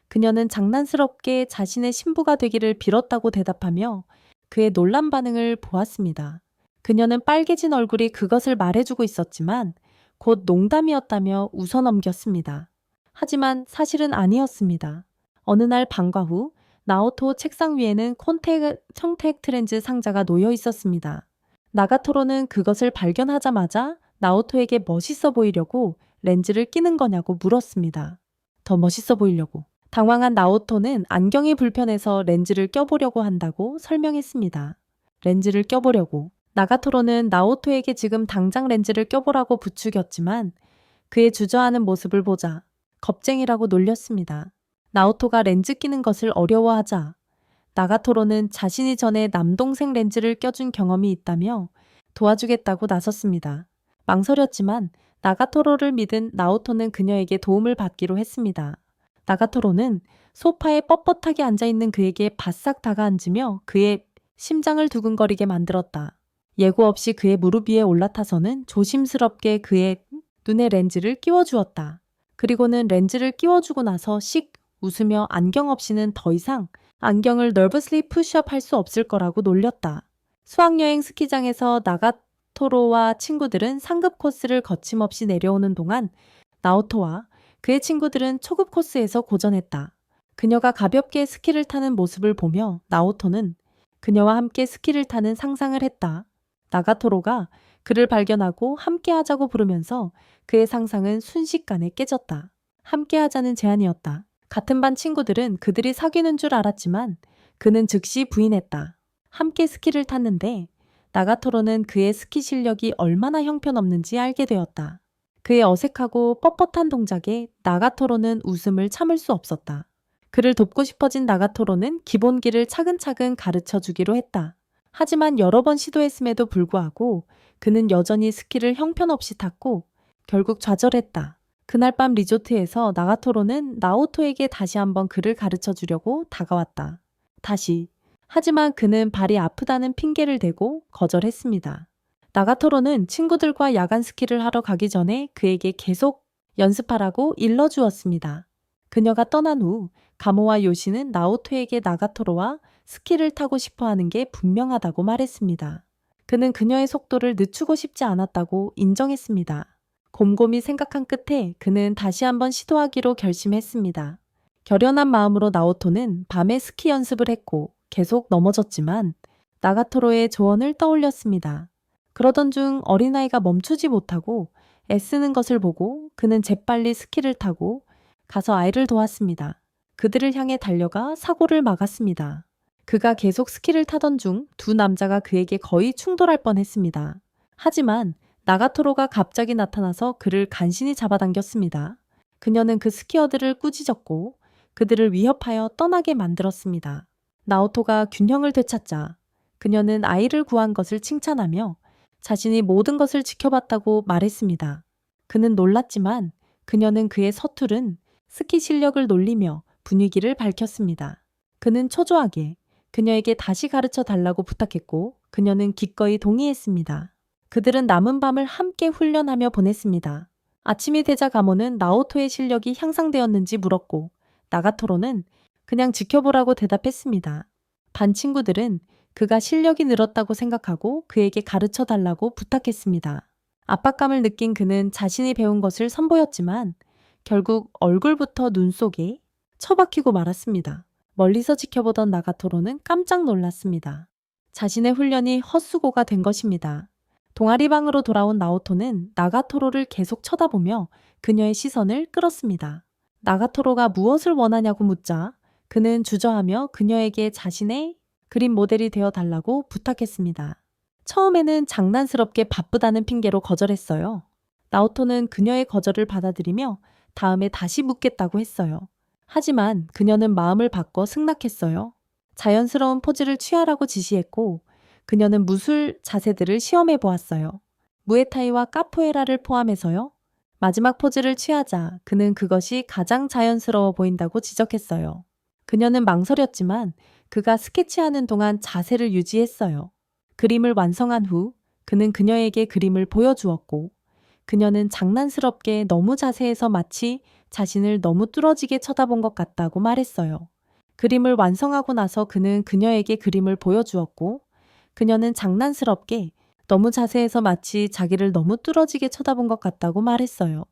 그녀는 장난스럽게 자신의 신부가 되기를 빌었다고 대답하며 그의 놀란 반응을 보았습니다. 그녀는 빨개진 얼굴이 그것을 말해주고 있었지만 곧 농담이었다며 웃어넘겼습니다. 하지만 사실은 아니었습니다. 어느 날 방과 후 나오토 책상 위에는 청택 렌즈 상자가 놓여 있었습니다. 나가토로는 그것을 발견하자마자 나오토에게 멋있어 보이려고 렌즈를 끼는 거냐고 물었습니다. 더 멋있어 보이려고. 당황한 나오토는 안경이 불편해서 렌즈를 껴보려고 한다고 설명했습니다. 렌즈를 껴보려고. 나가토로는 나오토에게 지금 당장 렌즈를 껴보라고 부추겼지만 그의 주저하는 모습을 보자 겁쟁이라고 놀렸습니다. 나오토가 렌즈 끼는 것을 어려워하자 나가토로는 자신이 전에 남동생 렌즈를 껴준 경험이 있다며 도와주겠다고 나섰습니다. 망설였지만 나가토로를 믿은 나오토는 그녀에게 도움을 받기로 했습니다. 나가토로는 소파에 뻣뻣하게 앉아있는 그에게 바싹 다가앉으며 그의 심장을 두근거리게 만들었다. 예고 없이 그의 무릎 위에 올라타서는 조심스럽게 그의 눈에 렌즈를 끼워주었다. 그리고는 렌즈를 끼워주고 나서 씩 웃으며 안경 없이는 더 이상 안경을 nervously push-up 할 수 없을 거라고 놀렸다. 수학여행 스키장에서 나가토로와 친구들은 상급 코스를 거침없이 내려오는 동안 나오토와 그의 친구들은 초급 코스에서 고전했다. 그녀가 가볍게 스키를 타는 모습을 보며 나오토는 그녀와 함께 스키를 타는 상상을 했다. 나가토로가 그를 발견하고 함께 하자고 부르면서 그의 상상은 순식간에 깨졌다. 함께 하자는 제안이었다. 같은 반 친구들은 그들이 사귀는 줄 알았지만 그는 즉시 부인했다. 함께 스키를 탔는데 나가토로는 그의 스키 실력이 얼마나 형편없는지 알게 되었다. 그의 어색하고 뻣뻣한 동작에 나가토로는 웃음을 참을 수 없었다. 그를 돕고 싶어진 나가토로는 기본기를 차근차근 가르쳐 주기로 했다. 하지만 여러 번 시도했음에도 불구하고 그는 여전히 스키를 형편없이 탔고 결국 좌절했다. 그날 밤 리조트에서 나가토로는 나오토에게 다시 한번 그를 가르쳐 주려고 다가왔다. 다시. 하지만 그는 발이 아프다는 핑계를 대고 거절했습니다. 나가토로는 친구들과 야간 스키를 하러 가기 전에 그에게 계속 연습하라고 일러주었습니다. 그녀가 떠난 후 가모와 요시는 나오토에게 나가토로와 스키를 타고 싶어 하는 게 분명하다고 말했습니다. 그는 그녀의 속도를 늦추고 싶지 않았다고 인정했습니다. 곰곰이 생각한 끝에 그는 다시 한번 시도하기로 결심했습니다. 결연한 마음으로 나오토는 밤에 스키 연습을 했고 계속 넘어졌지만 나가토로의 조언을 떠올렸습니다. 그러던 중 어린아이가 멈추지 못하고 애쓰는 것을 보고 그는 재빨리 스키를 타고 가서 아이를 도왔습니다. 그들을 향해 달려가 사고를 막았습니다. 그가 계속 스키를 타던 중 두 남자가 그에게 거의 충돌할 뻔했습니다. 하지만 나가토로가 갑자기 나타나서 그를 간신히 잡아당겼습니다. 그녀는 그 스키어들을 꾸짖었고 그들을 위협하여 떠나게 만들었습니다. 나오토가 균형을 되찾자 그녀는 아이를 구한 것을 칭찬하며 자신이 모든 것을 지켜봤다고 말했습니다. 그는 놀랐지만 그녀는 그의 서투른 스키 실력을 놀리며 분위기를 밝혔습니다. 그는 초조하게 그녀에게 다시 가르쳐 달라고 부탁했고 그녀는 기꺼이 동의했습니다. 그들은 남은 밤을 함께 훈련하며 보냈습니다. 아침이 되자 가모는 나오토의 실력이 향상되었는지 물었고 나가토로는 그냥 지켜보라고 대답했습니다. 반 친구들은 그가 실력이 늘었다고 생각하고 그에게 가르쳐 달라고 부탁했습니다. 압박감을 느낀 그는 자신이 배운 것을 선보였지만 결국 얼굴부터 눈 속에 처박히고 말았습니다. 멀리서 지켜보던 나가토로는 깜짝 놀랐습니다. 자신의 훈련이 헛수고가 된 것입니다. 동아리방으로 돌아온 나오토는 나가토로를 계속 쳐다보며 그녀의 시선을 끌었습니다. 나가토로가 무엇을 원하냐고 묻자 그는 주저하며 그녀에게 자신의 그림 모델이 되어 달라고 부탁했습니다. 처음에는 장난스럽게 바쁘다는 핑계로 거절했어요. 나오토는 그녀의 거절을 받아들이며 다음에 다시 묻겠다고 했어요. 하지만 그녀는 마음을 바꿔 승낙했어요. 자연스러운 포즈를 취하라고 지시했고 그녀는 무술 자세들을 시험해 보았어요. 무에타이와 카포에라를 포함해서요. 마지막 포즈를 취하자 그는 그것이 가장 자연스러워 보인다고 지적했어요. 그녀는 망설였지만 그가 스케치하는 동안 자세를 유지했어요. 그림을 완성한 후 그는 그녀에게 그림을 보여주었고 그녀는 장난스럽게 너무 자세해서 마치 자신을 너무 뚫어지게 쳐다본 것 같다고 말했어요. 그림을 완성하고 나서 그는 그녀에게 그림을 보여주었고 그녀는 장난스럽게 너무 자세해서 마치 자기를 너무 뚫어지게 쳐다본 것 같다고 말했어요.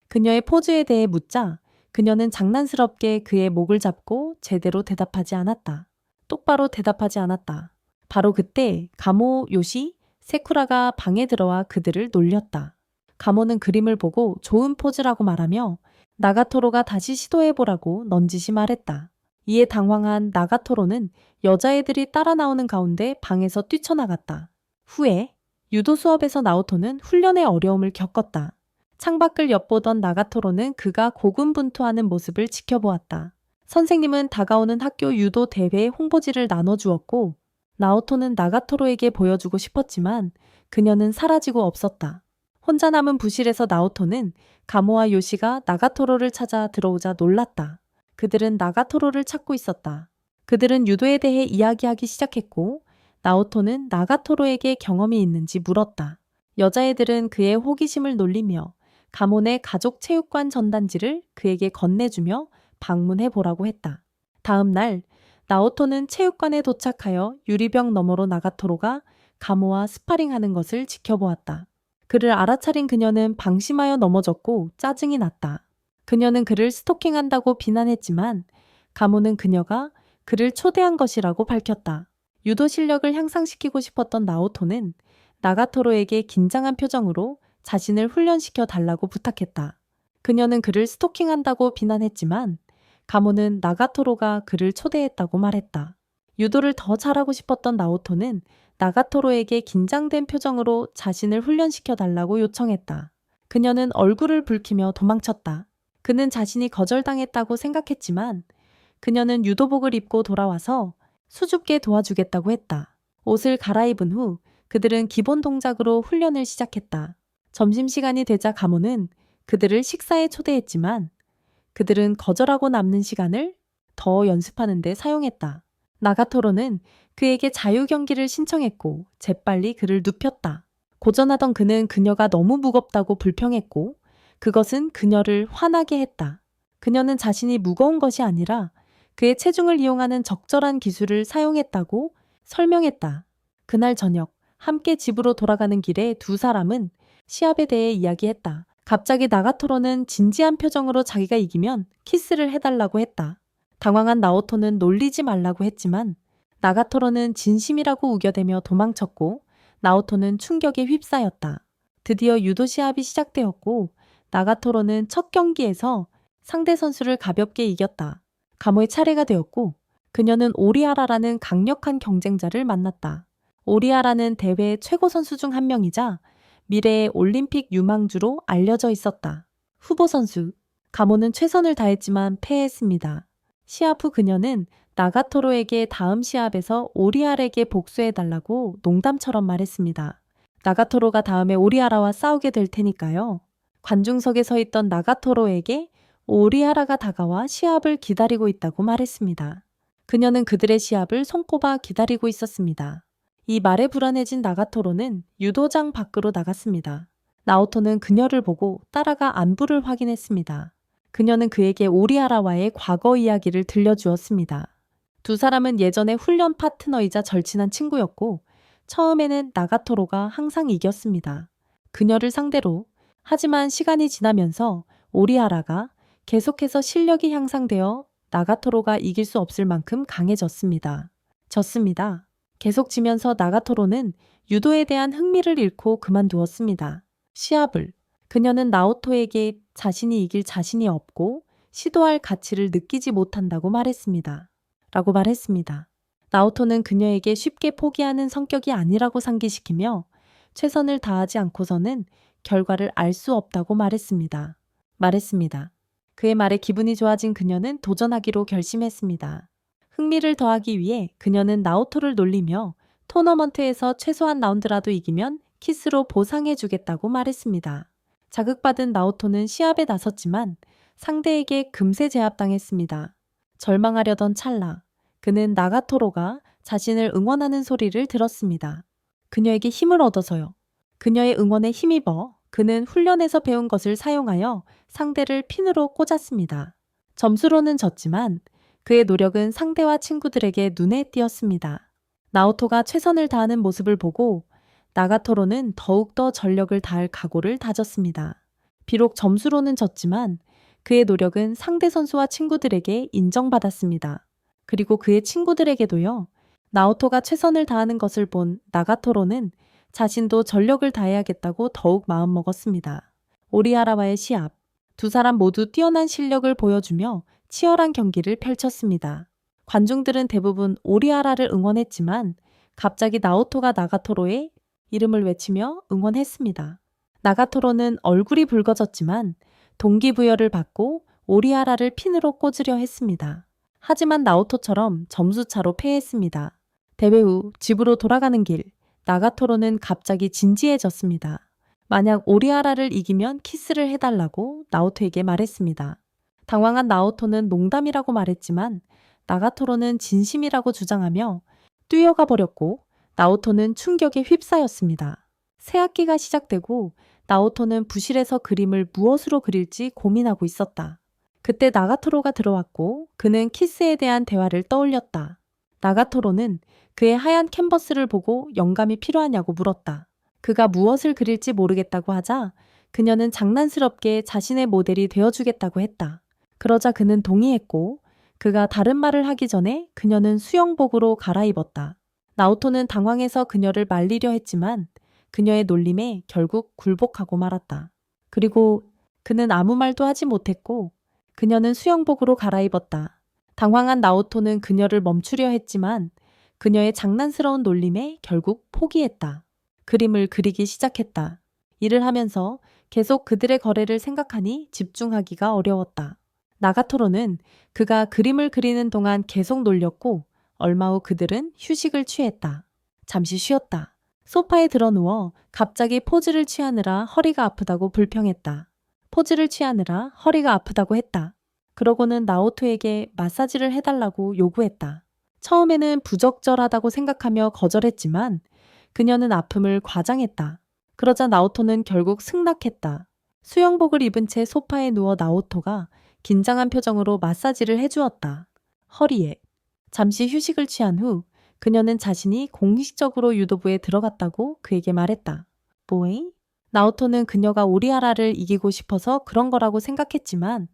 그녀의 포즈에 대해 묻자 그녀는 장난스럽게 그의 목을 잡고 제대로 대답하지 않았다. 똑바로 대답하지 않았다. 바로 그때 가모, 요시, 세쿠라가 방에 들어와 그들을 놀렸다. 가모는 그림을 보고 좋은 포즈라고 말하며 나가토로가 다시 시도해보라고 넌지시 말했다. 이에 당황한 나가토로는 여자애들이 따라 나오는 가운데 방에서 뛰쳐나갔다. 후에 유도 수업에서 나오토는 훈련의 어려움을 겪었다. 창밖을 엿보던 나가토로는 그가 고군분투하는 모습을 지켜보았다. 선생님은 다가오는 학교 유도 대회 홍보지를 나눠주었고 나오토는 나가토로에게 보여주고 싶었지만 그녀는 사라지고 없었다. 혼자 남은 부실에서 나오토는 가모와 요시가 나가토로를 찾아 들어오자 놀랐다. 그들은 나가토로를 찾고 있었다. 그들은 유도에 대해 이야기하기 시작했고 나오토는 나가토로에게 경험이 있는지 물었다. 여자애들은 그의 호기심을 놀리며 가모네 가족 체육관 전단지를 그에게 건네주며 방문해 보라고 했다. 다음 날 나오토는 체육관에 도착하여 유리병 너머로 나가토로가 가모와 스파링하는 것을 지켜보았다. 그를 알아차린 그녀는 방심하여 넘어졌고 짜증이 났다. 그녀는 그를 스토킹한다고 비난했지만 가모는 그녀가 그를 초대한 것이라고 밝혔다. 유도 실력을 향상시키고 싶었던 나오토는 나가토로에게 긴장한 표정으로 자신을 훈련시켜 달라고 부탁했다. 그녀는 그를 스토킹한다고 비난했지만 가모는 나가토로가 그를 초대했다고 말했다. 유도를 더 잘하고 싶었던 나오토는 나가토로에게 긴장된 표정으로 자신을 훈련시켜 달라고 요청했다. 그녀는 얼굴을 붉히며 도망쳤다. 그는 자신이 거절당했다고 생각했지만 그녀는 유도복을 입고 돌아와서 수줍게 도와주겠다고 했다. 옷을 갈아입은 후 그들은 기본 동작으로 훈련을 시작했다. 점심시간이 되자 가모는 그들을 식사에 초대했지만 그들은 거절하고 남는 시간을 더 연습하는 데 사용했다. 나가토로는 그에게 자유 경기를 신청했고 재빨리 그를 눕혔다. 고전하던 그는 그녀가 너무 무겁다고 불평했고 그것은 그녀를 화나게 했다. 그녀는 자신이 무거운 것이 아니라 그의 체중을 이용하는 적절한 기술을 사용했다고 설명했다. 그날 저녁 함께 집으로 돌아가는 길에 두 사람은 시합에 대해 이야기했다. 갑자기 나가토로는 진지한 표정으로 자기가 이기면 키스를 해달라고 했다. 당황한 나오토는 놀리지 말라고 했지만 나가토로는 진심이라고 우겨대며 도망쳤고 나오토는 충격에 휩싸였다. 드디어 유도 시합이 시작되었고 나가토로는 첫 경기에서 상대 선수를 가볍게 이겼다. 가모의 차례가 되었고 그녀는 오리아라라는 강력한 경쟁자를 만났다. 오리아라는 대회 최고 선수 중 한 명이자 미래의 올림픽 유망주로 알려져 있었다. 후보 선수 가모는 최선을 다했지만 패했습니다. 시합 후 그녀는 나가토로에게 다음 시합에서 오리아라에게 복수해달라고 농담처럼 말했습니다. 나가토로가 다음에 오리아라와 싸우게 될 테니까요. 관중석에 서 있던 나가토로에게 오리아라가 다가와 시합을 기다리고 있다고 말했습니다. 그녀는 그들의 시합을 손꼽아 기다리고 있었습니다. 이 말에 불안해진 나가토로는 유도장 밖으로 나갔습니다. 나오토는 그녀를 보고 따라가 안부를 확인했습니다. 그녀는 그에게 오리아라와의 과거 이야기를 들려주었습니다. 두 사람은 예전에 훈련 파트너이자 절친한 친구였고 처음에는 나가토로가 항상 이겼습니다. 그녀를 상대로. 하지만 시간이 지나면서 오리아라가 계속해서 실력이 향상되어 나가토로가 이길 수 없을 만큼 강해졌습니다. 졌습니다. 계속 지면서 나가토로는 유도에 대한 흥미를 잃고 그만두었습니다. 시합을. 그녀는 나오토에게 자신이 이길 자신이 없고 시도할 가치를 느끼지 못한다고 말했습니다. 라고 말했습니다. 나오토는 그녀에게 쉽게 포기하는 성격이 아니라고 상기시키며 최선을 다하지 않고서는 결과를 알 수 없다고 말했습니다. 그의 말에 기분이 좋아진 그녀는 도전하기로 결심했습니다. 흥미를 더하기 위해 그녀는 나오토를 놀리며 토너먼트에서 최소한 라운드라도 이기면 키스로 보상해주겠다고 말했습니다. 자극받은 나오토는 시합에 나섰지만 상대에게 금세 제압당했습니다. 절망하려던 찰나 그는 나가토로가 자신을 응원하는 소리를 들었습니다. 그녀에게 힘을 얻어서요. 그녀의 응원에 힘입어 그는 훈련에서 배운 것을 사용하여 상대를 핀으로 꽂았습니다. 점수로는 졌지만 그의 노력은 상대와 친구들에게 눈에 띄었습니다. 나오토가 최선을 다하는 모습을 보고 나가토로는 더욱더 전력을 다할 각오를 다졌습니다. 비록 점수로는 졌지만 그의 노력은 상대 선수와 친구들에게 인정받았습니다. 그리고 그의 친구들에게도요. 나오토가 최선을 다하는 것을 본 나가토로는 자신도 전력을 다해야겠다고 더욱 마음먹었습니다. 오리아라와의 시합. 두 사람 모두 뛰어난 실력을 보여주며 치열한 경기를 펼쳤습니다. 관중들은 대부분 오리아라를 응원했지만 갑자기 나오토가 나가토로의 이름을 외치며 응원했습니다. 나가토로는 얼굴이 붉어졌지만 동기부여를 받고 오리아라를 핀으로 꽂으려 했습니다. 하지만 나오토처럼 점수차로 패했습니다. 대회 후 집으로 돌아가는 길, 나가토로는 갑자기 진지해졌습니다. 만약 오리아라를 이기면 키스를 해달라고 나오토에게 말했습니다. 당황한 나오토는 농담이라고 말했지만 나가토로는 진심이라고 주장하며 뛰어가 버렸고 나오토는 충격에 휩싸였습니다. 새 학기가 시작되고 나오토는 부실에서 그림을 무엇으로 그릴지 고민하고 있었다. 그때 나가토로가 들어왔고 그는 키스에 대한 대화를 떠올렸다. 나가토로는 그의 하얀 캔버스를 보고 영감이 필요하냐고 물었다. 그가 무엇을 그릴지 모르겠다고 하자 그녀는 장난스럽게 자신의 모델이 되어주겠다고 했다. 그러자 그는 동의했고 그가 다른 말을 하기 전에 그녀는 수영복으로 갈아입었다. 나오토는 당황해서 그녀를 말리려 했지만 그녀의 놀림에 결국 굴복하고 말았다. 그리고 그는 아무 말도 하지 못했고 그녀는 수영복으로 갈아입었다. 당황한 나오토는 그녀를 멈추려 했지만 그녀의 장난스러운 놀림에 결국 포기했다. 그림을 그리기 시작했다. 일을 하면서 계속 그들의 거래를 생각하니 집중하기가 어려웠다. 나가토로는 그가 그림을 그리는 동안 계속 놀렸고 얼마 후 그들은 휴식을 취했다. 잠시 쉬었다. 소파에 드러누워 갑자기 포즈를 취하느라 허리가 아프다고 불평했다. 포즈를 취하느라 허리가 아프다고 했다. 그러고는 나오토에게 마사지를 해달라고 요구했다. 처음에는 부적절하다고 생각하며 거절했지만 그녀는 아픔을 과장했다. 그러자 나오토는 결국 승낙했다. 수영복을 입은 채 소파에 누워 나오토가 긴장한 표정으로 마사지를 해주었다. 허리에. 잠시 휴식을 취한 후 그녀는 자신이 공식적으로 유도부에 들어갔다고 그에게 말했다. 뭐해? 나오토는 그녀가 오리아라를 이기고 싶어서 그런 거라고 생각했지만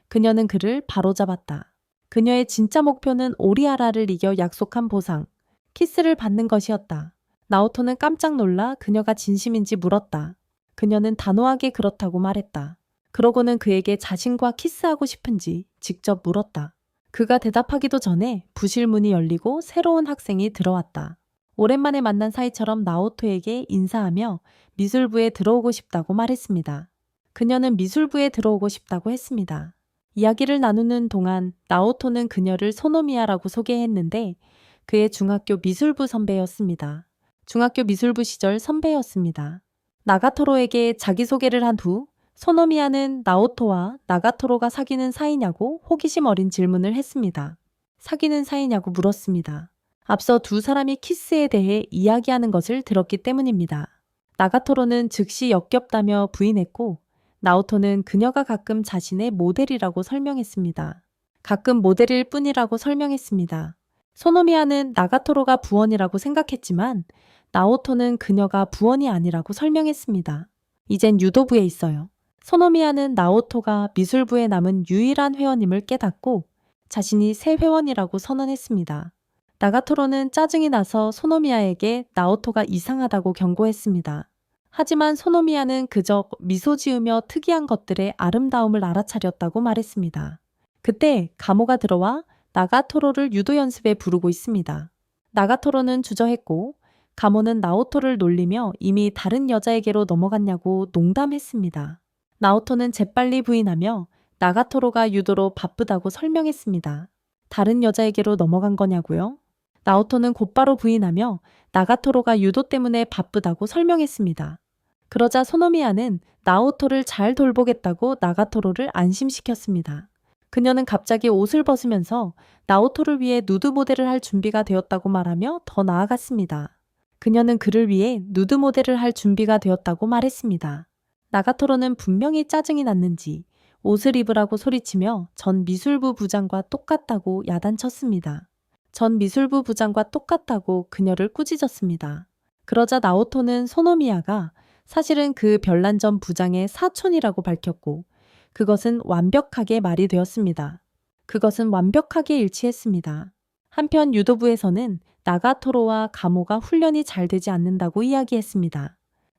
그녀는 그를 바로잡았다. 그녀의 진짜 목표는 오리아라를 이겨 약속한 보상, 키스를 받는 것이었다. 나오토는 깜짝 놀라 그녀가 진심인지 물었다. 그녀는 단호하게 그렇다고 말했다. 그러고는 그에게 자신과 키스하고 싶은지 직접 물었다. 그가 대답하기도 전에 부실 문이 열리고 새로운 학생이 들어왔다. 오랜만에 만난 사이처럼 나오토에게 인사하며 미술부에 들어오고 싶다고 말했습니다. 그녀는 미술부에 들어오고 싶다고 했습니다. 이야기를 나누는 동안 나오토는 그녀를 소노미야라고 소개했는데 그의 중학교 미술부 선배였습니다. 중학교 미술부 시절 선배였습니다. 나가토로에게 자기소개를 한 후 소노미야는 나오토와 나가토로가 사귀는 사이냐고 호기심 어린 질문을 했습니다. 사귀는 사이냐고 물었습니다. 앞서 두 사람이 키스에 대해 이야기하는 것을 들었기 때문입니다. 나가토로는 즉시 역겹다며 부인했고 나오토는 그녀가 가끔 자신의 모델이라고 설명했습니다. 가끔 모델일 뿐이라고 설명했습니다. 소노미야는 나가토로가 부원이라고 생각했지만 나오토는 그녀가 부원이 아니라고 설명했습니다. 이젠 유도부에 있어요. 소노미야는 나오토가 미술부에 남은 유일한 회원임을 깨닫고 자신이 새 회원이라고 선언했습니다. 나가토로는 짜증이 나서 소노미야에게 나오토가 이상하다고 경고했습니다. 하지만 소노미야는 그저 미소 지으며 특이한 것들의 아름다움을 알아차렸다고 말했습니다. 그때 가모가 들어와 나가토로를 유도 연습에 부르고 있습니다. 나가토로는 주저했고 가모는 나오토를 놀리며 이미 다른 여자에게로 넘어갔냐고 농담했습니다. 나오토는 재빨리 부인하며 나가토로가 유도로 바쁘다고 설명했습니다. 다른 여자에게로 넘어간 거냐고요? 나오토는 곧바로 부인하며 나가토로가 유도 때문에 바쁘다고 설명했습니다. 그러자 소노미야는 나오토를 잘 돌보겠다고 나가토로를 안심시켰습니다. 그녀는 갑자기 옷을 벗으면서 나오토를 위해 누드 모델을 할 준비가 되었다고 말하며 더 나아갔습니다. 그녀는 그를 위해 누드 모델을 할 준비가 되었다고 말했습니다. 나가토로는 분명히 짜증이 났는지 옷을 입으라고 소리치며 전 미술부 부장과 똑같다고 야단쳤습니다. 전 미술부 부장과 똑같다고 그녀를 꾸짖었습니다. 그러자 나오토는 소노미야가 사실은 그 별난 전 부장의 사촌이라고 밝혔고 그것은 완벽하게 말이 되었습니다. 그것은 완벽하게 일치했습니다. 한편 유도부에서는 나가토로와 가모가 훈련이 잘 되지 않는다고 이야기했습니다.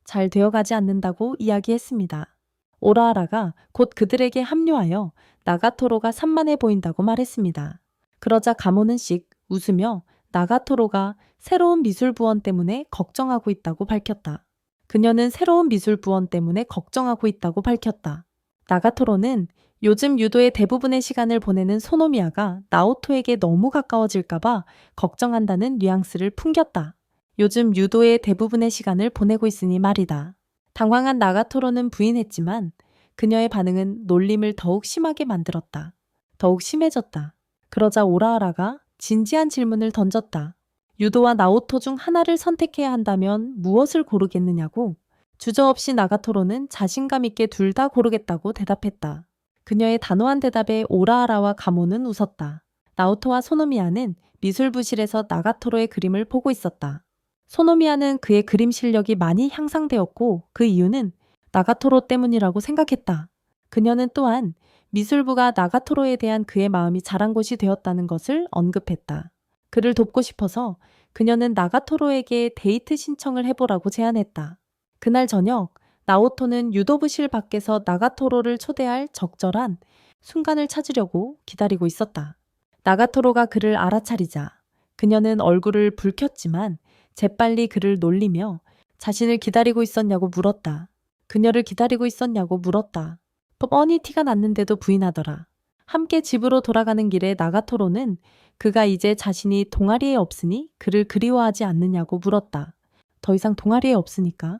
잘 되어가지 않는다고 이야기했습니다. 오라하라가 곧 그들에게 합류하여 나가토로가 산만해 보인다고 말했습니다. 그러자 가모는 씩 웃으며 나가토로가 새로운 미술부원 때문에 걱정하고 있다고 밝혔다. 그녀는 새로운 미술부원 때문에 걱정하고 있다고 밝혔다. 나가토로는 요즘 유도의 대부분의 시간을 보내는 소노미야가 나오토에게 너무 가까워질까봐 걱정한다는 뉘앙스를 풍겼다. 요즘 유도의 대부분의 시간을 보내고 있으니 말이다. 당황한 나가토로는 부인했지만 그녀의 반응은 놀림을 더욱 심하게 만들었다. 더욱 심해졌다. 그러자 오라하라가 진지한 질문을 던졌다. 유도와 나오토 중 하나를 선택해야 한다면 무엇을 고르겠느냐고. 주저없이 나가토로는 자신감 있게 둘 다 고르겠다고 대답했다. 그녀의 단호한 대답에 오라하라와 가모는 웃었다. 나오토와 소노미야는 미술부실에서 나가토로의 그림을 보고 있었다. 소노미야는 그의 그림 실력이 많이 향상되었고 그 이유는 나가토로 때문이라고 생각했다. 그녀는 또한 미술부가 나가토로에 대한 그의 마음이 자란 곳이 되었다는 것을 언급했다. 그를 돕고 싶어서 그녀는 나가토로에게 데이트 신청을 해보라고 제안했다. 그날 저녁 나오토는 유도부실 밖에서 나가토로를 초대할 적절한 순간을 찾으려고 기다리고 있었다. 나가토로가 그를 알아차리자 그녀는 얼굴을 붉혔지만 재빨리 그를 놀리며 자신을 기다리고 있었냐고 물었다. 그녀를 기다리고 있었냐고 물었다. 뻔히 티가 났는데도 부인하더라. 함께 집으로 돌아가는 길에 나가토로는 그가 이제 자신이 동아리에 없으니 그를 그리워하지 않느냐고 물었다. 더 이상 동아리에 없으니까.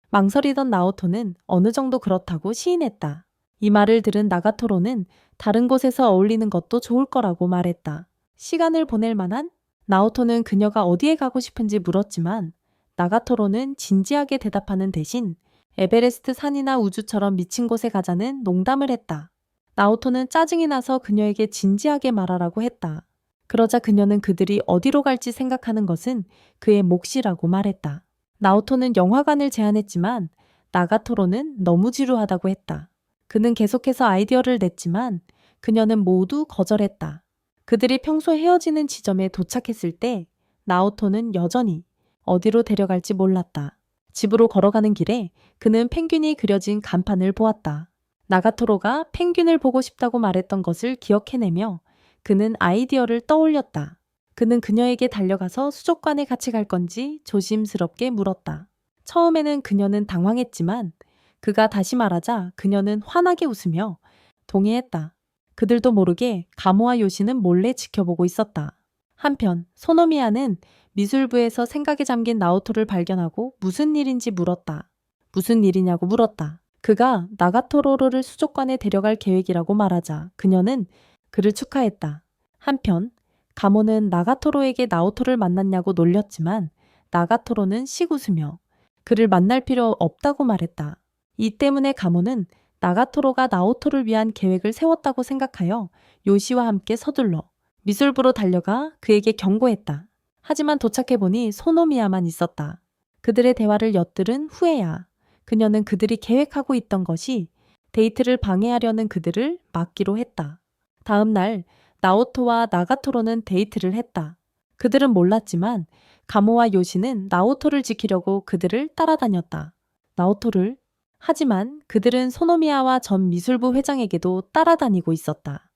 망설이던 나오토는 어느 정도 그렇다고 시인했다. 이 말을 들은 나가토로는 다른 곳에서 어울리는 것도 좋을 거라고 말했다. 시간을 보낼 만한? 나오토는 그녀가 어디에 가고 싶은지 물었지만 나가토로는 진지하게 대답하는 대신 에베레스트 산이나 우주처럼 미친 곳에 가자는 농담을 했다. 나오토는 짜증이 나서 그녀에게 진지하게 말하라고 했다. 그러자 그녀는 그들이 어디로 갈지 생각하는 것은 그의 몫이라고 말했다. 나오토는 영화관을 제안했지만 나가토로는 너무 지루하다고 했다. 그는 계속해서 아이디어를 냈지만 그녀는 모두 거절했다. 그들이 평소 헤어지는 지점에 도착했을 때 나오토는 여전히 어디로 데려갈지 몰랐다. 집으로 걸어가는 길에 그는 펭귄이 그려진 간판을 보았다. 나가토로가 펭귄을 보고 싶다고 말했던 것을 기억해내며 그는 아이디어를 떠올렸다. 그는 그녀에게 달려가서 수족관에 같이 갈 건지 조심스럽게 물었다. 처음에는 그녀는 당황했지만 그가 다시 말하자 그녀는 환하게 웃으며 동의했다. 그들도 모르게 가모와 요시는 몰래 지켜보고 있었다. 한편 소노미야는 미술부에서 생각에 잠긴 나오토를 발견하고 무슨 일인지 물었다. 무슨 일이냐고 물었다. 그가 나가토로를 수족관에 데려갈 계획이라고 말하자 그녀는 그를 축하했다. 한편 가모는 나가토로에게 나오토를 만났냐고 놀렸지만 나가토로는 씩 웃으며 그를 만날 필요 없다고 말했다. 이 때문에 가모는 나가토로가 나오토를 위한 계획을 세웠다고 생각하여 요시와 함께 서둘러 미술부로 달려가 그에게 경고했다. 하지만 도착해보니 소노미야만 있었다. 그들의 대화를 엿들은 후에야 그녀는 그들이 계획하고 있던 것이 데이트를 방해하려는 그들을 막기로 했다. 다음 날 나오토와 나가토로는 데이트를 했다. 그들은 몰랐지만 가모와 요시는 나오토를 지키려고 그들을 따라다녔다. 나오토를? 하지만 그들은 소노미야와 전 미술부 회장에게도 따라다니고 있었다.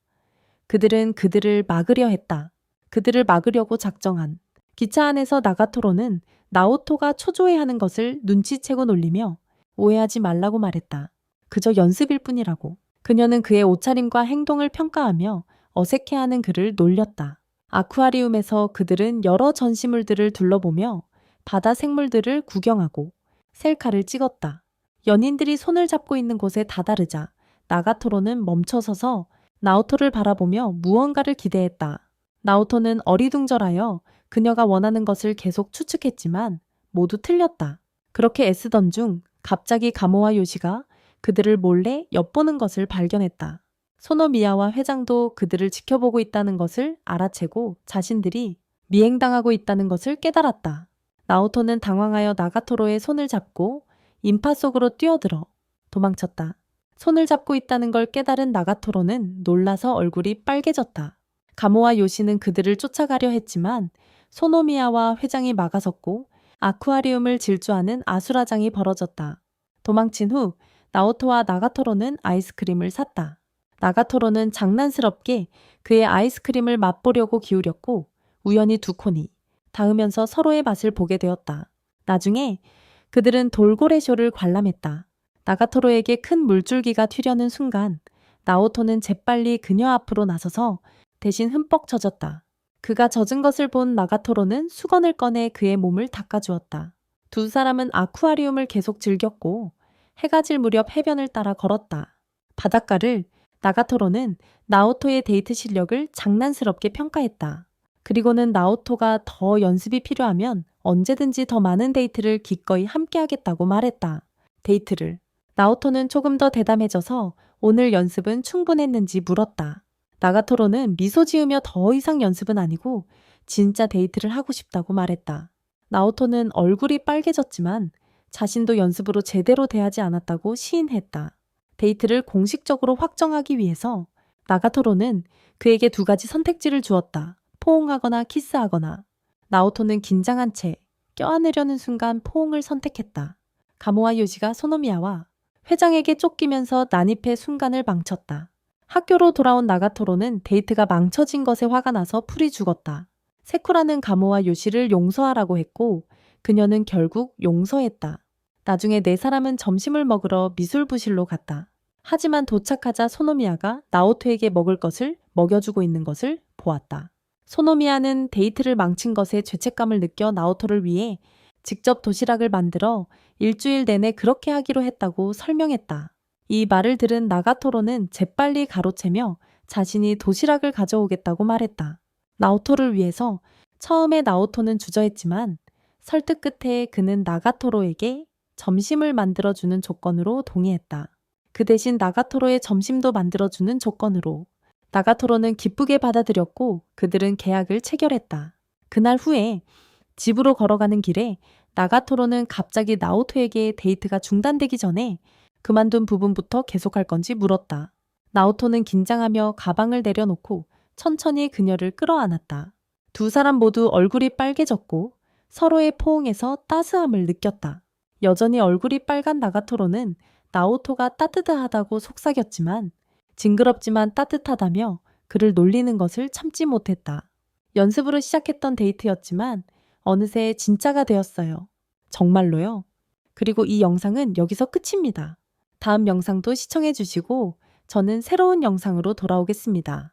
그들은 그들을 막으려 했다. 그들을 막으려고 작정한. 기차 안에서 나가토로는 나오토가 초조해하는 것을 눈치채고 놀리며 오해하지 말라고 말했다. 그저 연습일 뿐이라고. 그녀는 그의 옷차림과 행동을 평가하며 어색해하는 그를 놀렸다. 아쿠아리움에서 그들은 여러 전시물들을 둘러보며 바다 생물들을 구경하고 셀카를 찍었다. 연인들이 손을 잡고 있는 곳에 다다르자 나가토로는 멈춰서서 나오토를 바라보며 무언가를 기대했다. 나오토는 어리둥절하여 그녀가 원하는 것을 계속 추측했지만 모두 틀렸다. 그렇게 애쓰던 중 갑자기 가모와 요시가 그들을 몰래 엿보는 것을 발견했다. 소노미야와 회장도 그들을 지켜보고 있다는 것을 알아채고 자신들이 미행당하고 있다는 것을 깨달았다. 나오토는 당황하여 나가토로의 손을 잡고 인파 속으로 뛰어들어 도망쳤다. 손을 잡고 있다는 걸 깨달은 나가토로는 놀라서 얼굴이 빨개졌다. 가모와 요시는 그들을 쫓아가려 했지만 소노미야와 회장이 막아섰고 아쿠아리움을 질주하는 아수라장이 벌어졌다. 도망친 후 나오토와 나가토로는 아이스크림을 샀다. 나가토로는 장난스럽게 그의 아이스크림을 맛보려고 기울였고 우연히 두 콘이 닿으면서 서로의 맛을 보게 되었다. 나중에 그들은 돌고래쇼를 관람했다. 나가토로에게 큰 물줄기가 튀려는 순간 나오토는 재빨리 그녀 앞으로 나서서 대신 흠뻑 젖었다. 그가 젖은 것을 본 나가토로는 수건을 꺼내 그의 몸을 닦아주었다. 두 사람은 아쿠아리움을 계속 즐겼고 해가 질 무렵 해변을 따라 걸었다. 바닷가를 나가토로는 나오토의 데이트 실력을 장난스럽게 평가했다. 그리고는 나오토가 더 연습이 필요하면 언제든지 더 많은 데이트를 기꺼이 함께하겠다고 말했다. 데이트를. 나오토는 조금 더 대담해져서 오늘 연습은 충분했는지 물었다. 나가토로는 미소 지으며 더 이상 연습은 아니고 진짜 데이트를 하고 싶다고 말했다. 나오토는 얼굴이 빨개졌지만 자신도 연습으로 제대로 대하지 않았다고 시인했다. 데이트를 공식적으로 확정하기 위해서 나가토로는 그에게 두 가지 선택지를 주었다. 포옹하거나 키스하거나. 나오토는 긴장한 채 껴안으려는 순간 포옹을 선택했다. 가모와 요시가 소노미야와 회장에게 쫓기면서 난입해 순간을 망쳤다. 학교로 돌아온 나가토로는 데이트가 망쳐진 것에 화가 나서 풀이 죽었다. 세쿠라는 가모와 요시를 용서하라고 했고 그녀는 결국 용서했다. 나중에 네 사람은 점심을 먹으러 미술부실로 갔다. 하지만 도착하자 소노미야가 나오토에게 먹을 것을 먹여주고 있는 것을 보았다. 소노미야는 데이트를 망친 것에 죄책감을 느껴 나오토를 위해 직접 도시락을 만들어 일주일 내내 그렇게 하기로 했다고 설명했다. 이 말을 들은 나가토로는 재빨리 가로채며 자신이 도시락을 가져오겠다고 말했다. 나오토를 위해서. 처음에 나오토는 주저했지만 설득 끝에 그는 나가토로에게 점심을 만들어주는 조건으로 동의했다. 그 대신 나가토로의 점심도 만들어주는 조건으로. 나가토로는 기쁘게 받아들였고 그들은 계약을 체결했다. 그날 후에 집으로 걸어가는 길에 나가토로는 갑자기 나오토에게 데이트가 중단되기 전에 그만둔 부분부터 계속할 건지 물었다. 나오토는 긴장하며 가방을 내려놓고 천천히 그녀를 끌어안았다. 두 사람 모두 얼굴이 빨개졌고 서로의 포옹에서 따스함을 느꼈다. 여전히 얼굴이 빨간 나가토로는 나오토가 따뜻하다고 속삭였지만 징그럽지만 따뜻하다며 그를 놀리는 것을 참지 못했다. 연습으로 시작했던 데이트였지만 어느새 진짜가 되었어요. 정말로요? 그리고 이 영상은 여기서 끝입니다. 다음 영상도 시청해 주시고 저는 새로운 영상으로 돌아오겠습니다.